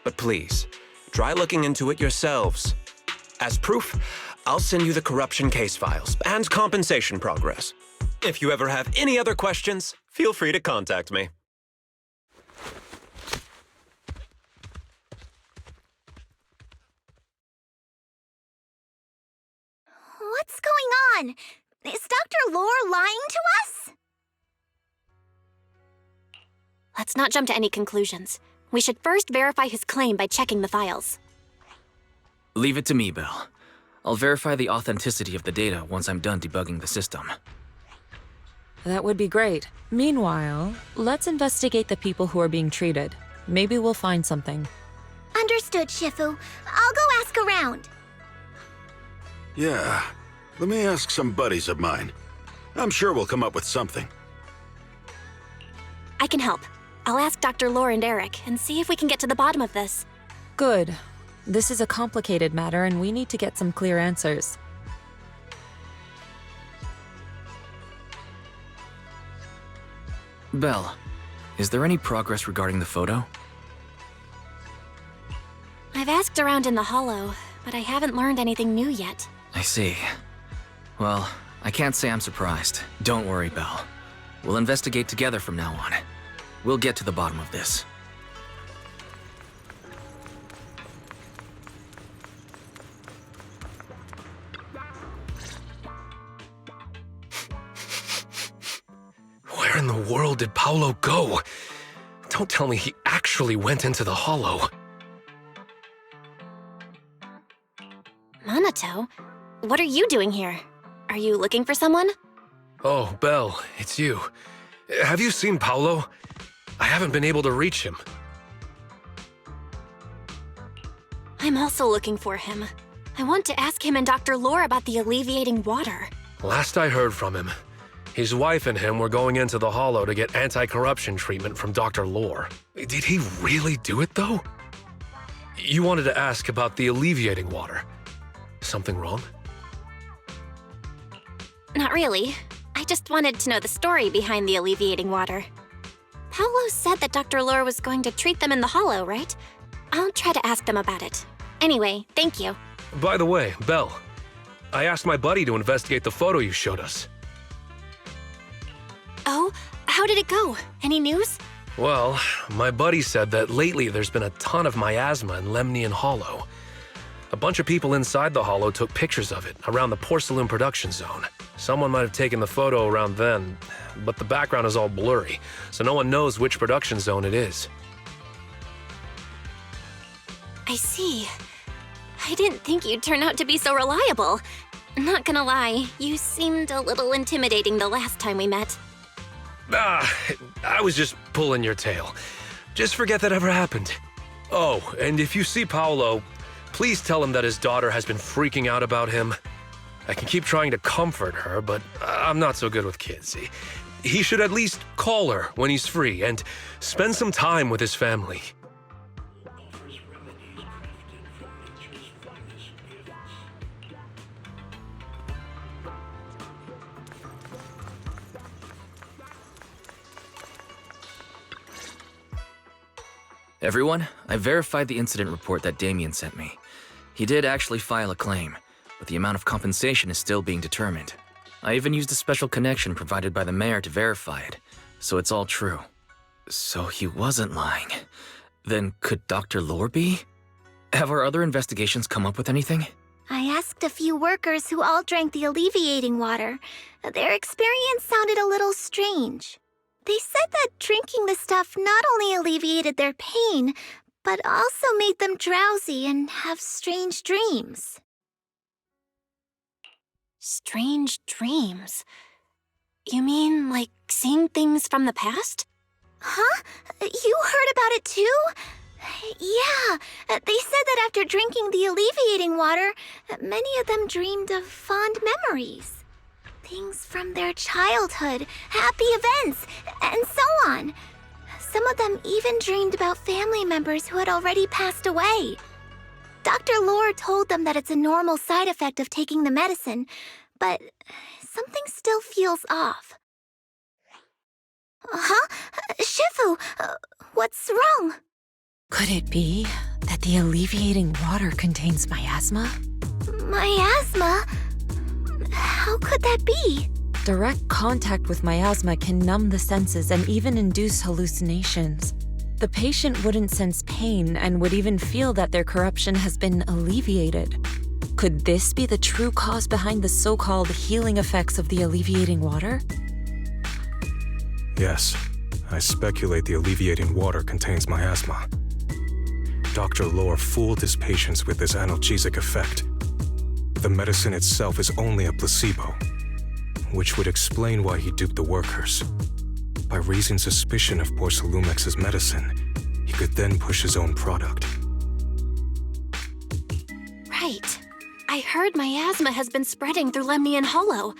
but please, try looking into it yourselves. As proof, I'll send you the corruption case files and compensation progress. If you ever have any other questions, feel free to contact me. What's going on? Is Dr. Lore lying to us? Let's not jump to any conclusions. We should first verify his claim by checking the files. Leave it to me, Belle. I'll verify the authenticity of the data once I'm done debugging the system. That would be great. Meanwhile, let's investigate the people who are being treated. Maybe we'll find something. Understood, Shifu. I'll go ask around. Yeah, let me ask some buddies of mine. I'm sure we'll come up with something. I can help. I'll ask Dr. Lore and Eric and see if we can get to the bottom of this. Good. This is a complicated matter and we need to get some clear answers. Belle, is there any progress regarding the photo? I've asked around in the Hollow, but I haven't learned anything new yet. I see. Well, I can't say I'm surprised. Don't worry, Belle. We'll investigate together from now on. We'll get to the bottom of this. Where in the world did Paolo go? Don't tell me he actually went into the Hollow. Minato? What are you doing here? Are you looking for someone? Oh, Belle, it's you. Have you seen Paolo? I haven't been able to reach him. I'm also looking for him. I want to ask him and Dr. Lore about the alleviating water. Last I heard from him, his wife and him were going into the Hollow to get anti-corruption treatment from Dr. Lore. Did he really do it, though? You wanted to ask about the alleviating water. Something wrong? Not really. I just wanted to know the story behind the alleviating water. Paolo said that Dr. Lore was going to treat them in the Hollow, right? I'll try to ask them about it. Anyway, thank you. By the way, Belle, I asked my buddy to investigate the photo you showed us. Oh, how did it go? Any news? Well, my buddy said that lately there's been a ton of miasma in Lemnian Hollow. A bunch of people inside the Hollow took pictures of it around the porcelain production zone. Someone might have taken the photo around then, but the background is all blurry, so no one knows which production zone it is. I see. I didn't think you'd turn out to be so reliable. Not gonna lie, you seemed a little intimidating the last time we met. I was just pulling your tail. Just forget that ever happened. Oh, and if you see Paolo, please tell him that his daughter has been freaking out about him. I can keep trying to comfort her, but I'm not so good with kids. He should at least call her when he's free and spend some time with his family. Everyone, I verified the incident report that Damien sent me. He did actually file a claim, but the amount of compensation is still being determined. I even used a special connection provided by the mayor to verify it, so it's all true. So he wasn't lying. Then could Dr. Lore be? Have our other investigations come up with anything? I asked a few workers who all drank the alleviating water. Their experience sounded a little strange. They said that drinking the stuff not only alleviated their pain, but also made them drowsy and have strange dreams. Strange dreams? You mean like seeing things from the past? Huh? You heard about it too? Yeah, they said that after drinking the alleviating water, many of them dreamed of fond memories. Things from their childhood, happy events, and so on. Some of them even dreamed about family members who had already passed away. Dr. Lore told them that it's a normal side effect of taking the medicine, but something still feels off. Huh? Shifu, what's wrong? Could it be that the alleviating water contains miasma? Miasma? How could that be? Direct contact with miasma can numb the senses and even induce hallucinations. The patient wouldn't sense pain and would even feel that their corruption has been alleviated. Could this be the true cause behind the so-called healing effects of the alleviating water? Yes, I speculate the alleviating water contains miasma. Dr. Lore fooled his patients with this analgesic effect. The medicine itself is only a placebo, which would explain why he duped the workers. By raising suspicion of Porcelumex's medicine, he could then push his own product. Right. I heard miasma has been spreading through Lemnian Hollow.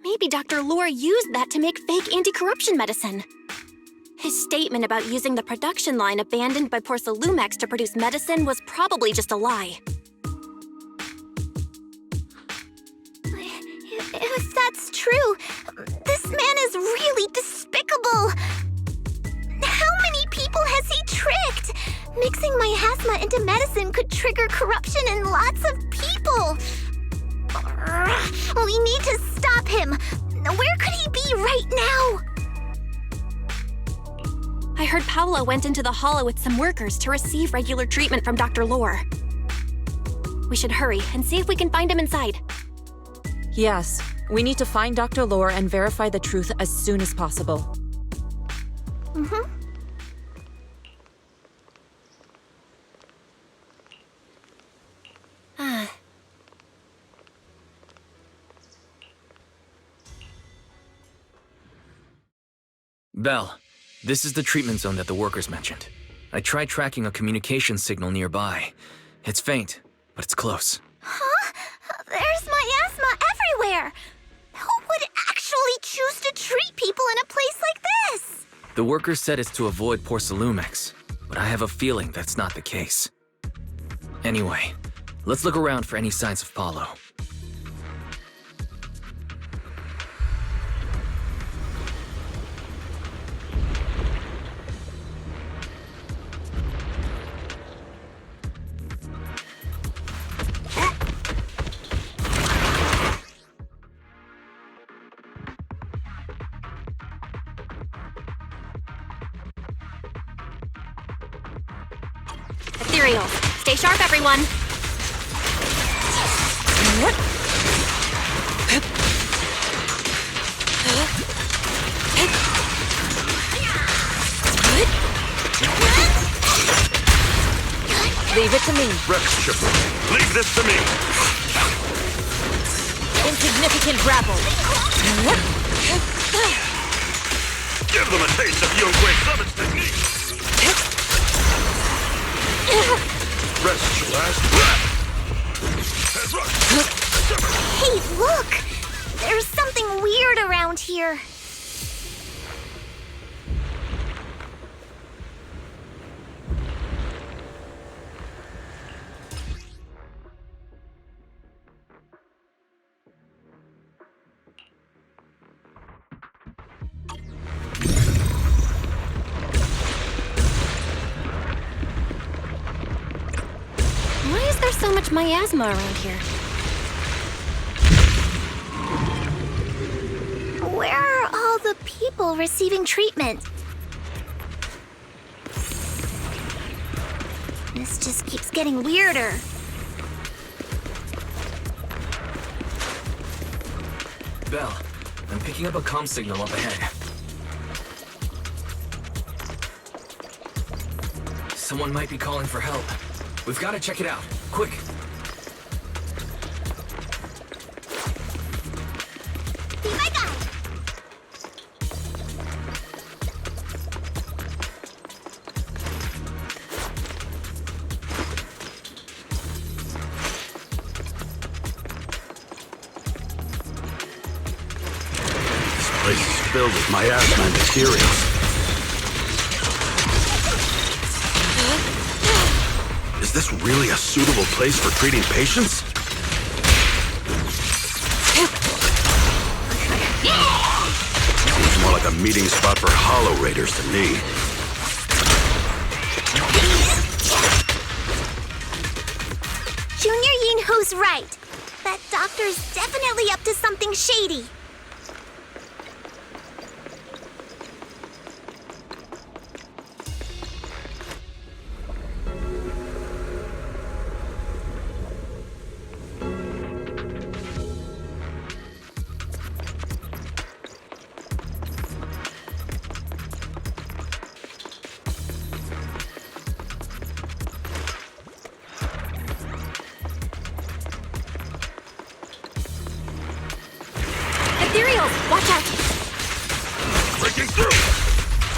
Maybe Dr. Lore used that to make fake anti-corruption medicine. His statement about using the production line abandoned by Porcelumex to produce medicine was probably just a lie. If that's true, this man is really despicable. How many people has he tricked? Mixing miasma into medicine could trigger corruption in lots of people. We need to stop him. Where could he be right now? I heard Paolo went into the Hollow with some workers to receive regular treatment from Dr. Lore. We should hurry and see if we can find him inside. Yes, we need to find Dr. Lore and verify the truth as soon as possible. Belle, this is the treatment zone that the workers mentioned. I tried tracking a communication signal nearby. It's faint, but it's close. Huh? There's miasma everywhere. Who would actually choose to treat people in a place like this? The workers said it's to avoid Porcelumex, but I have a feeling that's not the case. Anyway, let's look around for any signs of Paolo. Ethereal, stay sharp, everyone. Leave it to me. Rex Chipper, leave this to me. Insignificant grapple. Give them a taste of Yunquei Summit's technique. Rest your last breath. Hey, look! There's something weird around here. Why is there so much miasma around here? Where are all the people receiving treatment? This just keeps getting weirder. Belle, I'm picking up a comm signal up ahead. Someone might be calling for help. We've got to check it out. Quick! Be my guide! This place is filled with miasma and materials. Is this really a suitable place for treating patients? Seems more like a meeting spot for Hollow Raiders to me. Junior Yinhu's right. That doctor's definitely up to something shady. walls! Watch out! Breaking through!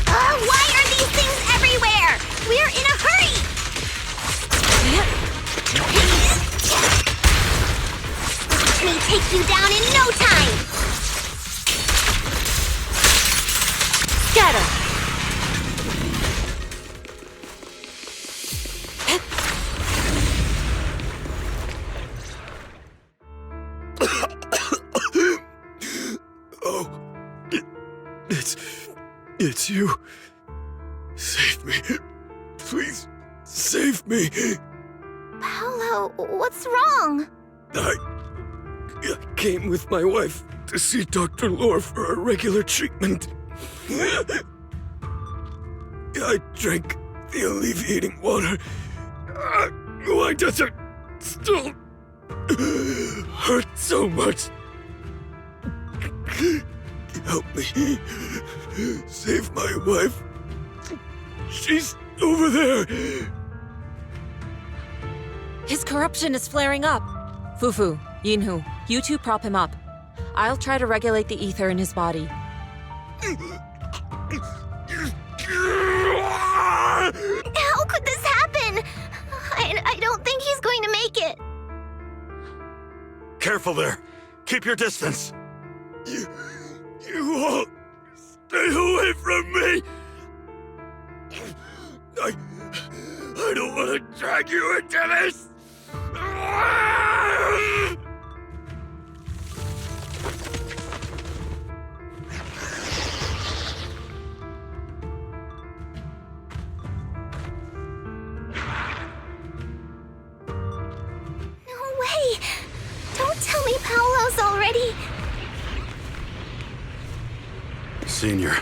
Why are these things everywhere? We're in a hurry! Watch me take you down in no time! Scatter! Oh, it's you. Save me. Please, save me. Paolo, what's wrong? I came with my wife to see Dr. Lore for a regular treatment. I drank the alleviating water. Why does it still hurt so much? Help me. Save my wife. She's over there. His corruption is flaring up. Fufu, Yinhu, you two prop him up. I'll try to regulate the ether in his body. How could this happen? I don't think he's going to make it. Careful there. Keep your distance. You all stay away from me. I don't want to drag you into this. No way! Don't tell me Paolo's already... Senior,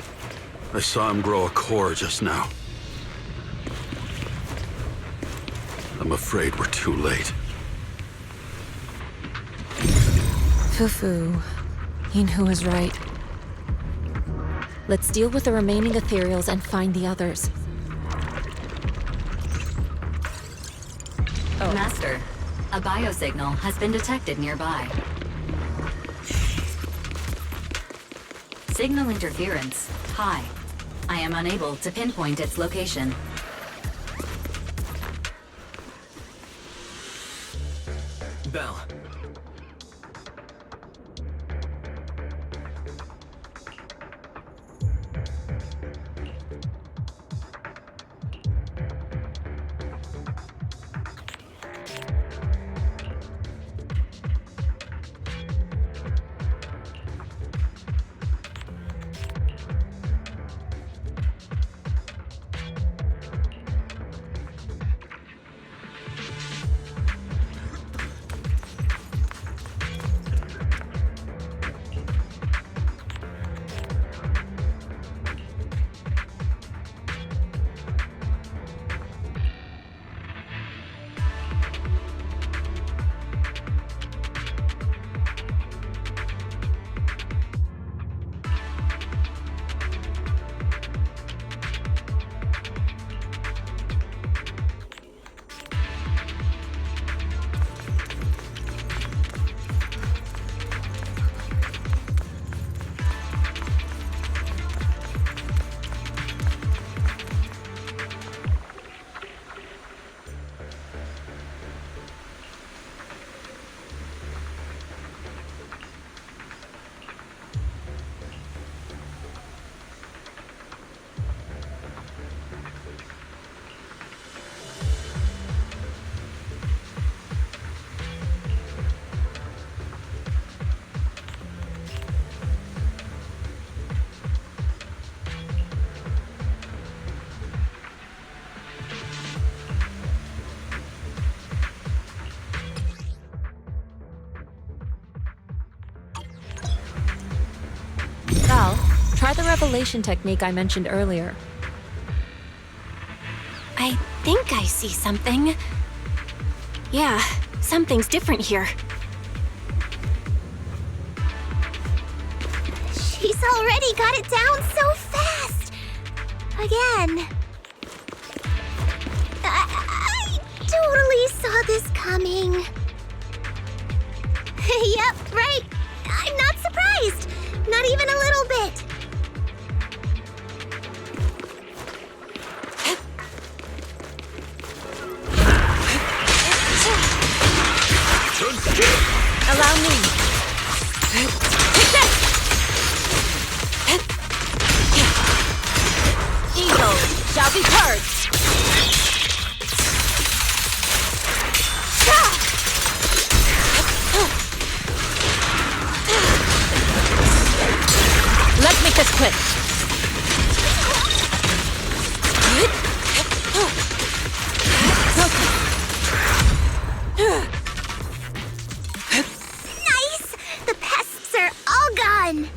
I saw him grow a core just now. I'm afraid we're too late. Fufu, Yinhu is right. Let's deal with the remaining ethereals and find the others. Master, a biosignal has been detected nearby. Signal interference high. I am unable to pinpoint its location. Bell. Val, try the revelation technique I mentioned earlier. I think I see something. Yeah, something's different here. She's already got it down so fast! Again. I totally saw this coming. Yep, right. I'm not surprised. Not quit. Nice! The pests are all gone!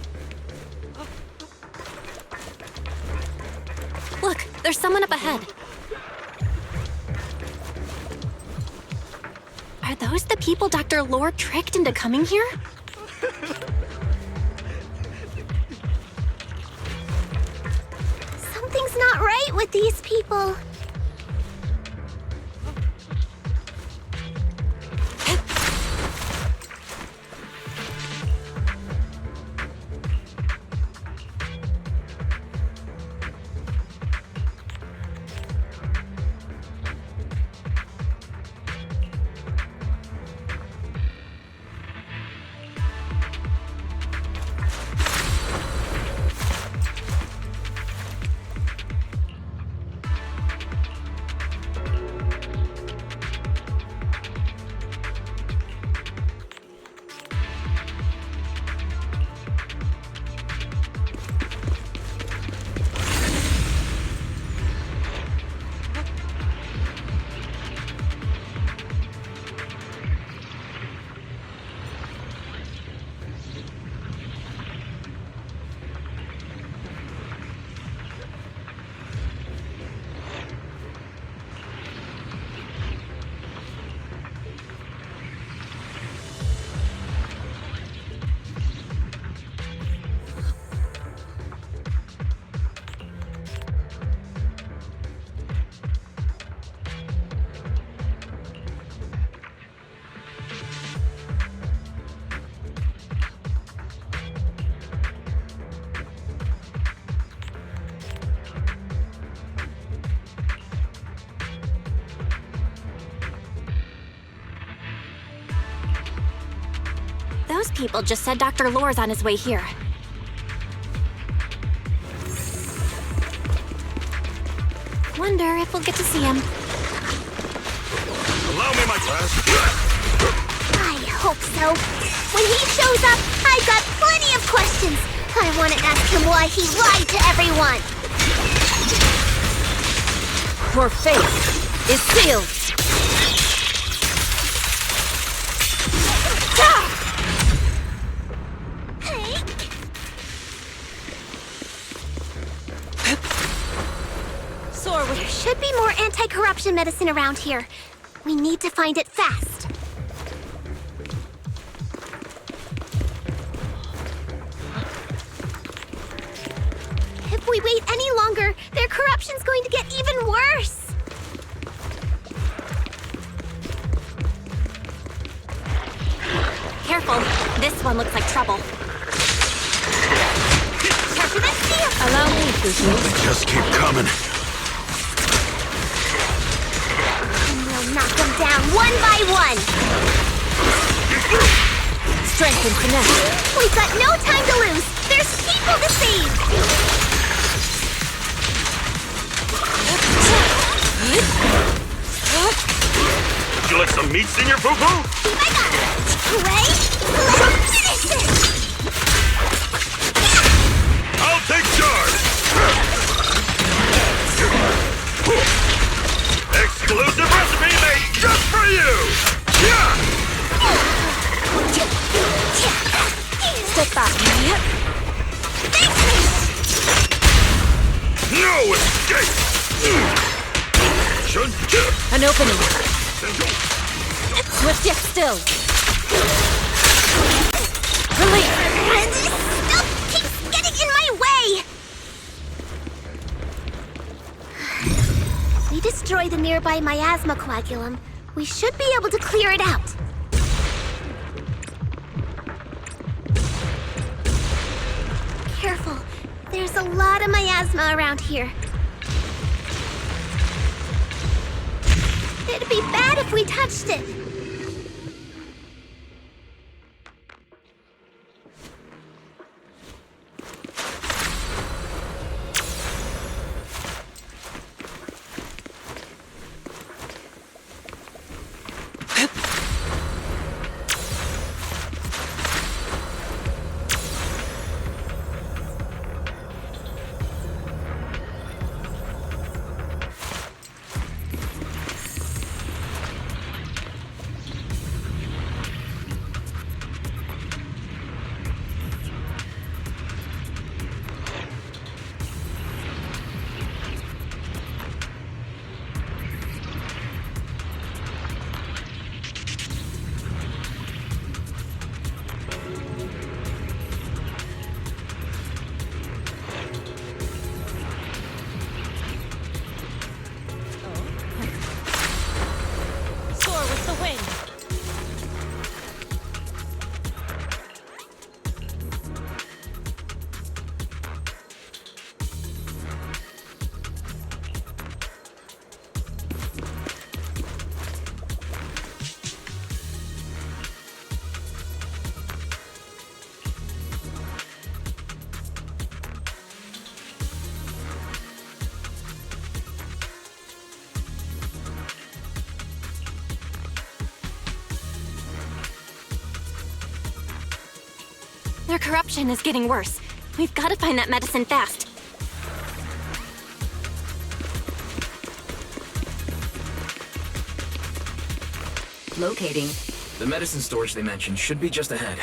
Look, there's someone up ahead. Are those the people Dr. Lore tricked into coming here? Something's not right with these people. Those people just said Dr. Lore's on his way here. Wonder if we'll get to see him. Allow me, my class. I hope so. When he shows up, I've got plenty of questions. I want to ask him why he lied to everyone. Your fate is sealed. There should be more anti-corruption medicine around here. We need to find it fast. If we wait any longer, their corruption's going to get even worse. Careful, this one looks like trouble. Allow me, Fufu. Just keep coming. Knock them down one by one. Strength and finesse. We've got no time to lose. There's people to save. Would you like some meat, Senior Foo-Foo? I got it. Wait, let's finish this. I'll take charge. Exclusive recipe made just for you! Yeah! Step back. No escape! An opening. Swift yet still. Release. This stuff keeps getting in my way. We destroy the nearby miasma coagulum. We should be able to clear it out. Careful. There's a lot of miasma around here. It'd be bad if we touched it. Their corruption is getting worse. We've got to find that medicine fast. Locating. The medicine storage they mentioned should be just ahead.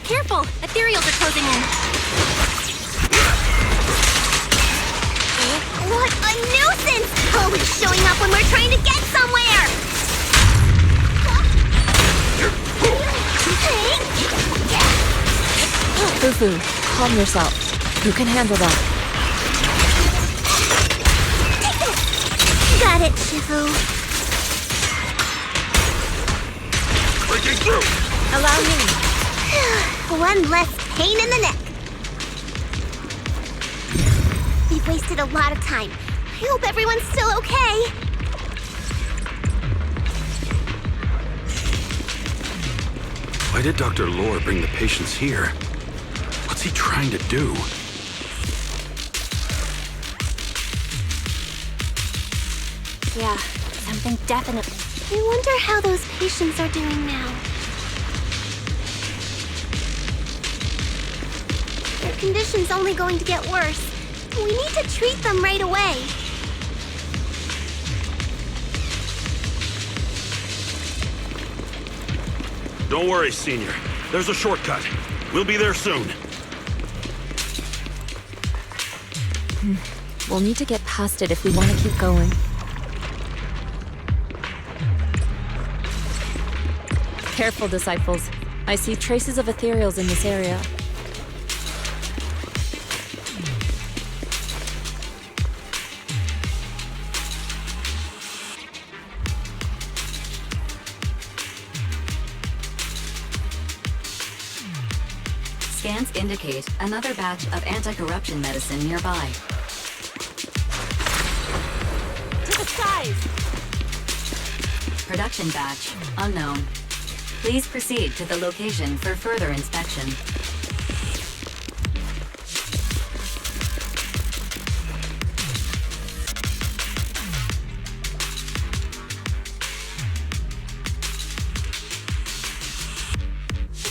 Careful! Ethereals are closing in. What a nuisance! Always showing up when we're trying to get somewhere! Fufu, calm yourself. You can handle that. Got it, Shifu. Breaking through! Allow me. One less pain in the neck. We've wasted a lot of time. I hope everyone's still okay. Why did Dr. Lore bring the patients here? What's he trying to do? Yeah, something definitely. I wonder how those patients are doing now. Their condition's only going to get worse. We need to treat them right away. Don't worry, Senior. There's a shortcut. We'll be there soon. We'll need to get past it if we want to keep going. Careful, disciples. I see traces of ethereals in this area. Scans indicate another batch of anti-corruption medicine nearby. To the skies! Production batch unknown. Please proceed to the location for further inspection.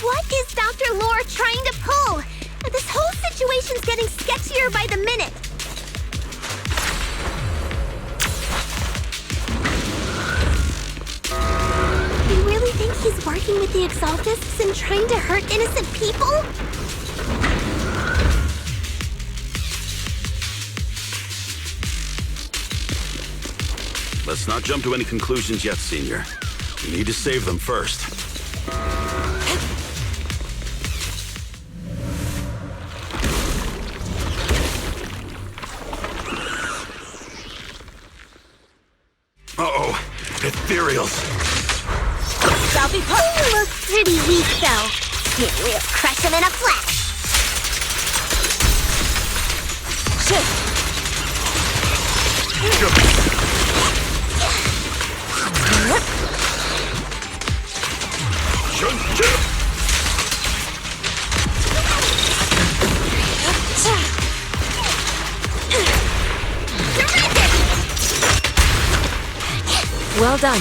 What is Dr. Lore trying to pull? This whole situation's getting sketchier by the minute. You really think he's working with the Exaltists and trying to hurt innocent people? Let's not jump to any conclusions yet, Senior. We need to save them first. Uh-oh. Ethereals. They'll be you look pretty weak, though. We'll crush them in a flash. Well done.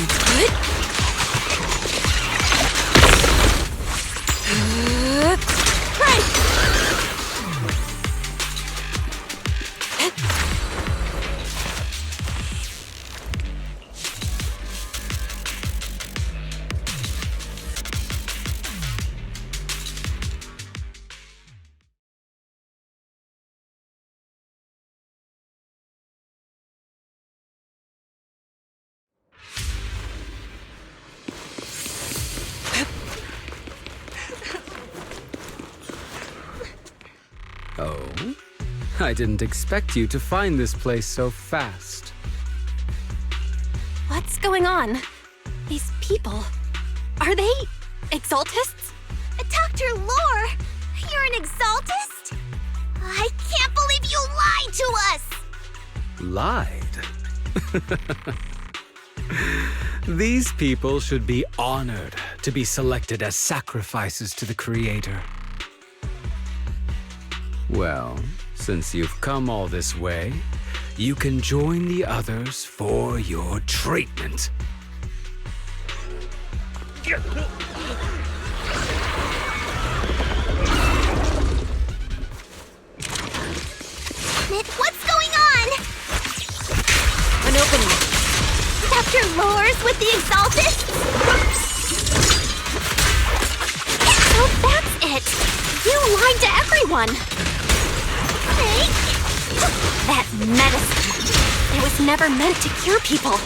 I didn't expect you to find this place so fast. What's going on? These people, are they Exaltists? Dr. Lore, you're an Exaltist? I can't believe you lied to us! Lied? These people should be honored to be selected as sacrifices to the Creator. Well, since you've come all this way, you can join the others for your treatment. What's going on? An opening. Dr. Lore's with the Exaltists? So that's it! You lied to everyone! That medicine! It was never meant to cure people!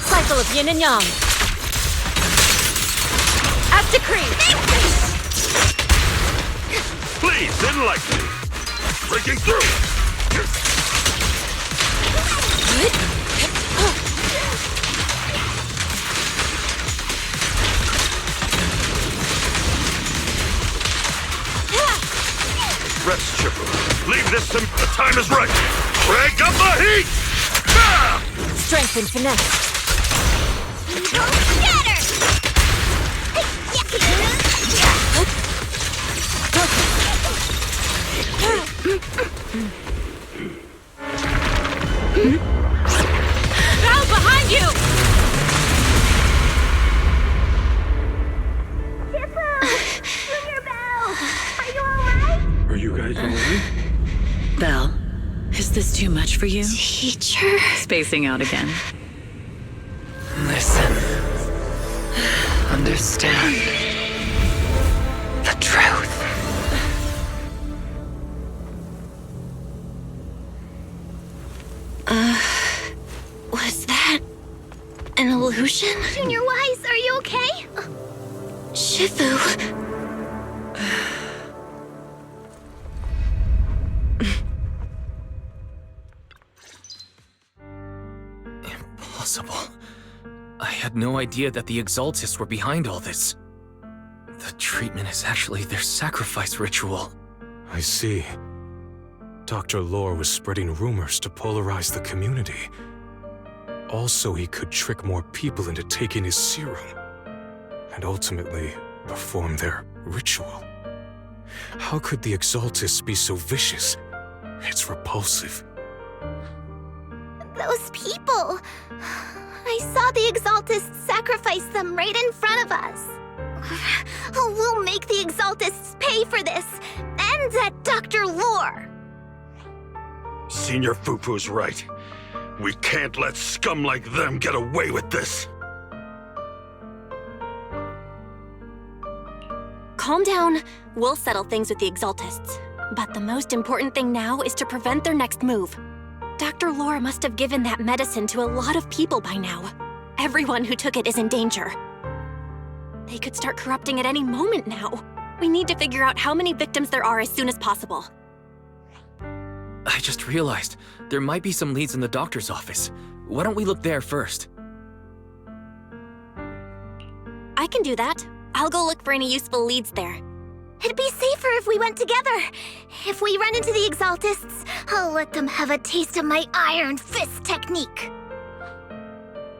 Cycle of yin and yang. As decreed. Please, enlighten me. Breaking through. Rest, Chipper. Leave this to me. The time is right. Crank up the heat! Ah! Strength and finesse. Ground behind you! Junior Belle! Are you alright? Are you guys alright? Belle, is this too much for you? Teacher... Spacing out again. Listen. Understand. The truth. Was that an illusion? Junior Wise, are you okay? Shifu... Impossible. I had no idea that the Exaltists were behind all this. The treatment is actually their sacrifice ritual. I see. Dr. Lore was spreading rumors to polarize the community. Also, he could trick more people into taking his serum, and ultimately perform their ritual. How could the Exaltists be so vicious? It's repulsive. Those people. I saw the Exaltists sacrifice them right in front of us. We'll make the Exaltists pay for this, and that Dr. Lore. Senior Fufu's right. We can't let scum like them get away with this. Calm down. We'll settle things with the Exaltists. But the most important thing now is to prevent their next move. Dr. Lore must have given that medicine to a lot of people by now. Everyone who took it is in danger. They could start corrupting at any moment now. We need to figure out how many victims there are as soon as possible. I just realized there might be some leads in the doctor's office. Why don't we look there first? I can do that. I'll go look for any useful leads there. It'd be safer if we went together. If we run into the Exaltists, I'll let them have a taste of my Iron Fist technique.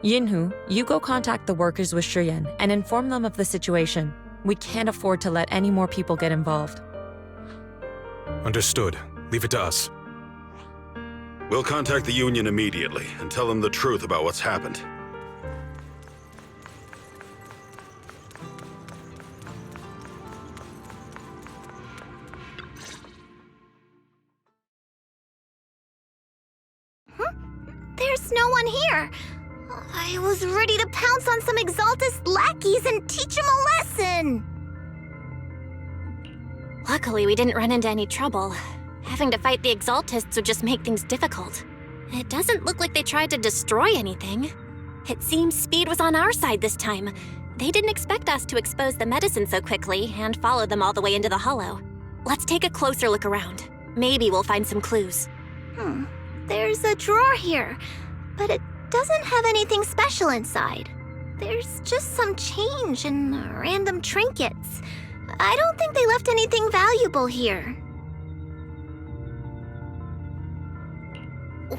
Yinhu, you go contact the workers with Shiyan and inform them of the situation. We can't afford to let any more people get involved. Understood. Leave it to us. We'll contact the Union immediately and tell them the truth about what's happened. There's no one here. I was ready to pounce on some Exaltist lackeys and teach them a lesson. Luckily, we didn't run into any trouble. Having to fight the Exaltists would just make things difficult. It doesn't look like they tried to destroy anything. It seems speed was on our side this time. They didn't expect us to expose the medicine so quickly and follow them all the way into the hollow. Let's take a closer look around. Maybe we'll find some clues. There's a drawer here, but it doesn't have anything special inside. There's just some change and random trinkets. I don't think they left anything valuable here.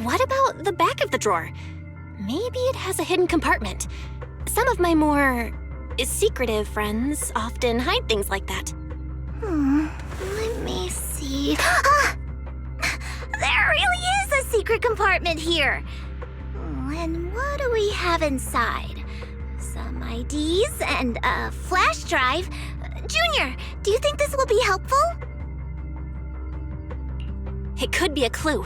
What about the back of the drawer? Maybe it has a hidden compartment. Some of my more secretive friends often hide things like that. Let me see. Ah! There really is a secret compartment here. And what do we have inside? Some IDs and a flash drive. Junior, do you think this will be helpful? It could be a clue.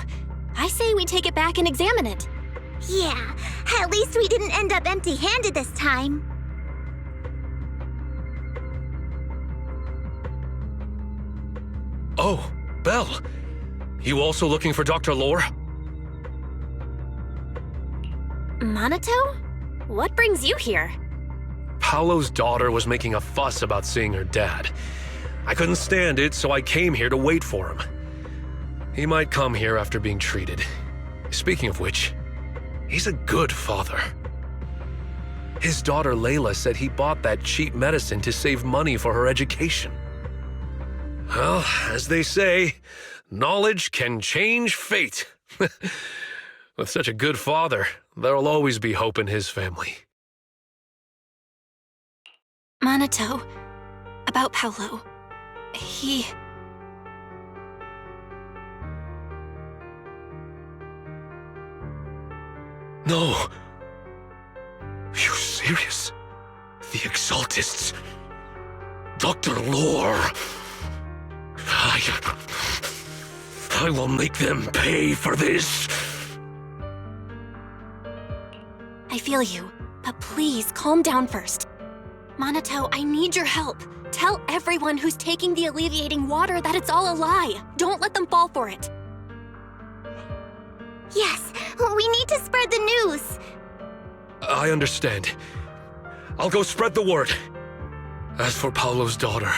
I say we take it back and examine it. Yeah, at least we didn't end up empty-handed this time. Oh, Belle. You also looking for Dr. Lore? Minato? What brings you here? Paolo's daughter was making a fuss about seeing her dad. I couldn't stand it, so I came here to wait for him. He might come here after being treated. Speaking of which, he's a good father. His daughter Layla said he bought that cheap medicine to save money for her education. Well, as they say, knowledge can change fate. With such a good father, there'll always be hope in his family. Minato, about Paolo. He... No. You serious? The Exaltists. Dr. Lore. I will make them pay for this. I feel you, but please calm down first. Minato, I need your help. Tell everyone who's taking the alleviating water that it's all a lie. Don't let them fall for it. Yes, we need to spread the news. I understand. I'll go spread the word. As for Paolo's daughter,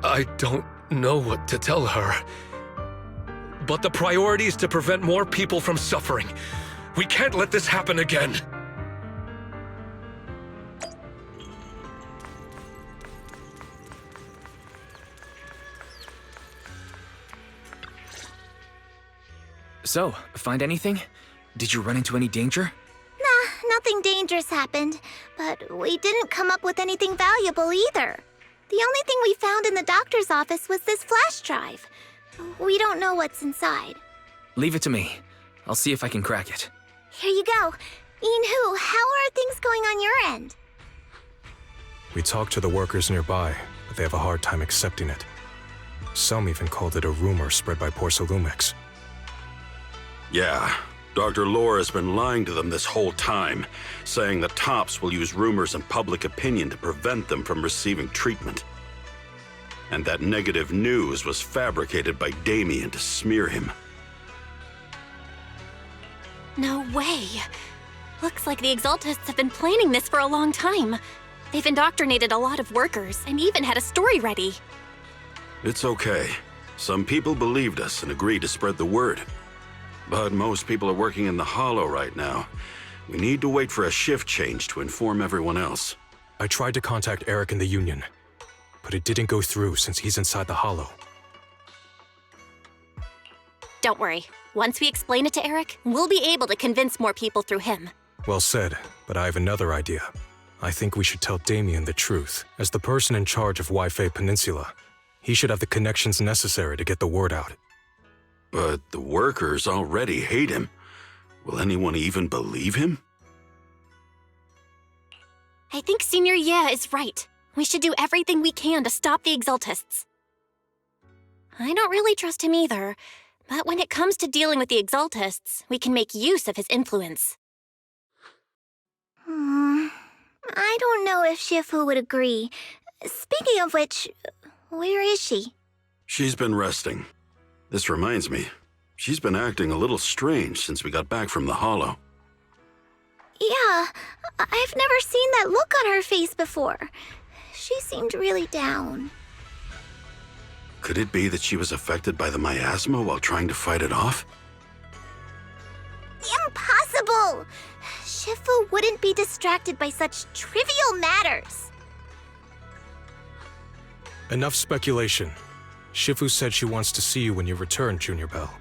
I don't know what to tell her. But the priority is to prevent more people from suffering. We can't let this happen again. So, find anything? Did you run into any danger? Nah, nothing dangerous happened, but we didn't come up with anything valuable either. The only thing we found in the doctor's office was this flash drive. We don't know what's inside. Leave it to me. I'll see if I can crack it. Here you go. Inhu, how are things going on your end? We talked to the workers nearby, but they have a hard time accepting it. Some even called it a rumor spread by Porcelumex. Yeah, Dr. Lore has been lying to them this whole time, saying the Tops will use rumors and public opinion to prevent them from receiving treatment. And that negative news was fabricated by Damien to smear him. No way. Looks like the Exaltists have been planning this for a long time. They've indoctrinated a lot of workers and even had a story ready. It's okay. Some people believed us and agreed to spread the word. But most people are working in the Hollow right now. We need to wait for a shift change to inform everyone else. I tried to contact Eric in the Union, but it didn't go through since he's inside the Hollow. Don't worry. Once we explain it to Eric, we'll be able to convince more people through him. Well said, but I have another idea. I think we should tell Damien the truth. As the person in charge of Wi-Fi Peninsula, he should have the connections necessary to get the word out. But the workers already hate him. Will anyone even believe him? I think Senior Ye is right. We should do everything we can to stop the Exaltists. I don't really trust him either, but when it comes to dealing with the Exaltists, we can make use of his influence. I don't know if Shifu would agree. Speaking of which, where is she? She's been resting. This reminds me, she's been acting a little strange since we got back from the Hollow. Yeah, I've never seen that look on her face before. She seemed really down. Could it be that she was affected by the miasma while trying to fight it off? Impossible! Shifu wouldn't be distracted by such trivial matters. Enough speculation. Shifu said she wants to see you when you return, Junior Bell.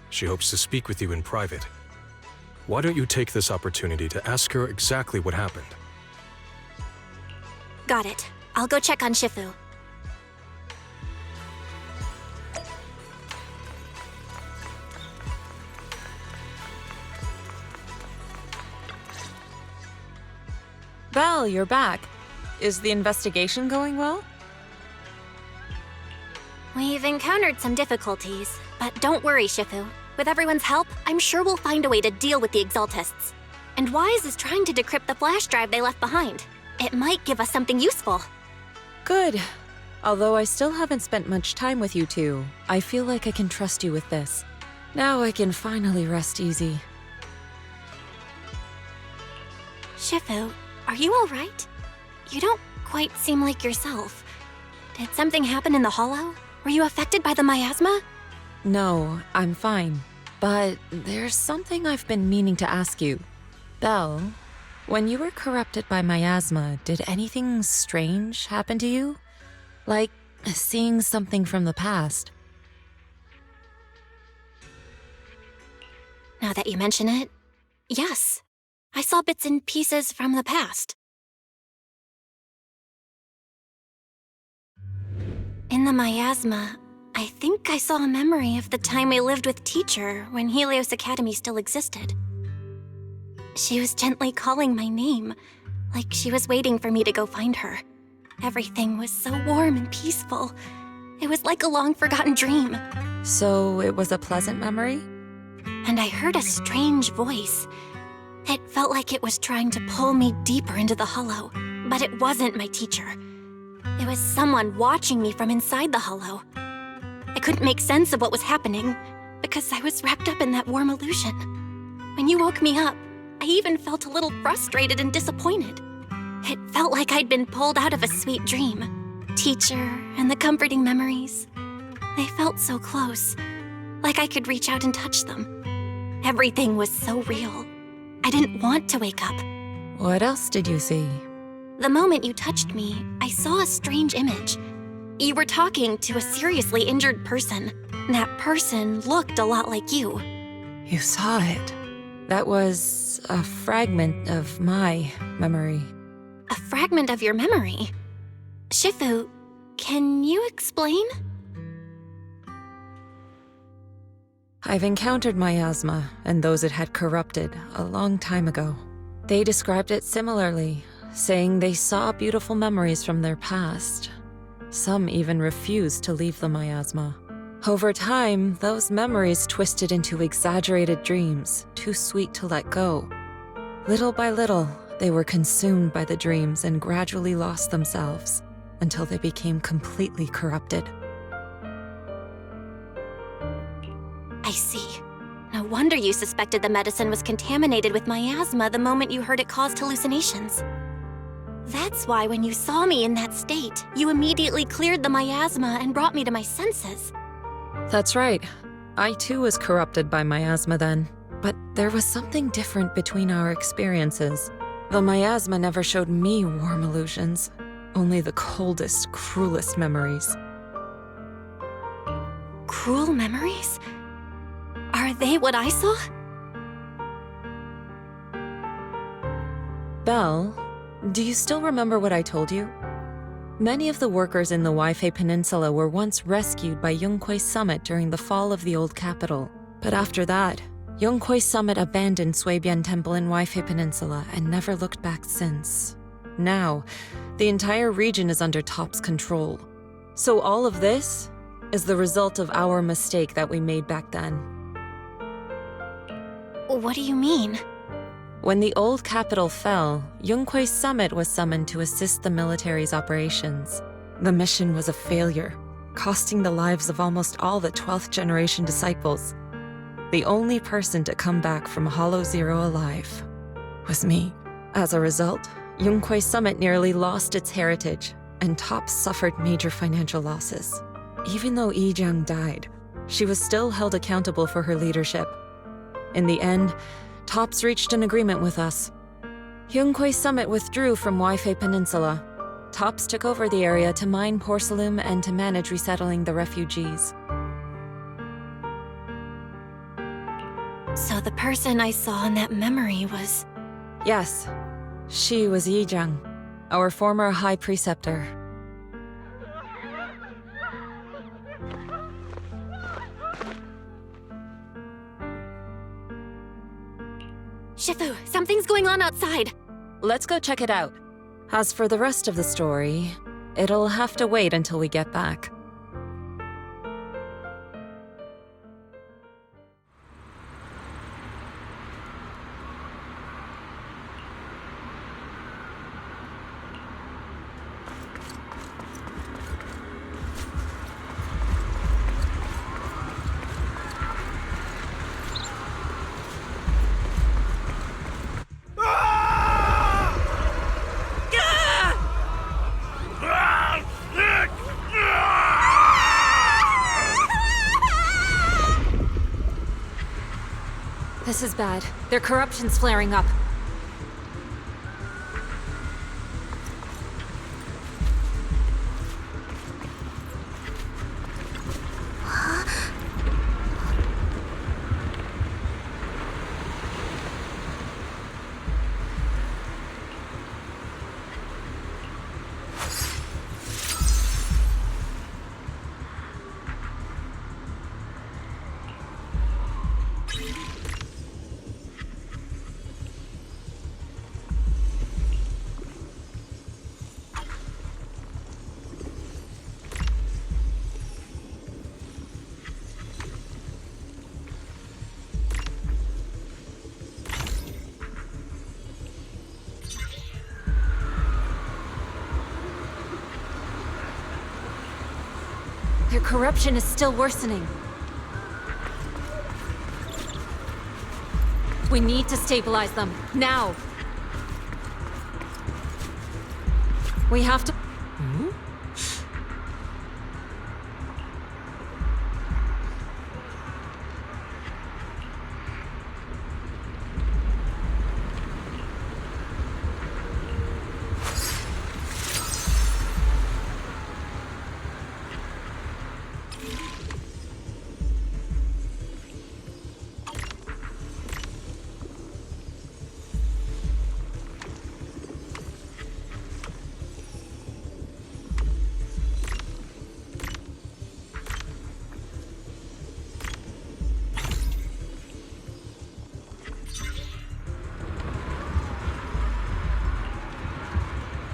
She hopes to speak with you in private. Why don't you take this opportunity to ask her exactly what happened? Got it. I'll go check on Shifu. Belle, you're back. Is the investigation going well? We've encountered some difficulties, but don't worry, Shifu. With everyone's help, I'm sure we'll find a way to deal with the Exaltists. And Wise is trying to decrypt the flash drive they left behind. It might give us something useful. Good. Although I still haven't spent much time with you two, I feel like I can trust you with this. Now I can finally rest easy. Shifu, are you alright? You don't quite seem like yourself. Did something happen in the Hollow? Were you affected by the miasma? No, I'm fine. But there's something I've been meaning to ask you. Belle, when you were corrupted by miasma, did anything strange happen to you? Like seeing something from the past? Now that you mention it, yes. I saw bits and pieces from the past. In the miasma, I think I saw a memory of the time I lived with Teacher when Helios Academy still existed. She was gently calling my name, like she was waiting for me to go find her. Everything was so warm and peaceful. It was like a long-forgotten dream. So it was a pleasant memory? And I heard a strange voice. It felt like it was trying to pull me deeper into the Hollow, but it wasn't my teacher. It was someone watching me from inside the Hollow. I couldn't make sense of what was happening, because I was wrapped up in that warm illusion. When you woke me up, I even felt a little frustrated and disappointed. It felt like I'd been pulled out of a sweet dream. Teacher and the comforting memories. They felt so close, like I could reach out and touch them. Everything was so real. I didn't want to wake up. What else did you see? The moment you touched me, I saw a strange image. You were talking to a seriously injured person. That person looked a lot like you. You saw it. That was a fragment of my memory. A fragment of your memory? Shifu, can you explain? I've encountered miasma and those it had corrupted a long time ago. They described it similarly, saying they saw beautiful memories from their past. Some even refused to leave the miasma. Over time, those memories twisted into exaggerated dreams, too sweet to let go. Little by little, they were consumed by the dreams and gradually lost themselves, until they became completely corrupted. I see. No wonder you suspected the medicine was contaminated with miasma the moment you heard it caused hallucinations. That's why when you saw me in that state, you immediately cleared the miasma and brought me to my senses. That's right. I too was corrupted by miasma then. But there was something different between our experiences. The miasma never showed me warm illusions, only the coldest, cruelest memories. Cruel memories? Are they what I saw? Belle, do you still remember what I told you? Many of the workers in the Waifei Peninsula were once rescued by Yunquei Summit during the fall of the old capital. But after that, Yunquei Summit abandoned Suibian Temple in Waifei Peninsula and never looked back since. Now, the entire region is under Top's control. So all of this is the result of our mistake that we made back then. What do you mean? When the old capital fell, Yunquei Summit was summoned to assist the military's operations. The mission was a failure, costing the lives of almost all the 12th generation disciples. The only person to come back from Hollow Zero alive was me. As a result, Yunquei Summit nearly lost its heritage, and TOPS suffered major financial losses. Even though Yijang died, she was still held accountable for her leadership. In the end, TOPS reached an agreement with us. Yunquei Summit withdrew from Waifei Peninsula. TOPS took over the area to mine porcelain and to manage resettling the refugees. So the person I saw in that memory was... Yes, she was Yijang, our former High Preceptor. Shifu, something's going on outside. Let's go check it out. As for the rest of the story, it'll have to wait until we get back. This is bad. Their corruption's flaring up. Their corruption is still worsening. We need to stabilize them, now! We have to...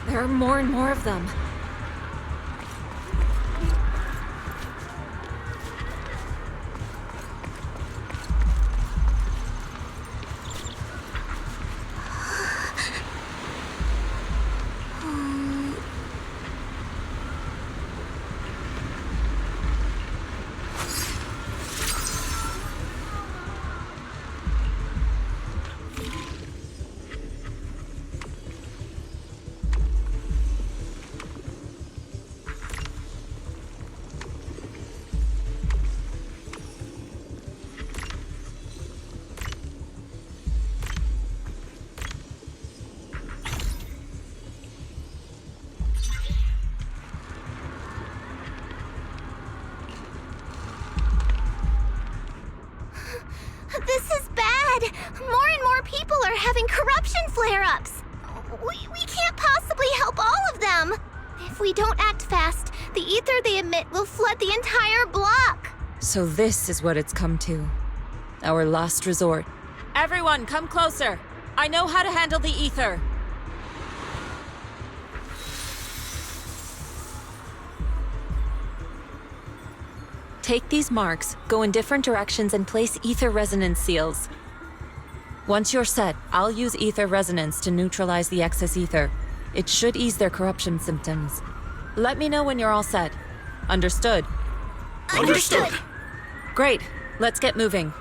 There are more and more of them. This is bad! More and more people are having corruption flare-ups! We can't possibly help all of them! If we don't act fast, the ether they emit will flood the entire block! So this is what it's come to. Our last resort. Everyone, come closer! I know how to handle the ether! Take these marks, go in different directions, and place ether resonance seals. Once you're set, I'll use ether resonance to neutralize the excess ether. It should ease their corruption symptoms. Let me know when you're all set. Understood? Understood. Great. Let's get moving.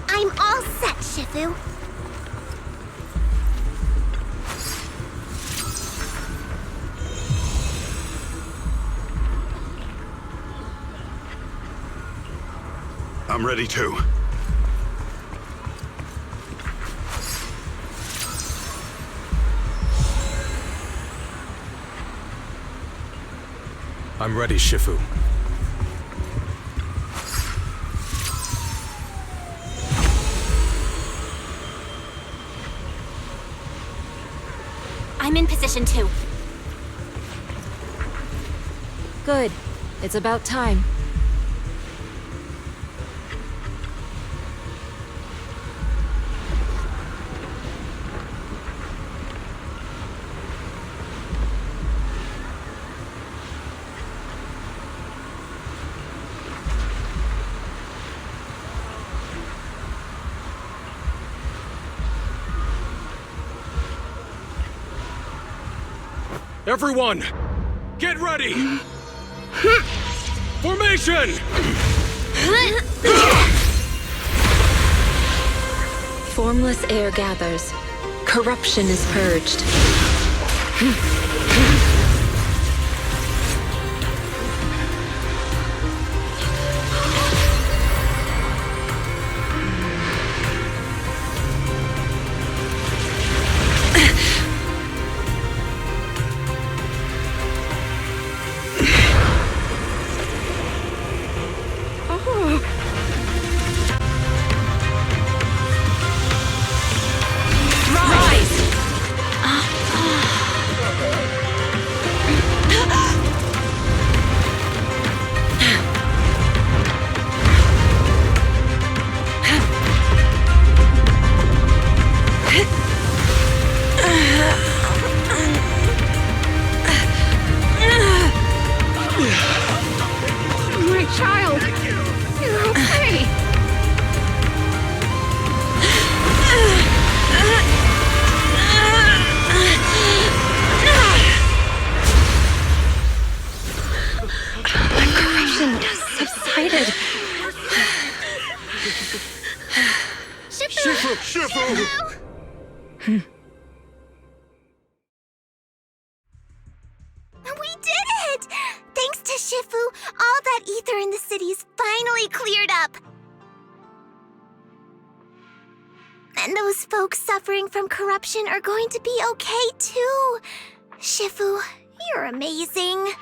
I'm all set, Shifu. I'm ready too. I'm ready, Shifu. I'm in position too. Good. It's about time. Everyone, get ready! Formation! Formless air gathers. Corruption is purged. We did it! Thanks to Shifu, all that ether in the city's finally cleared up. And those folks suffering from corruption are going to be okay too. Shifu, you're amazing.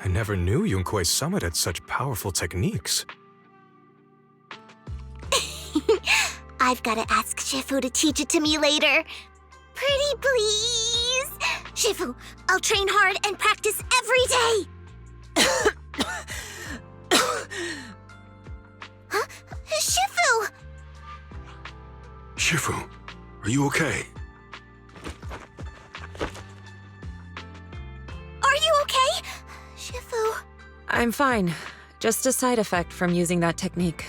I never knew Yunkwei Summit had such powerful techniques. I've got to ask Shifu to teach it to me later. Pretty please? Shifu, I'll train hard and practice every day. Huh? Shifu! Shifu, are you okay? Are you okay? Shifu... I'm fine. Just a side effect from using that technique.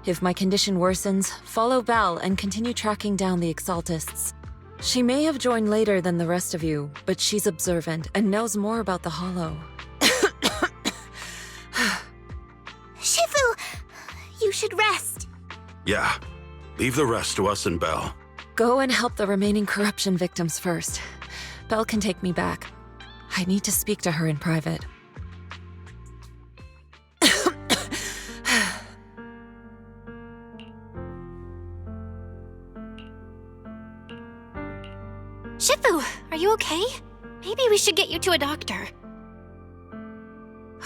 If my condition worsens, follow Belle and continue tracking down the Exaltists. She may have joined later than the rest of you, but she's observant and knows more about the Hollow. Shifu, you should rest. Yeah. Leave the rest to us and Belle. Go and help the remaining corruption victims first. Belle can take me back. I need to speak to her in private. Shifu, are you okay? Maybe we should get you to a doctor.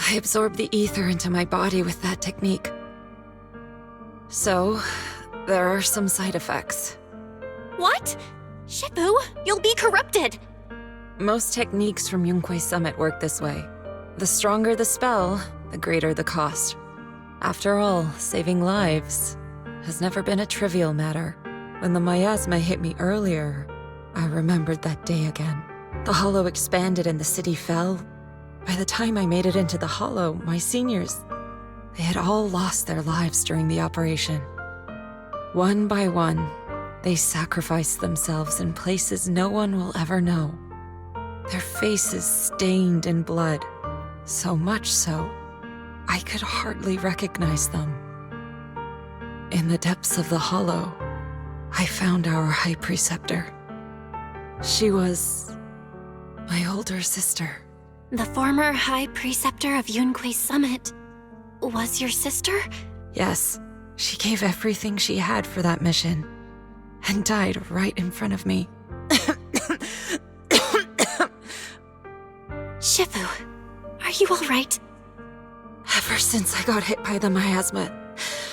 I absorbed the ether into my body with that technique. So, there are some side effects. What? Shifu, you'll be corrupted! Most techniques from Yunkwei Summit work this way. The stronger the spell, the greater the cost. After all, saving lives has never been a trivial matter. When the miasma hit me earlier, I remembered that day again. The hollow expanded and the city fell. By the time I made it into the hollow, my seniors, they had all lost their lives during the operation. One by one, they sacrificed themselves in places no one will ever know. Their faces stained in blood, so much so, I could hardly recognize them. In the depths of the hollow, I found our High Preceptor. She was my older sister. The former High Preceptor of Yunquei Summit was your sister? Yes, she gave everything she had for that mission, and died right in front of me. Shifu, are you all right? Ever since I got hit by the miasma,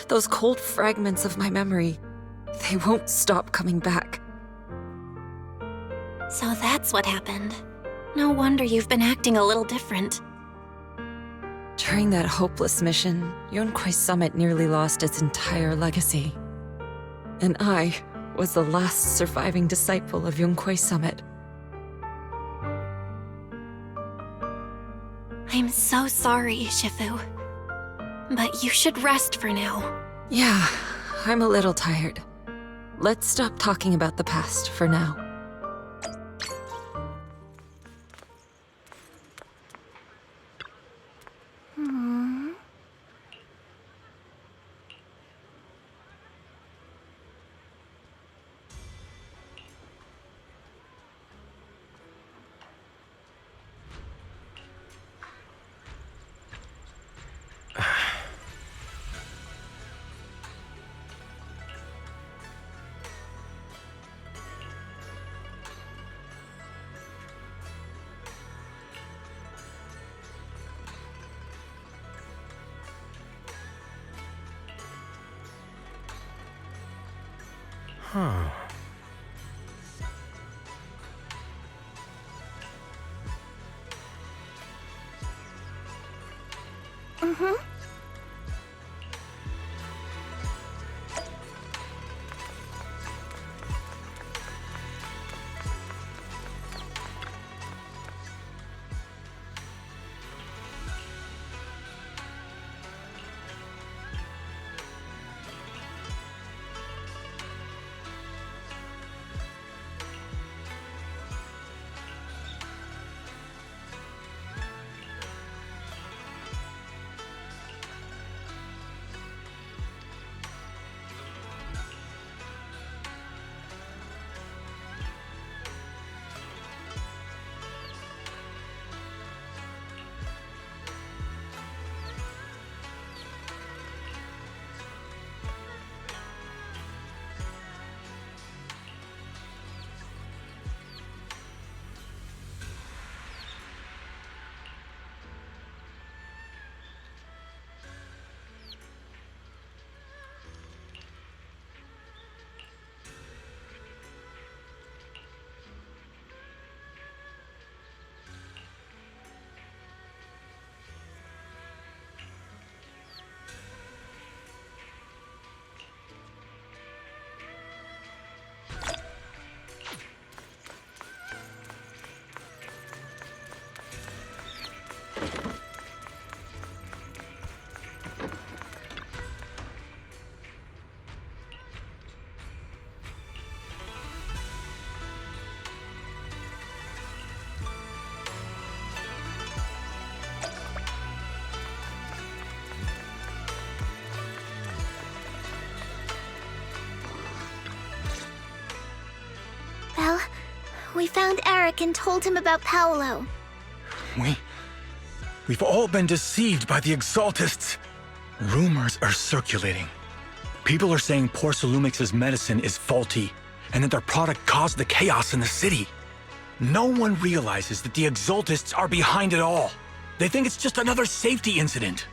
those cold fragments of my memory, they won't stop coming back. So that's what happened. No wonder you've been acting a little different. During that hopeless mission, Yunquei Summit nearly lost its entire legacy. And I was the last surviving disciple of Yunquei Summit. I'm so sorry, Shifu. But you should rest for now. Yeah, I'm a little tired. Let's stop talking about the past for now. Huh. Well, we found Eric and told him about Paolo. We've all been deceived by the Exaltists. Rumors are circulating. People are saying Porcelumix's medicine is faulty, and that their product caused the chaos in the city. No one realizes that the Exaltists are behind it all. They think it's just another safety incident.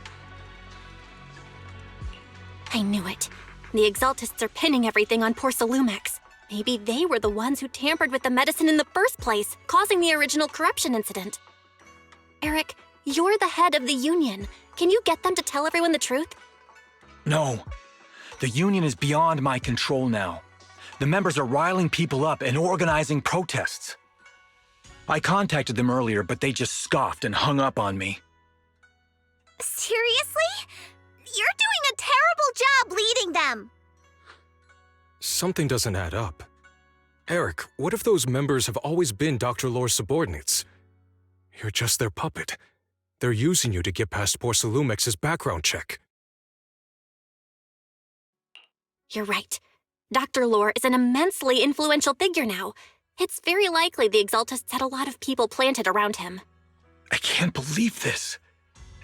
I knew it. The Exaltists are pinning everything on Porcelumix. Maybe they were the ones who tampered with the medicine in the first place, causing the original corruption incident. Eric, you're the head of the Union. Can you get them to tell everyone the truth? No. The Union is beyond my control now. The members are riling people up and organizing protests. I contacted them earlier, but they just scoffed and hung up on me. Seriously? You're doing a terrible job leading them. Something doesn't add up. Eric, what if those members have always been Dr. Lore's subordinates? You're just their puppet. They're using you to get past Porcelumex's background check. You're right. Dr. Lore is an immensely influential figure now. It's very likely the Exaltists had a lot of people planted around him. I can't believe this.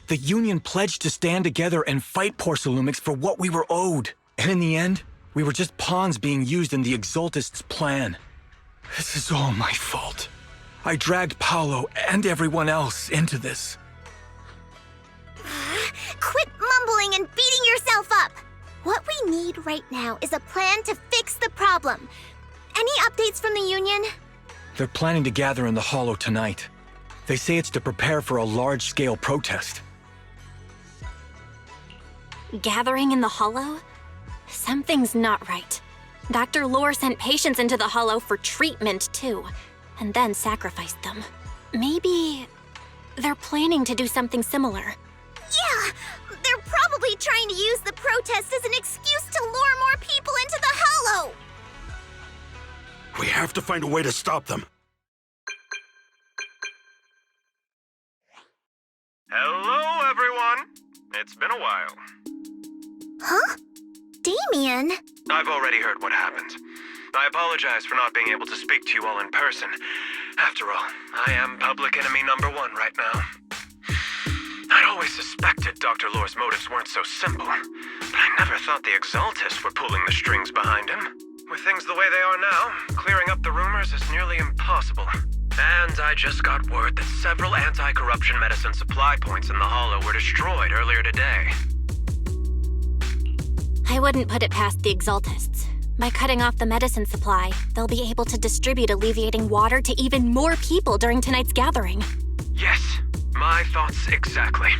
The Union pledged to stand together and fight Porcelumex for what we were owed. And in the end, we were just pawns being used in the Exaltists' plan. This is all my fault. I dragged Paolo and everyone else into this. Quit mumbling and beating yourself up. What we need right now is a plan to fix the problem. Any updates from the Union? They're planning to gather in the Hollow tonight. They say it's to prepare for a large-scale protest. Gathering in the Hollow? Something's not right. Dr. Lore sent patients into the Hollow for treatment, too, and then sacrificed them. Maybe they're planning to do something similar. Yeah, they're probably trying to use the protest as an excuse to lure more people into the Hollow. We have to find a way to stop them. Hello, everyone. It's been a while. Huh? Damien? I've already heard what happened. I apologize for not being able to speak to you all in person. After all, I am public enemy #1 right now. I'd always suspected Dr. Lore's motives weren't so simple, but I never thought the Exaltists were pulling the strings behind him. With things the way they are now, clearing up the rumors is nearly impossible. And I just got word that several anti-corruption medicine supply points in the Hollow were destroyed earlier today. I wouldn't put it past the Exaltists. By cutting off the medicine supply, they'll be able to distribute alleviating water to even more people during tonight's gathering. Yes, my thoughts exactly.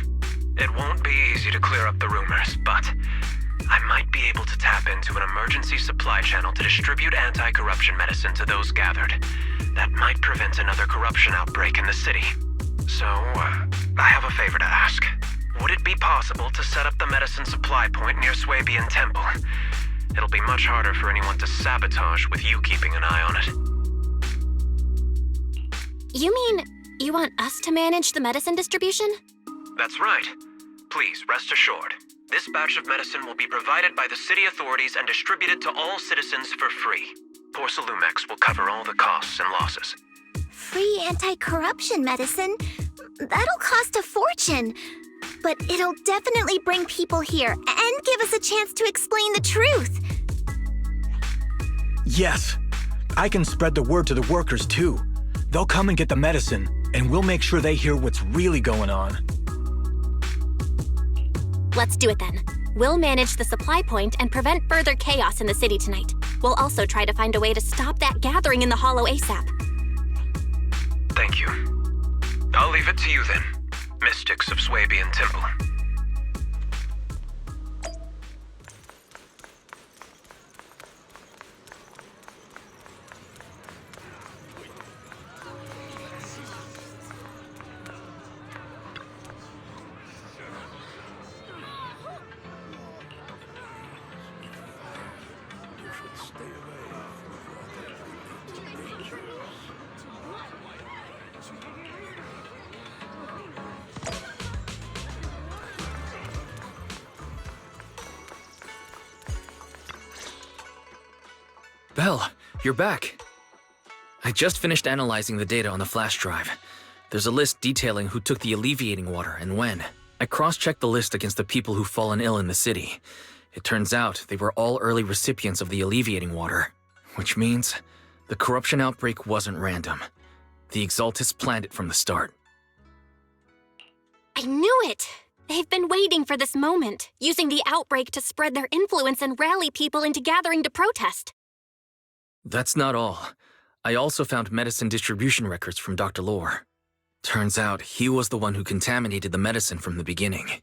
It won't be easy to clear up the rumors, but I might be able to tap into an emergency supply channel to distribute anti-corruption medicine to those gathered. That might prevent another corruption outbreak in the city. So, I have a favor to ask. Would it be possible to set up the medicine supply point near Swabian Temple? It'll be much harder for anyone to sabotage with you keeping an eye on it. You mean you want us to manage the medicine distribution? That's right. Please, rest assured. This batch of medicine will be provided by the city authorities and distributed to all citizens for free. Porcelumex will cover all the costs and losses. Free anti-corruption medicine? That'll cost a fortune. But it'll definitely bring people here and give us a chance to explain the truth. Yes, I can spread the word to the workers too. They'll come and get the medicine, and we'll make sure they hear what's really going on. Let's do it then. We'll manage the supply point and prevent further chaos in the city tonight. We'll also try to find a way to stop that gathering in the Hollow ASAP. Thank you. I'll leave it to you then, Mystics of Swabian Temple. Belle, you're back. I just finished analyzing the data on the flash drive. There's a list detailing who took the alleviating water and when. I cross-checked the list against the people who've fallen ill in the city. It turns out they were all early recipients of the alleviating water, which means the corruption outbreak wasn't random. The Exaltists planned it from the start. I knew it! They've been waiting for this moment, using the outbreak to spread their influence and rally people into gathering to protest. That's not all. I also found medicine distribution records from Dr. Lore. Turns out he was the one who contaminated the medicine from the beginning,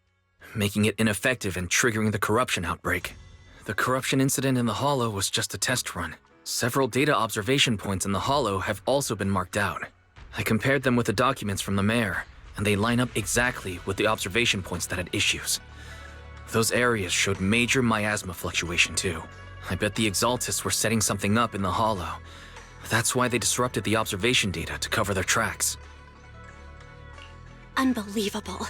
making it ineffective and triggering the corruption outbreak. The corruption incident in the Hollow was just a test run, Several data observation points in the Hollow have also been marked out. I compared them with the documents from the mayor, and they line up exactly with the observation points that had issues. Those areas showed major miasma fluctuation too. I bet the Exaltists were setting something up in the Hollow. That's why they disrupted the observation data to cover their tracks. Unbelievable.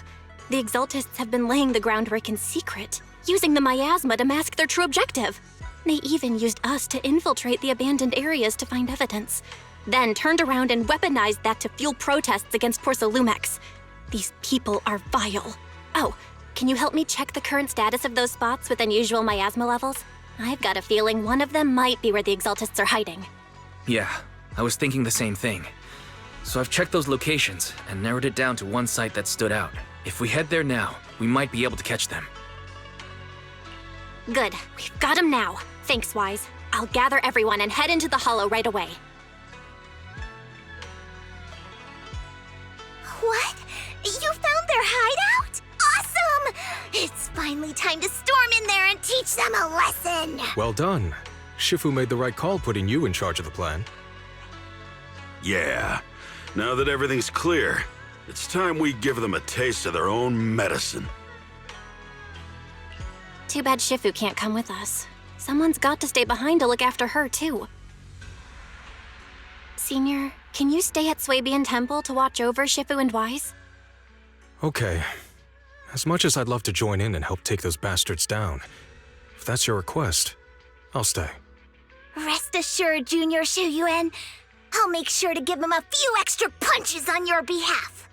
The Exaltists have been laying the groundwork in secret, using the miasma to mask their true objective. They even used us to infiltrate the abandoned areas to find evidence, then turned around and weaponized that to fuel protests against Porsalumex. These people are vile. Oh, can you help me check the current status of those spots with unusual miasma levels? I've got a feeling one of them might be where the Exaltists are hiding. Yeah, I was thinking the same thing. So I've checked those locations and narrowed it down to one site that stood out. If we head there now, we might be able to catch them. Good, we've got them now. Thanks, Wise. I'll gather everyone and head into the Hollow right away. What? You found their hideout? Awesome! It's finally time to storm in there and teach them a lesson! Well done. Shifu made the right call putting you in charge of the plan. Yeah. Now that everything's clear, it's time we give them a taste of their own medicine. Too bad Shifu can't come with us. Someone's got to stay behind to look after her, too. Senior, can you stay at Swabian Temple to watch over Shifu and Wise? Okay. As much as I'd love to join in and help take those bastards down, if that's your request, I'll stay. Rest assured, Junior Shuyuan, I'll make sure to give him a few extra punches on your behalf.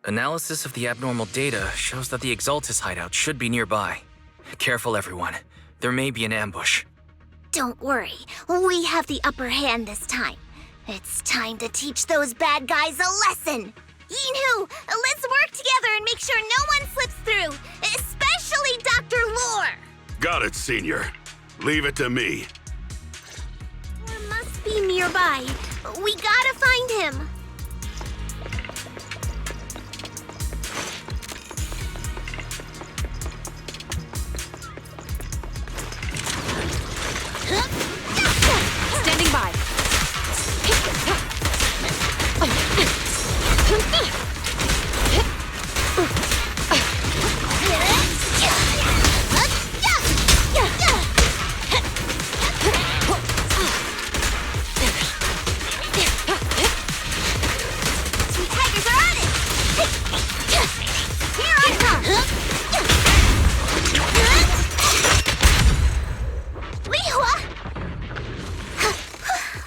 Analysis of the abnormal data shows that the Exaltis hideout should be nearby. Careful, everyone. There may be an ambush. Don't worry, we have the upper hand this time. It's time to teach those bad guys a lesson. Yinhu, let's work together and make sure no one slips through, especially Dr. Lore. Got it, Senior. Leave it to me. He must be nearby. We gotta find him. Standing by. Two tigers are on it! Here I come! Lihua!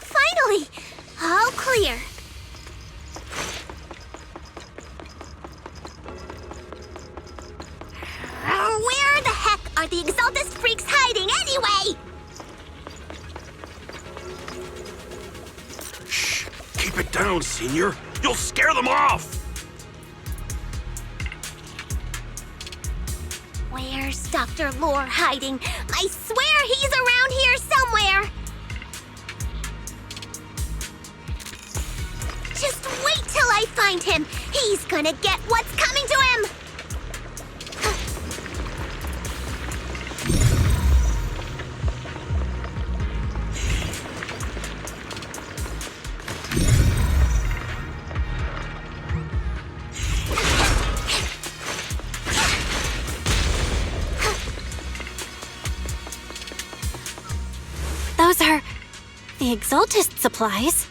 Finally! All clear. Where the heck are the Exaltus freaks hiding anyway? Shh! Keep it down, Senior. You'll scare them off! Where's Dr. Lore hiding? I swear he's around here somewhere! Just wait till I find him! He's gonna get what's coming to him! Those are the Exaltist supplies.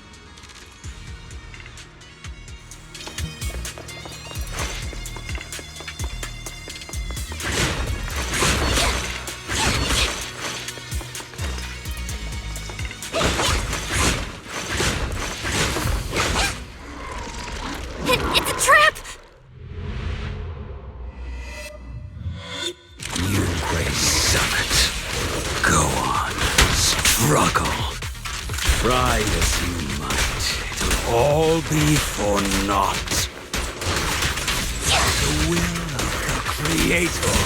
It's a trap! Yunquei Summit. Go on. Struggle. Try as you might. It'll all be for naught. The will of the Creator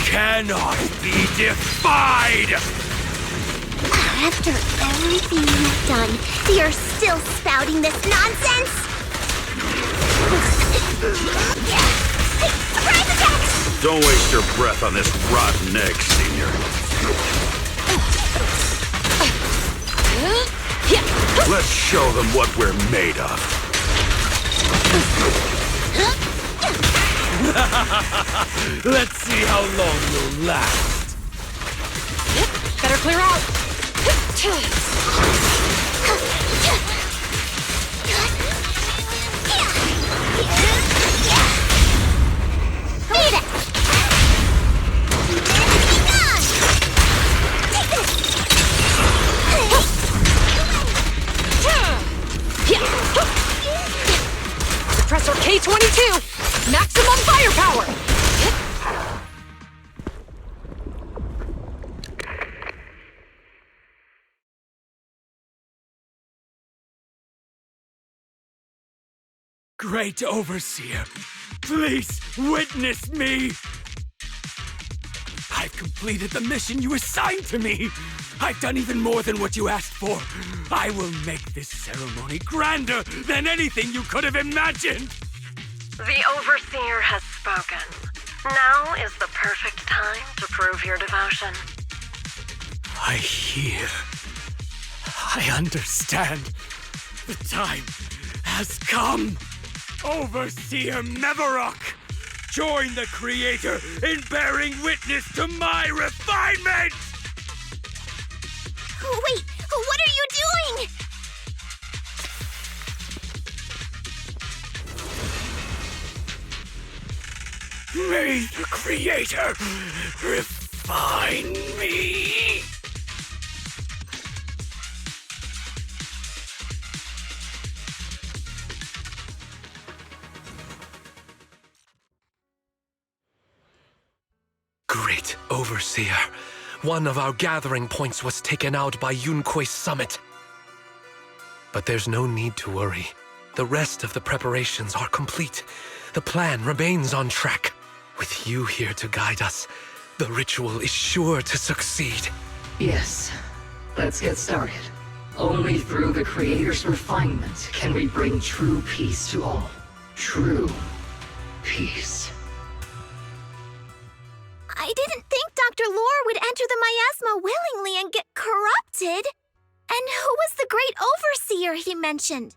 cannot be defied! After everything you've done, you're still spouting this nonsense? Surprise attack! Don't waste your breath on this rotten egg, Senior. Let's show them what we're made of. Let's see how long you'll last. Better clear out. Beat it! Suppressor K-22! Maximum firepower! Great Overseer, please witness me! I've completed the mission you assigned to me! I've done even more than what you asked for! I will make this ceremony grander than anything you could have imagined! The Overseer has spoken. Now is the perfect time to prove your devotion. I hear. I understand. The time has come. Overseer Mevarok, join the Creator in bearing witness to my refinement! Wait, what are you doing? May the Creator refine me! Great Overseer, one of our gathering points was taken out by Yunquei Summit. But there's no need to worry. The rest of the preparations are complete. The plan remains on track. With you here to guide us, the ritual is sure to succeed. Yes. Let's get started. Only through the Creator's refinement can we bring true peace to all. True peace. I didn't think Dr. Lore would enter the miasma willingly and get corrupted. And who was the great overseer he mentioned?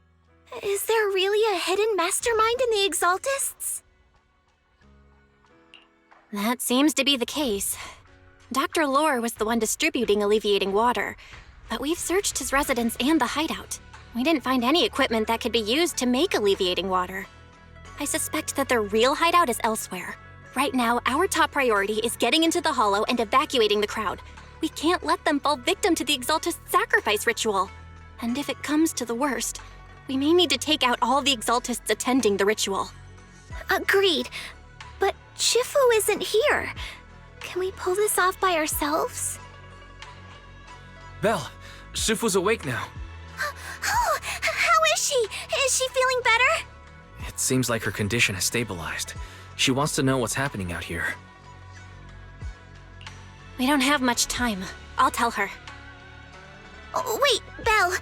Is there really a hidden mastermind in the Exaltists? That seems to be the case. Dr. Lore was the one distributing alleviating water, but we've searched his residence and the hideout. We didn't find any equipment that could be used to make alleviating water. I suspect that their real hideout is elsewhere. Right now, our top priority is getting into the Hollow and evacuating the crowd. We can't let them fall victim to the Exaltist sacrifice ritual. And if it comes to the worst, we may need to take out all the Exaltists attending the ritual. Agreed. But Shifu isn't here. Can we pull this off by ourselves? Belle, Shifu's awake now. Oh, how is she? Is she feeling better? It seems like her condition has stabilized. She wants to know what's happening out here. We don't have much time. I'll tell her. Oh, wait, Belle.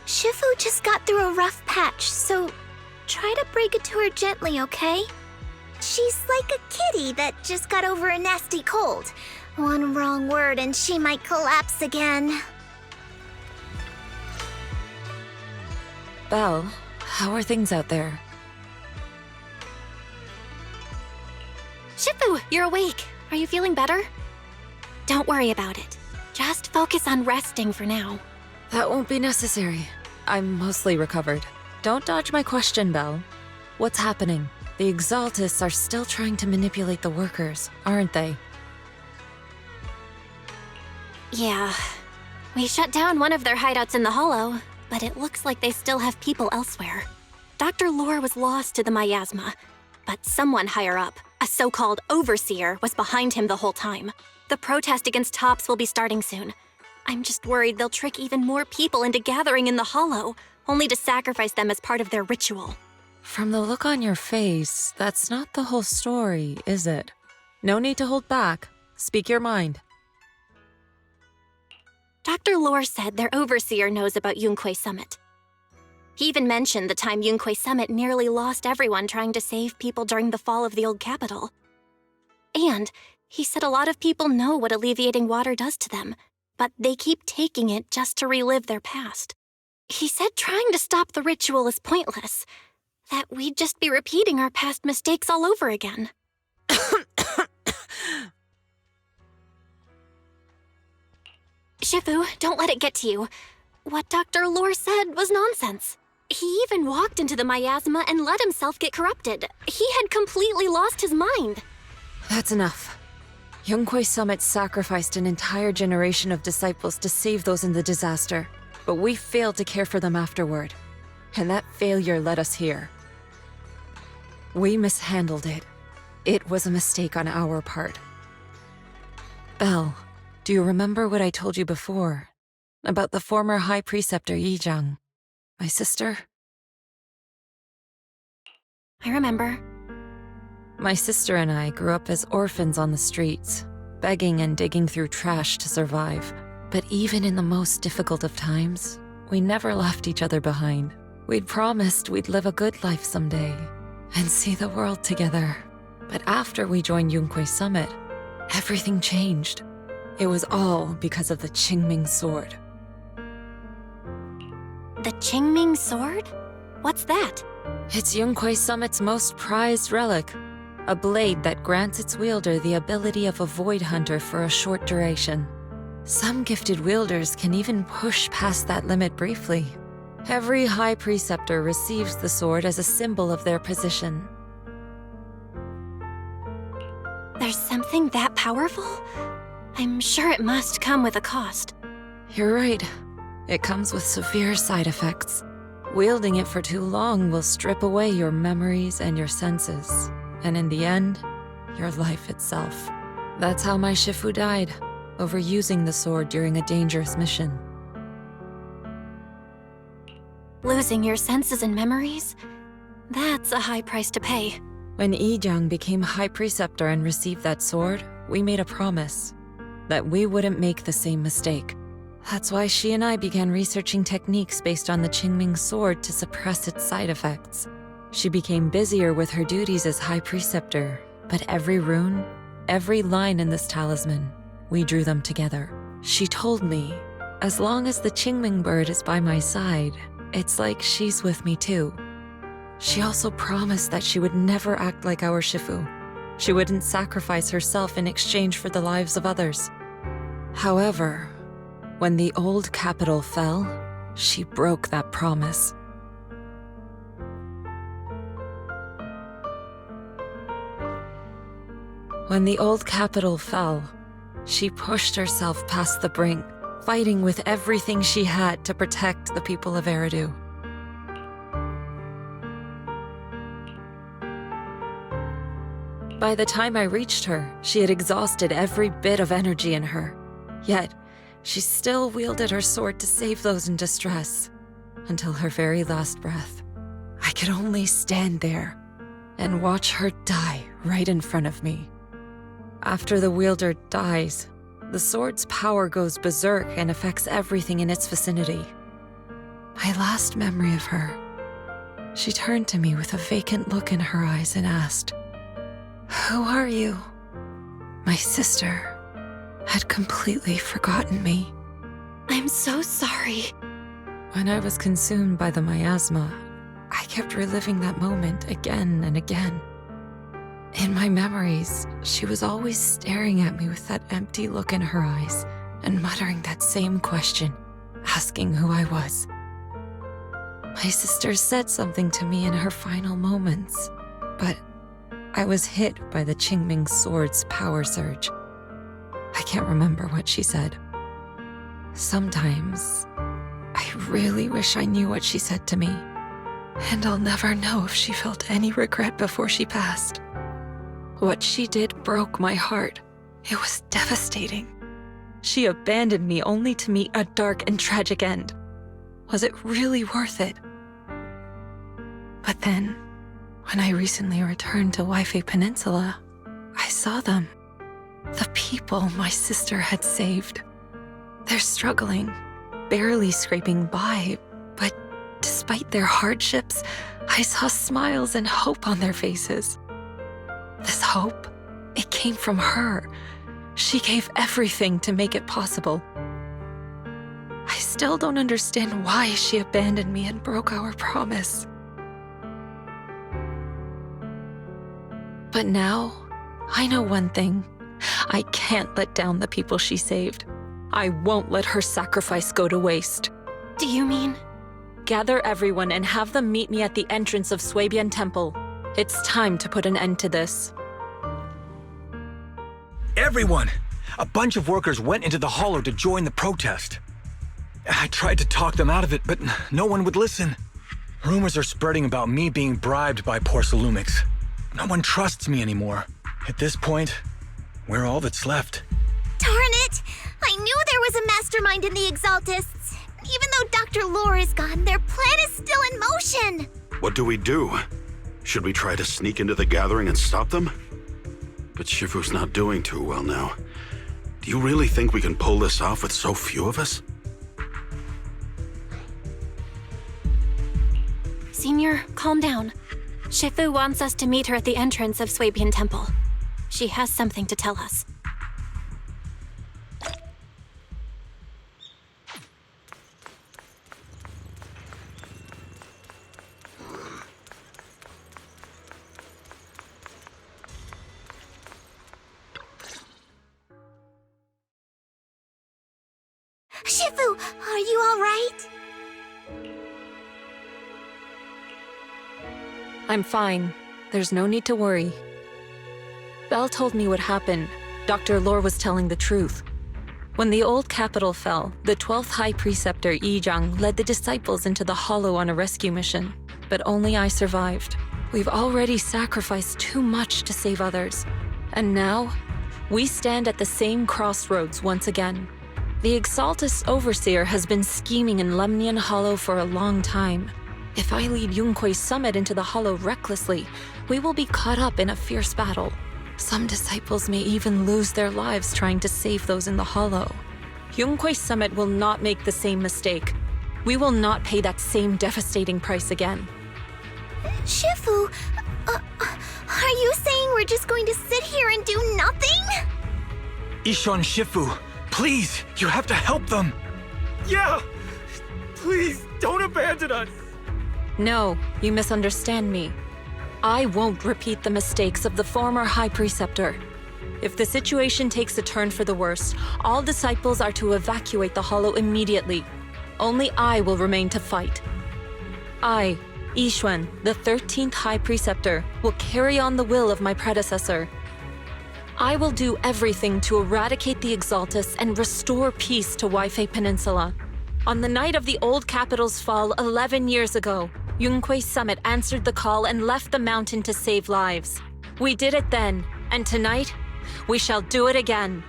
Shifu just got through a rough patch, so try to break it to her gently, okay? She's like a kitty that just got over a nasty cold. One wrong word and she might collapse again. Belle, how are things out there? Shifu, you're awake. Are you feeling better? Don't worry about it. Just focus on resting for now. That won't be necessary. I'm mostly recovered. Don't dodge my question, Belle. What's happening? The Exaltists are still trying to manipulate the workers, aren't they? Yeah. We shut down one of their hideouts in the Hollow, but it looks like they still have people elsewhere. Dr. Lore was lost to the miasma, but someone higher up, a so-called overseer, was behind him the whole time. The protest against Tops will be starting soon. I'm just worried they'll trick even more people into gathering in the Hollow, only to sacrifice them as part of their ritual. From the look on your face, that's not the whole story, is it? No need to hold back. Speak your mind. Dr. Lore said their overseer knows about Yunquay Summit. He even mentioned the time Yunquay Summit nearly lost everyone trying to save people during the fall of the old capital. And he said a lot of people know what alleviating water does to them, but they keep taking it just to relive their past. He said trying to stop the ritual is pointless, that we'd just be repeating our past mistakes all over again. Shifu, don't let it get to you. What Dr. Lore said was nonsense. He even walked into the miasma and let himself get corrupted. He had completely lost his mind. That's enough. Yunquay Summit sacrificed an entire generation of disciples to save those in the disaster, but we failed to care for them afterward. And that failure led us here. We mishandled it. It was a mistake on our part. Belle, do you remember what I told you before? About the former High Preceptor Yizhang, my sister? I remember. My sister and I grew up as orphans on the streets, begging and digging through trash to survive. But even in the most difficult of times, we never left each other behind. We'd promised we'd live a good life someday and see the world together. But after we joined Yunquay Summit, everything changed. It was all because of the Qingming Sword. The Qingming Sword? What's that? It's Yunquay Summit's most prized relic. A blade that grants its wielder the ability of a void hunter for a short duration. Some gifted wielders can even push past that limit briefly. Every High Preceptor receives the sword as a symbol of their position. There's something that powerful? I'm sure it must come with a cost. You're right. It comes with severe side effects. Wielding it for too long will strip away your memories and your senses. And in the end, your life itself. That's how my Shifu died, overusing the sword during a dangerous mission. Losing your senses and memories? That's a high price to pay. When Yizhang became High Preceptor and received that sword, we made a promise that we wouldn't make the same mistake. That's why she and I began researching techniques based on the Qingming Sword to suppress its side effects. She became busier with her duties as High Preceptor, but every rune, every line in this talisman, we drew them together. She told me, as long as the Qingming bird is by my side, it's like she's with me too. She also promised that she would never act like our Shifu. She wouldn't sacrifice herself in exchange for the lives of others. However, when the old capital fell, she broke that promise. When the old capital fell, she pushed herself past the brink, fighting with everything she had to protect the people of Eridu. By the time I reached her, she had exhausted every bit of energy in her. Yet, she still wielded her sword to save those in distress, until her very last breath. I could only stand there and watch her die right in front of me. After the wielder dies, the sword's power goes berserk and affects everything in its vicinity. My last memory of her, she turned to me with a vacant look in her eyes and asked, "Who are you?" My sister had completely forgotten me. I'm so sorry. When I was consumed by the miasma, I kept reliving that moment again and again. In my memories, she was always staring at me with that empty look in her eyes and muttering that same question, asking who I was. My sister said something to me in her final moments, but I was hit by the Qingming Sword's power surge. I can't remember what she said. Sometimes, I really wish I knew what she said to me, and I'll never know if she felt any regret before she passed. What she did broke my heart. It was devastating. She abandoned me only to meet a dark and tragic end. Was it really worth it? But then, when I recently returned to Waifei Peninsula, I saw them. The people my sister had saved. They're struggling, barely scraping by, but despite their hardships, I saw smiles and hope on their faces. This hope, it came from her. She gave everything to make it possible. I still don't understand why she abandoned me and broke our promise. But now, I know one thing. I can't let down the people she saved. I won't let her sacrifice go to waste. Do you mean? Gather everyone and have them meet me at the entrance of Swabian Temple. It's time to put an end to this. Everyone! A bunch of workers went into the hollow to join the protest. I tried to talk them out of it, but no one would listen. Rumors are spreading about me being bribed by Porcelumix. No one trusts me anymore. At this point, we're all that's left. Darn it! I knew there was a mastermind in the Exaltists. Even though Dr. Lore is gone, their plan is still in motion. What do we do? Should we try to sneak into the gathering and stop them? But Shifu's not doing too well now. Do you really think we can pull this off with so few of us? Senior, calm down. Shifu wants us to meet her at the entrance of Swabian Temple. She has something to tell us. Shifu, are you all right? I'm fine. There's no need to worry. Belle told me what happened. Dr. Lore was telling the truth. When the old capital fell, the 12th High Preceptor Yizhang led the disciples into the Hollow on a rescue mission. But only I survived. We've already sacrificed too much to save others. And now, we stand at the same crossroads once again. The Exaltus Overseer has been scheming in Lemnian Hollow for a long time. If I lead Yunque's summit into the Hollow recklessly, we will be caught up in a fierce battle. Some disciples may even lose their lives trying to save those in the Hollow. Yunque's summit will not make the same mistake. We will not pay that same devastating price again. Shifu, are you saying we're just going to sit here and do nothing? Yixuan Shifu, please, you have to help them. Yeah! Please, don't abandon us! No, you misunderstand me. I won't repeat the mistakes of the former High Preceptor. If the situation takes a turn for the worse, all disciples are to evacuate the Hollow immediately. Only I will remain to fight. I, Yixuan, the 13th High Preceptor, will carry on the will of my predecessor. I will do everything to eradicate the Exaltus and restore peace to Waifei Peninsula. On the night of the old capital's fall 11 years ago, Yunque's summit answered the call and left the mountain to save lives. We did it then, and tonight, we shall do it again.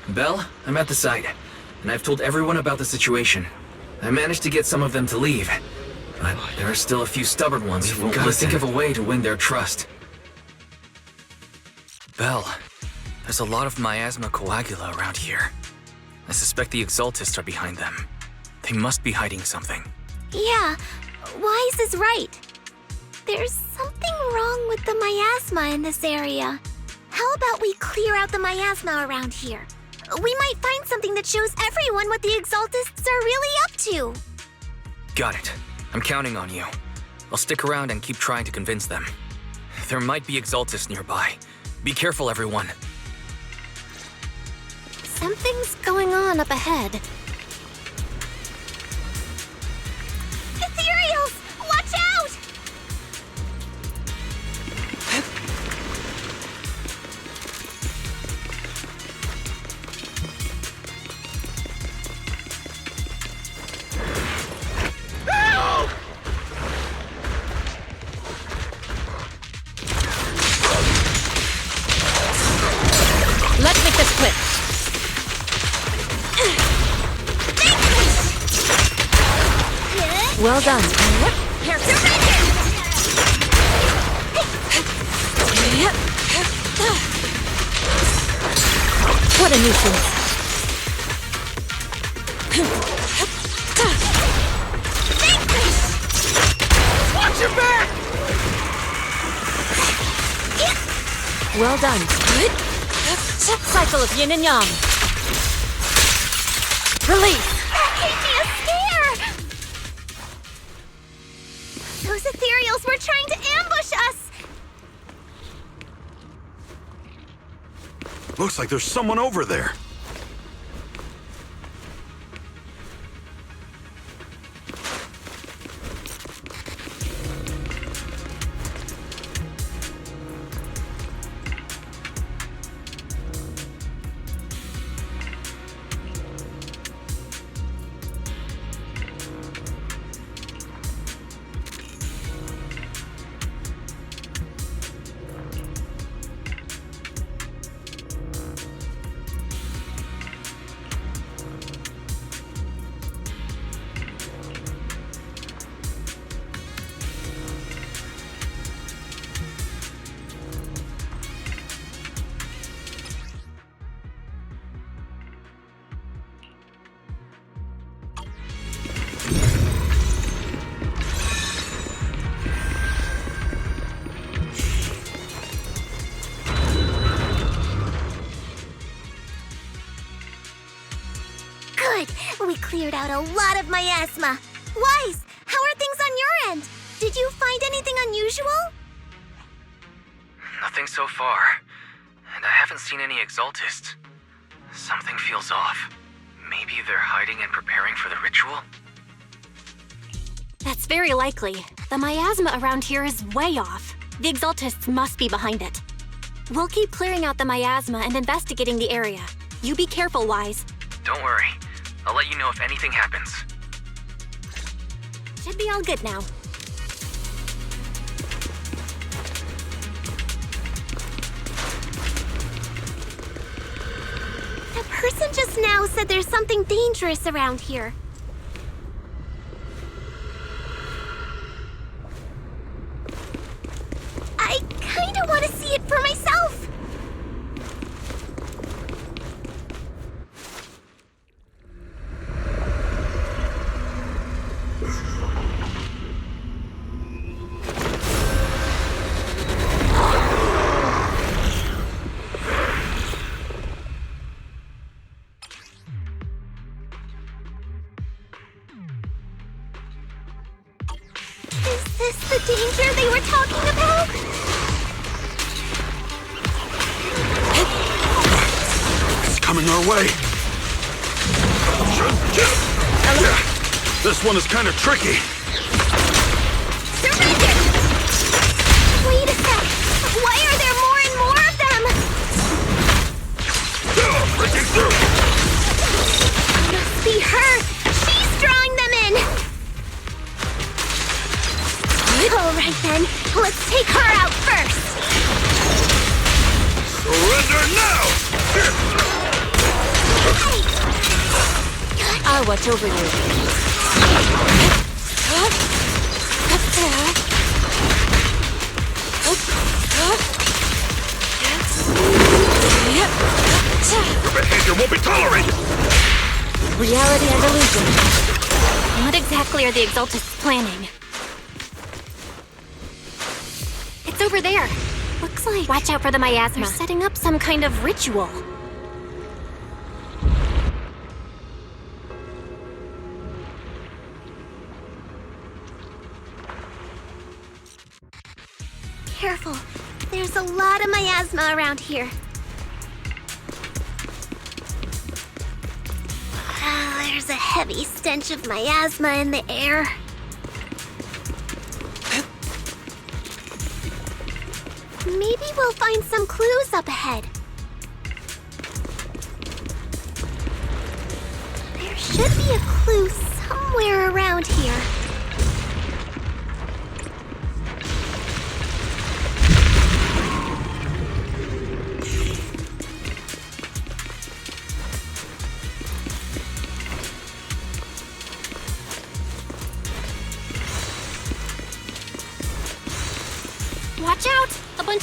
Belle, I'm at the site, and I've told everyone about the situation. I managed to get some of them to leave, but there are still a few stubborn ones who won't think of a way to win their trust. Belle, there's a lot of miasma coagula around here. I suspect the Exaltists are behind them. They must be hiding something. Yeah, Wise is right. There's something wrong with the miasma in this area. How about we clear out the miasma around here? We might find something that shows everyone what the Exaltists are really up to. Got it. I'm counting on you. I'll stick around and keep trying to convince them. There might be Exaltists nearby. Be careful, everyone. Something's going on up ahead. Ethereals! Watch out! Well done. What a nuisance. Watch your back! Well done. Cycle of yin and yang. Release. That gave me a scare! Those ethereals were trying to ambush us! Looks like there's someone over there. We cleared out a lot of miasma. Wise, how are things on your end? Did you find anything unusual? Nothing so far. And I haven't seen any exaltists. Something feels off. Maybe they're hiding and preparing for the ritual? That's very likely. The miasma around here is way off. The exaltists must be behind it. We'll keep clearing out the miasma and investigating the area. You be careful, Wise. Don't worry. I'll let you know if anything happens. Should be all good now. The person just now said there's something dangerous around here. I kinda want to see it for myself. Is this the danger they were talking about? It's coming our way. This one is kind of tricky. Surrender! Wait a sec. Why are there more and more of them? Breaking through. Must be her. She's drawing them in. All right then. Let's take her out first. Surrender now! I'll watch over you. Your behavior won't be tolerated! Reality and illusion. What exactly are the exaltists planning? It's over there. Looks like... Watch out for the miasma. They're setting up some kind of ritual. Careful. There's a lot of miasma around here. There's a heavy stench of miasma in the air. Maybe we'll find some clues up ahead. There should be a clue somewhere around here.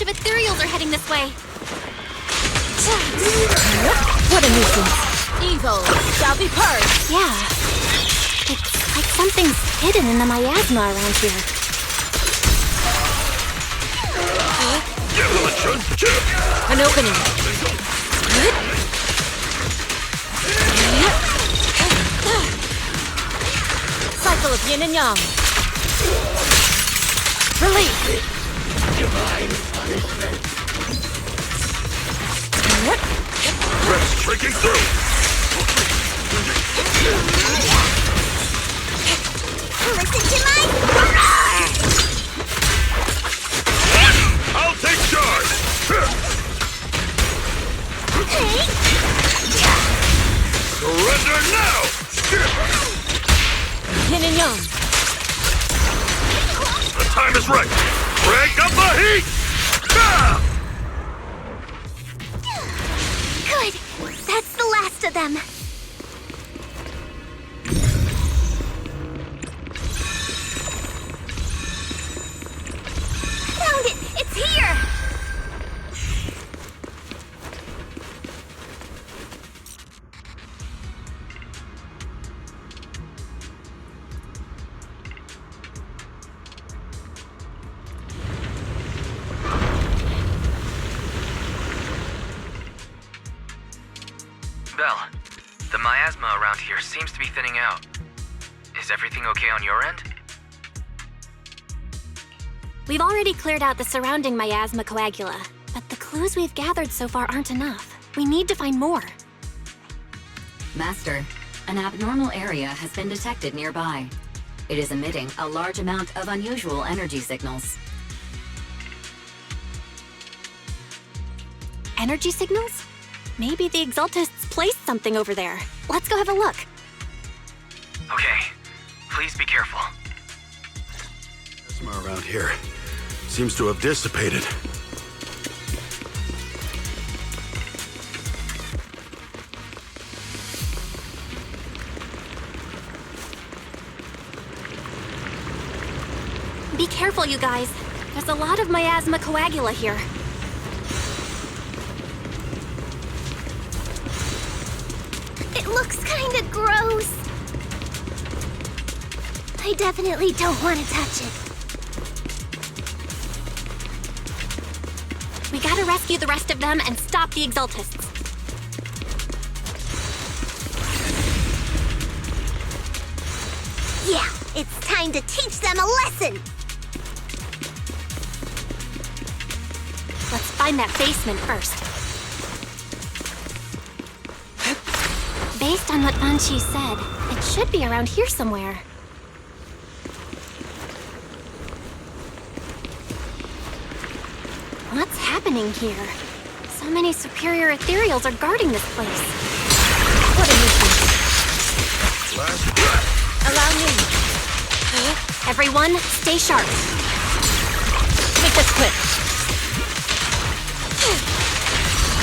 of ethereals are heading this way. What a nuisance. Evil shall be purged. Yeah. It's like something's hidden in the miasma around here. Give them a chance. An opening. Cycle of yin and yang. Release. Divine punishment. Rest streaking through. Listen to my... I'll take charge. Surrender now. Yin and yang. The time is right. Crank up the heat. Good. That's the last of them. Found it! It's here! Belle, the miasma around here seems to be thinning out. Is everything okay on your end? We've already cleared out the surrounding miasma coagula, but the clues we've gathered so far aren't enough. We need to find more. Master, an abnormal area has been detected nearby. It is emitting a large amount of unusual energy signals. Energy signals? Maybe the Exaltists placed something over there. Let's go have a look. Okay, please be careful. Plasma around here seems to have dissipated. Be careful, you guys. There's a lot of miasma coagula here. It looks kinda gross. I definitely don't want to touch it. We gotta rescue the rest of them and stop the Exaltists. Yeah, it's time to teach them a lesson. Let's find that basement first. Based on what Banshee said, it should be around here somewhere. What's happening here? So many superior ethereals are guarding this place. What a nuisance. Allow me. Everyone, stay sharp. Make this quick.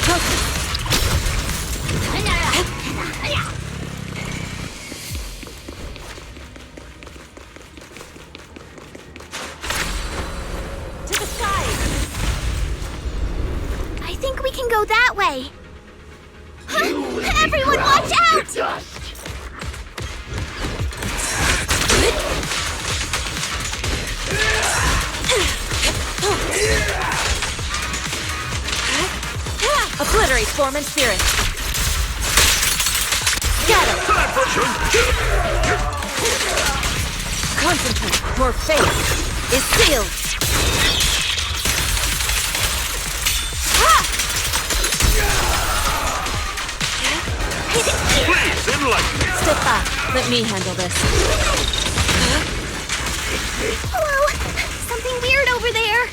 Focus. To the sky. I think we can go that way. Everyone, watch out! Obliterate form and spirit. Scatter. Concentrate. Your fate is sealed. Please, enlighten me. Step back. Let me handle this. Whoa! Something weird over there.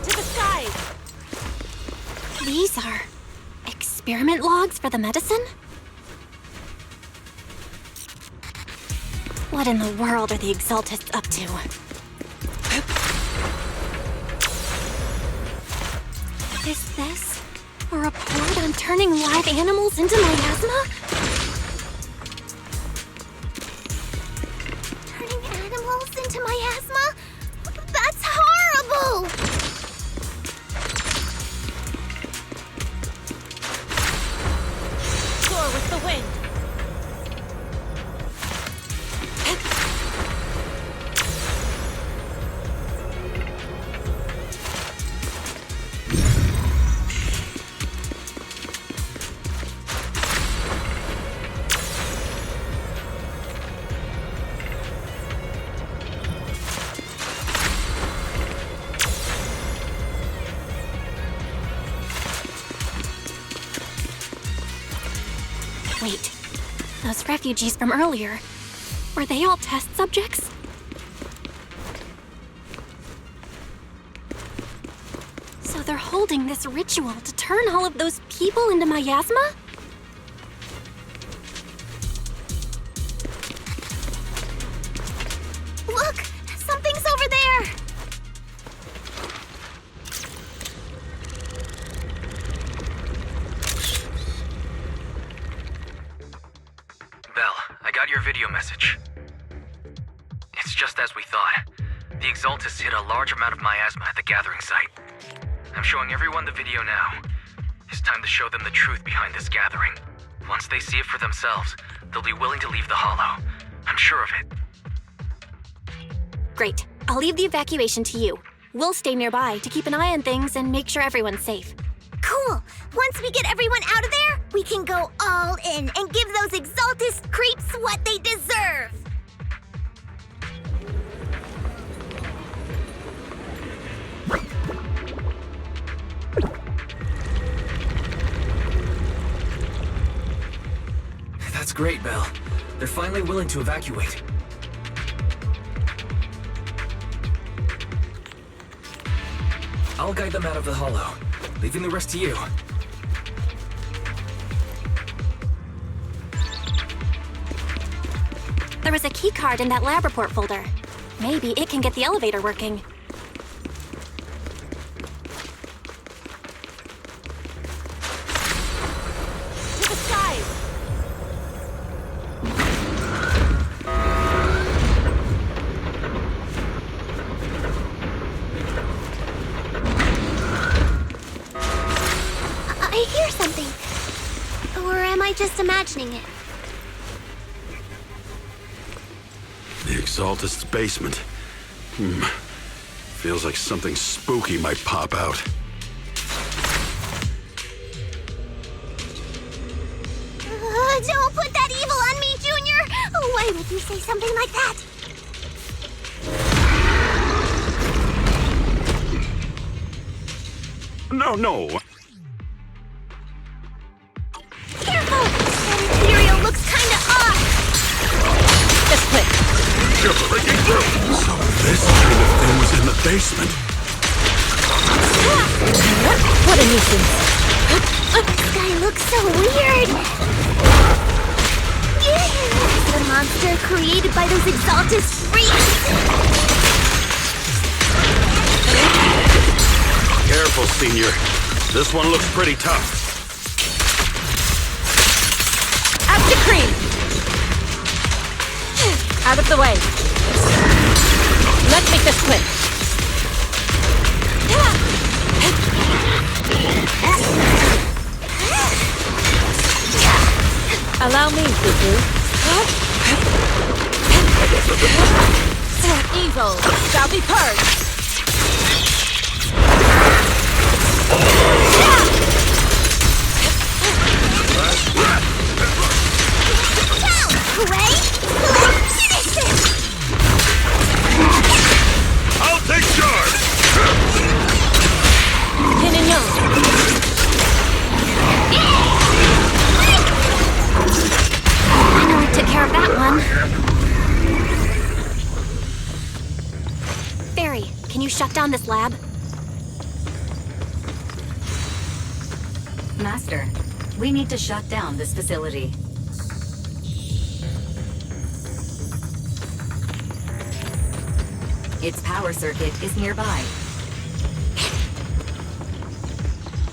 To the sky. These are experiment logs for the medicine? What in the world are the Exaltists up to? Is this a report on turning live animals into miasma? those refugees from earlier. Were they all test subjects? So they're holding this ritual to turn all of those people into miasma? Look! Something's over there! Belle, I got your video message. It's just as we thought. The Exaltists hit a large amount of miasma at the gathering site. I'm showing everyone the video now. It's time to show them the truth behind this gathering. Once they see it for themselves, they'll be willing to leave the Hollow. I'm sure of it. Great. I'll leave the evacuation to you. We'll stay nearby to keep an eye on things and make sure everyone's safe. Cool! Once we get everyone out of there, we can go all in and give those Exaltist creeps what they deserve! That's great, Belle. They're finally willing to evacuate. I'll guide them out of the Hollow, leaving the rest to you. There was a key card in that lab report folder. Maybe it can get the elevator working. To the skies! I hear something. Or am I just imagining it? The Exaltist's basement. Feels like something spooky might pop out. Don't put that evil on me, Junior! Why would you say something like that? No. Careful! That ethereal looks kinda off! Just quick. You're breaking through! So this kind of thing was in the basement. What a nuisance. This guy looks so weird! The monster created by those Exaltist freaks! Careful, Senior. This one looks pretty tough. After cream. Out of the way. Let's make this quick. Allow me, Hugo. Evil shall be purged. Hooray! Let's finish this! I'll take charge! Yin and yang. I know I took care of that one. Barry, can you shut down this lab? Master, we need to shut down this facility. Its power circuit is nearby.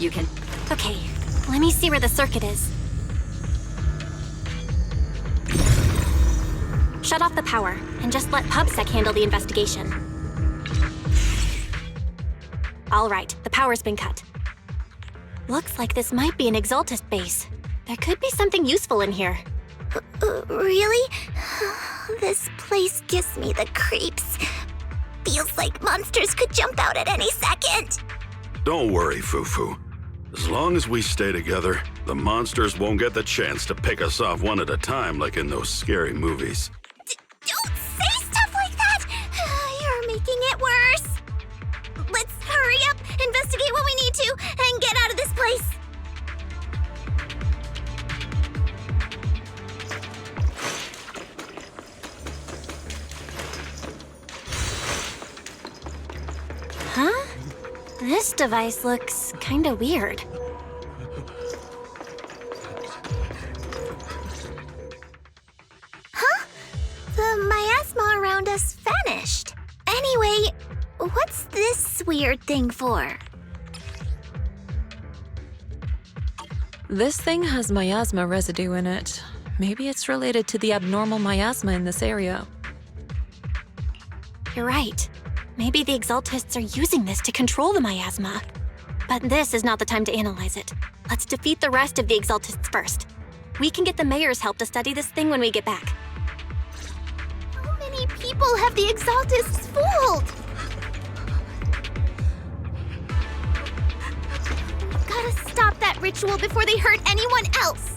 You can... Okay, let me see where the circuit is. Shut off the power, and just let PubSec handle the investigation. All right, the power's been cut. Looks like this might be an Exaltist base. There could be something useful in here. Really? This place gives me the creeps. Feels like monsters could jump out at any second. Don't worry, Fufu. As long as we stay together, the monsters won't get the chance to pick us off one at a time like in those scary movies. Don't say stuff like that! You're making it worse. Let's hurry up, investigate what we need to, and get out of this place. This device looks kinda weird. Huh? The miasma around us vanished. Anyway, what's this weird thing for? This thing has miasma residue in it. Maybe it's related to the abnormal miasma in this area. You're right. Maybe the Exaltists are using this to control the miasma. But this is not the time to analyze it. Let's defeat the rest of the Exaltists first. We can get the mayor's help to study this thing when we get back. How many people have the Exaltists fooled? Gotta stop that ritual before they hurt anyone else.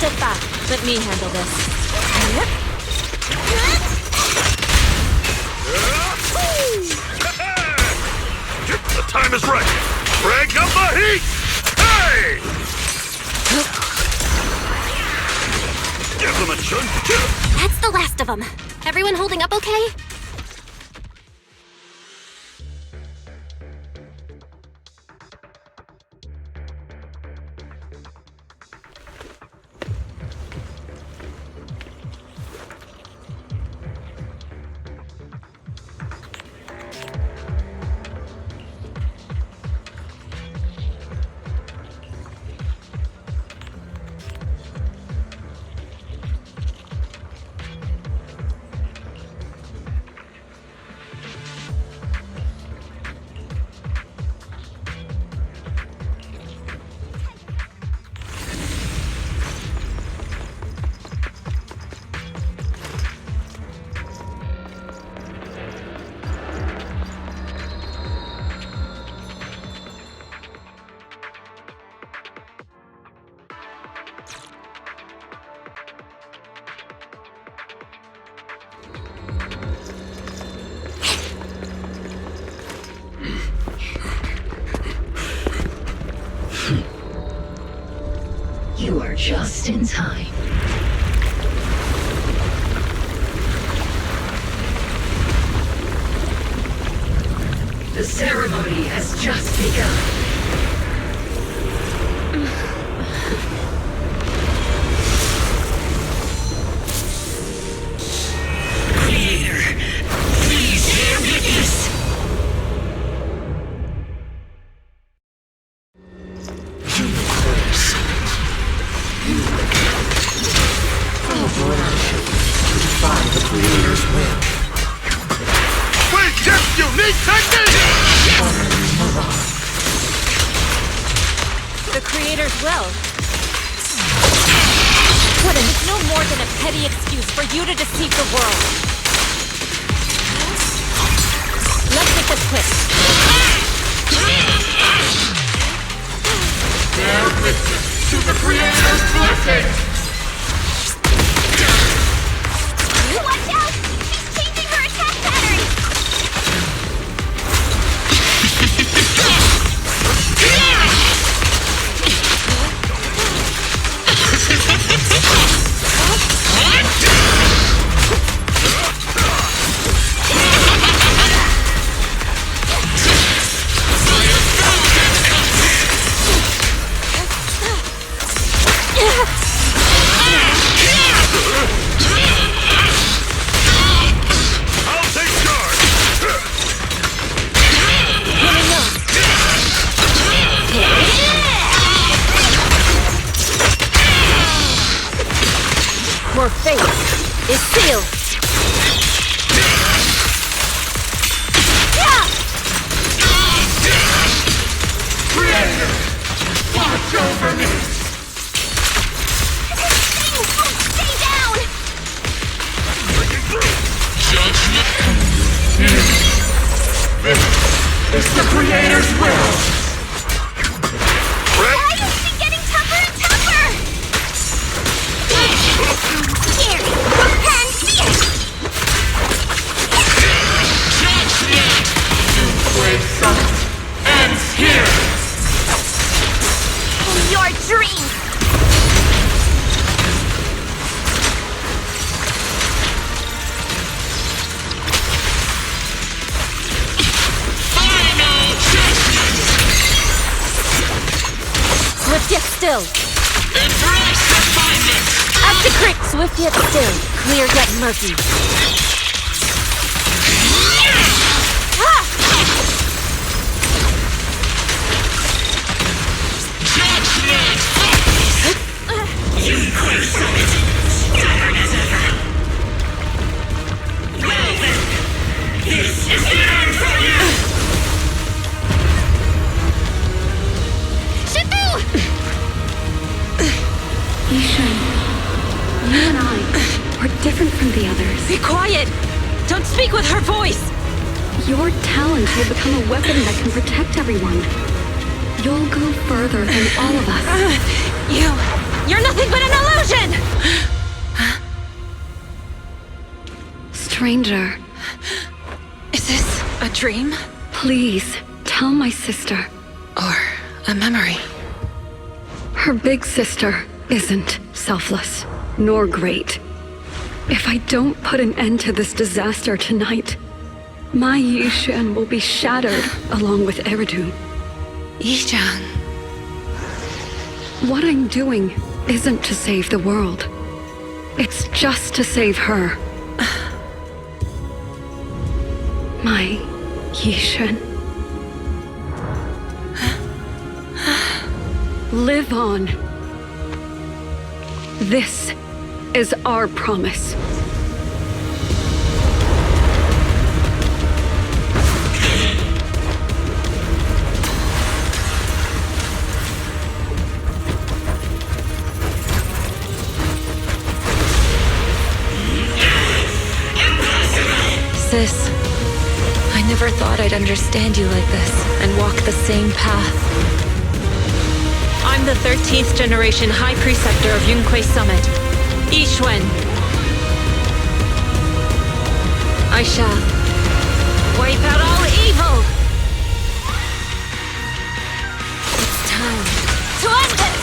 Step back. Let me handle this. The time is right. Crank up the heat! Hey! Give them a chunk. That's the last of them. Everyone holding up okay? You are just in time. The ceremony has just begun. Creator, please bear witness. Find the Creator's will. Wait, just unique technique! The Creator's will. What is no more than a petty excuse for you to deceive the world. Let's make this quick. Bear witness to the Creator's blessing! Watch out! She's changing her attack pattern! Your fate is sealed. Creator, watch over me. Stay down! It's the Creator's will. Why is she getting tougher and tougher? dream! Swift yet still. Embrace refinement! Execrate! Swift yet still. Clear yet murky. Yunquei Summit! Stubborn as ever! Well then, this is the end for you! Shifu! Yixuan, you and I are different from the others. Be quiet! Don't speak with her voice! Your talent will become a weapon that can protect everyone. You'll go further than all of us. You're nothing but an illusion! Stranger. Is this a dream? Please, tell my sister. Or a memory? Her big sister isn't selfless, nor great. If I don't put an end to this disaster tonight, my Yixuan will be shattered along with Eridu. Yixuan. What I'm doing isn't to save the world. It's just to save her. My Yixuan. Live on. This is our promise. Sis, I never thought I'd understand you like this and walk the same path. I'm the 13th generation High Preceptor of Yunquei Summit, Yixuan. I shall wipe out all evil! It's time to end this!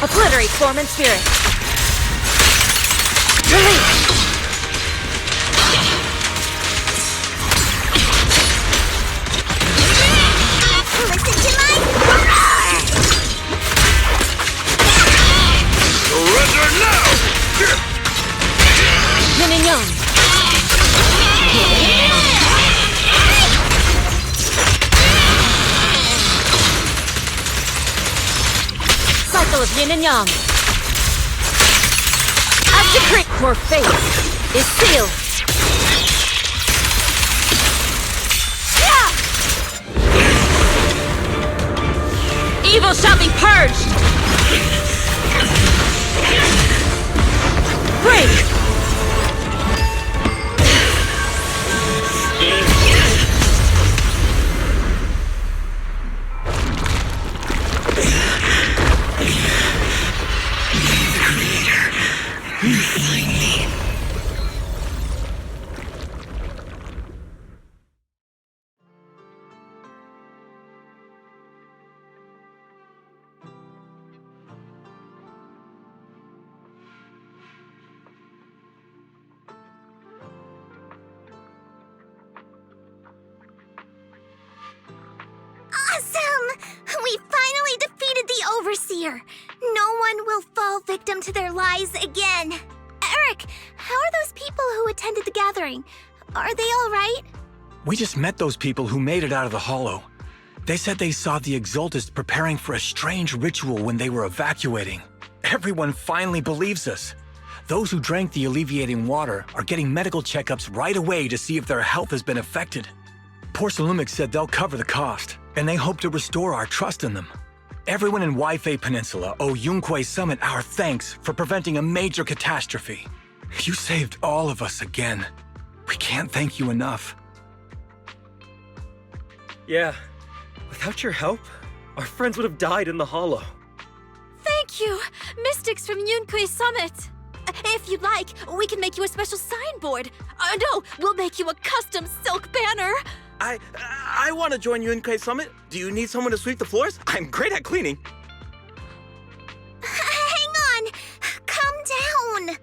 Obliterate form and spirit. Release! Listen to my... Surrender now! Yin and Yang. Cycle of Yin and Yang. Execrate! Your fate is sealed. Evil shall be purged! Break! Awesome! We finally defeated the Overseer. No one will fall victim to their lies again. Eric, how are those people who attended the gathering? Are they all right? We just met those people who made it out of the Hollow. They said they saw the Exaltists preparing for a strange ritual when they were evacuating. Everyone finally believes us. Those who drank the alleviating water are getting medical checkups right away to see if their health has been affected. Porcelumic said they'll cover the cost, and they hope to restore our trust in them. Everyone in Waifei Peninsula owe Yunquei Summit our thanks for preventing a major catastrophe. You saved all of us again. We can't thank you enough. Yeah, without your help, our friends would have died in the hollow. Thank you, Mystics from Yunquei Summit. If you'd like, we can make you a special signboard. No, we'll make you a custom silk banner. I want to join Yunquei Summit. Do you need someone to sweep the floors? I'm great at cleaning. Hang on! Calm down!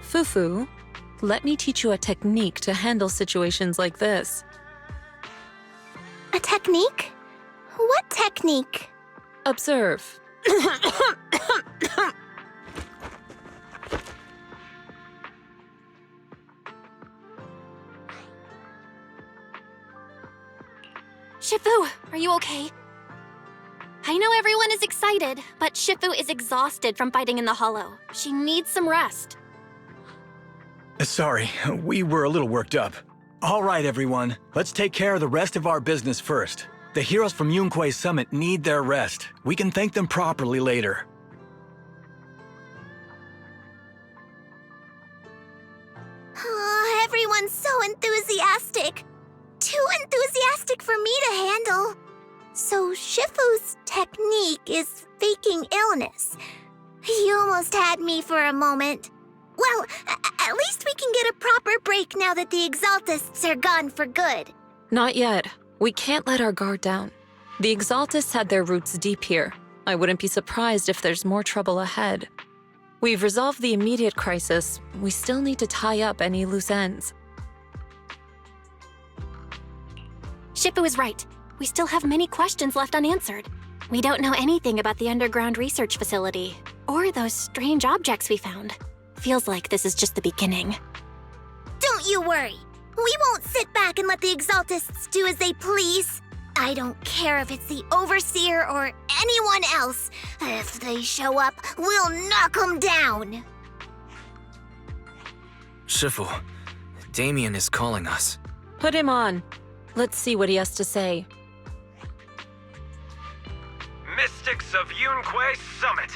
Fufu, let me teach you a technique to handle situations like this. A technique? What technique? Observe. Shifu, are you okay? I know everyone is excited, but Shifu is exhausted from fighting in the hollow. She needs some rest. Sorry, we were a little worked up. All right, everyone. Let's take care of the rest of our business first. The heroes from Yunquei Summit need their rest. We can thank them properly later. Oh, everyone's so enthusiastic. Too enthusiastic for me to handle. So Shifu's technique is faking illness. He almost had me for a moment. Well, at least we can get a proper break now that the Exaltists are gone for good. Not yet. We can't let our guard down. The Exaltists had their roots deep here. I wouldn't be surprised if there's more trouble ahead. We've resolved the immediate crisis. We still need to tie up any loose ends. Shifu is right. We still have many questions left unanswered. We don't know anything about the underground research facility, or those strange objects we found. Feels like this is just the beginning. Don't you worry. We won't sit back and let the Exaltists do as they please. I don't care if it's the Overseer or anyone else. If they show up, we'll knock them down. Shifu, Damien is calling us. Put him on. Let's see what he has to say. Mystics of Yunquei Summit.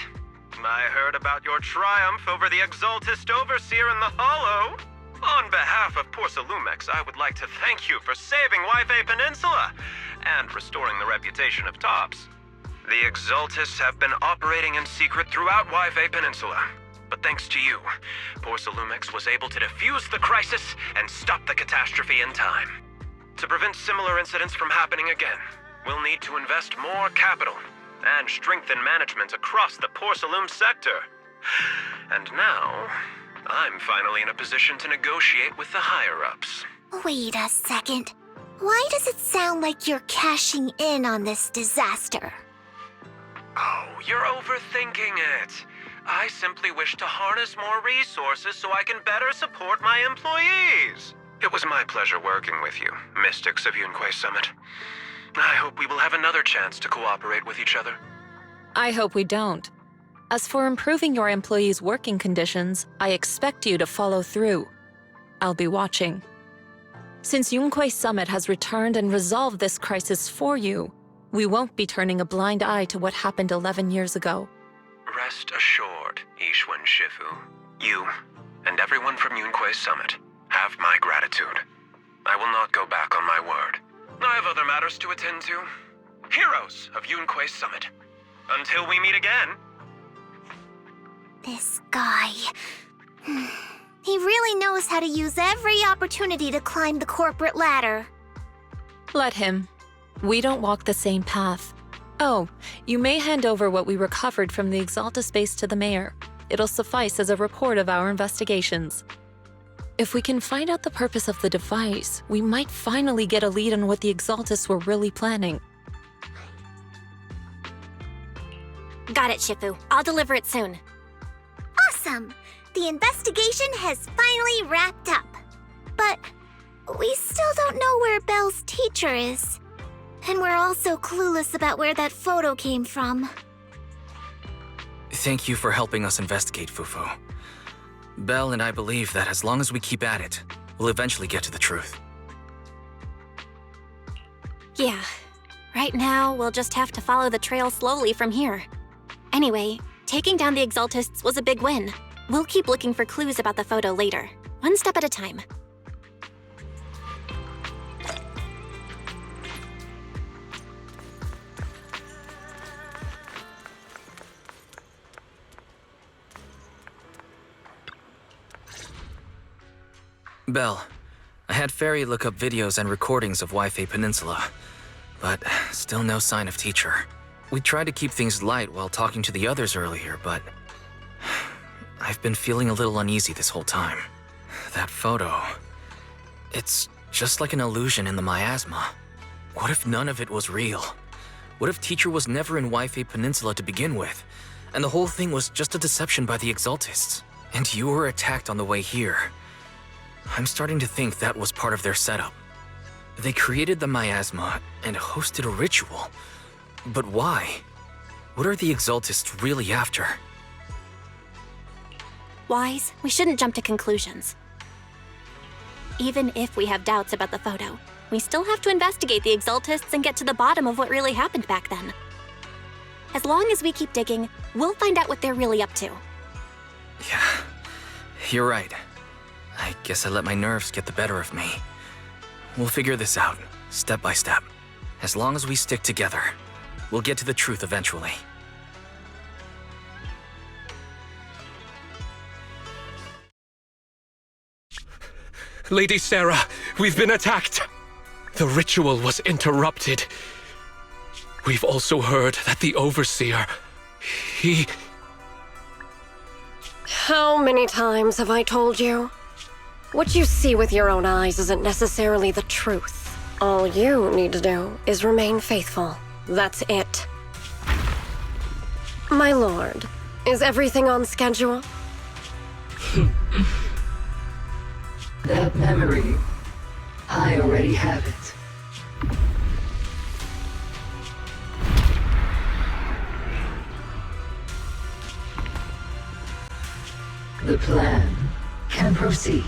I heard about your triumph over the Exaltist Overseer in the Hollow. On behalf of Porcelumex, I would like to thank you for saving Yifei Peninsula and restoring the reputation of Tops. The Exaltists have been operating in secret throughout Yifei Peninsula, but thanks to you, Porcelumex was able to defuse the crisis and stop the catastrophe in time. To prevent similar incidents from happening again, we'll need to invest more capital and strengthen management across the Porcelume sector. And now, I'm finally in a position to negotiate with the higher-ups. Wait a second. Why does it sound like you're cashing in on this disaster? Oh, you're overthinking it. I simply wish to harness more resources so I can better support my employees. It was my pleasure working with you, Mystics of Yunquei Summit. I hope we will have another chance to cooperate with each other. I hope we don't. As for improving your employees' working conditions, I expect you to follow through. I'll be watching. Since Yunquei Summit has returned and resolved this crisis for you, we won't be turning a blind eye to what happened 11 years ago. Rest assured, Yixuan Shifu. You, and everyone from Yunquei Summit, have my gratitude. I will not go back on my word. I have other matters to attend to. Heroes of Yunquei Summit. Until we meet again. This guy... He really knows how to use every opportunity to climb the corporate ladder. Let him. We don't walk the same path. Oh, you may hand over what we recovered from the Exalta space to the mayor. It'll suffice as a report of our investigations. If we can find out the purpose of the device, we might finally get a lead on what the Exaltists were really planning. Got it, Shifu. I'll deliver it soon. Awesome! The investigation has finally wrapped up. But we still don't know where Belle's teacher is. And we're also clueless about where that photo came from. Thank you for helping us investigate, Fufu. Belle and I believe that as long as we keep at it, we'll eventually get to the truth. Yeah. Right now, we'll just have to follow the trail slowly from here. Anyway, taking down the Exaltists was a big win. We'll keep looking for clues about the photo later, one step at a time. Belle, I had Fairy look up videos and recordings of Wi-Fi Peninsula, but still no sign of teacher. We tried to keep things light while talking to the others earlier, but I've been feeling a little uneasy this whole time. That photo, it's just like an illusion in the miasma. What if none of it was real? What if teacher was never in Wi-Fi Peninsula to begin with, and the whole thing was just a deception by the Exaltists, and you were attacked on the way here? I'm starting to think that was part of their setup. They created the miasma and hosted a ritual. But why? What are the Exaltists really after? Wise, we shouldn't jump to conclusions. Even if we have doubts about the photo, we still have to investigate the Exaltists and get to the bottom of what really happened back then. As long as we keep digging, we'll find out what they're really up to. Yeah, you're right. I guess I let my nerves get the better of me. We'll figure this out, step by step. As long as we stick together, we'll get to the truth eventually. Lady Sarah, we've been attacked. The ritual was interrupted. We've also heard that the Overseer, he... How many times have I told you? What you see with your own eyes isn't necessarily the truth. All you need to do is remain faithful. That's it. My lord, is everything on schedule? That memory, I already have it. The plan can proceed.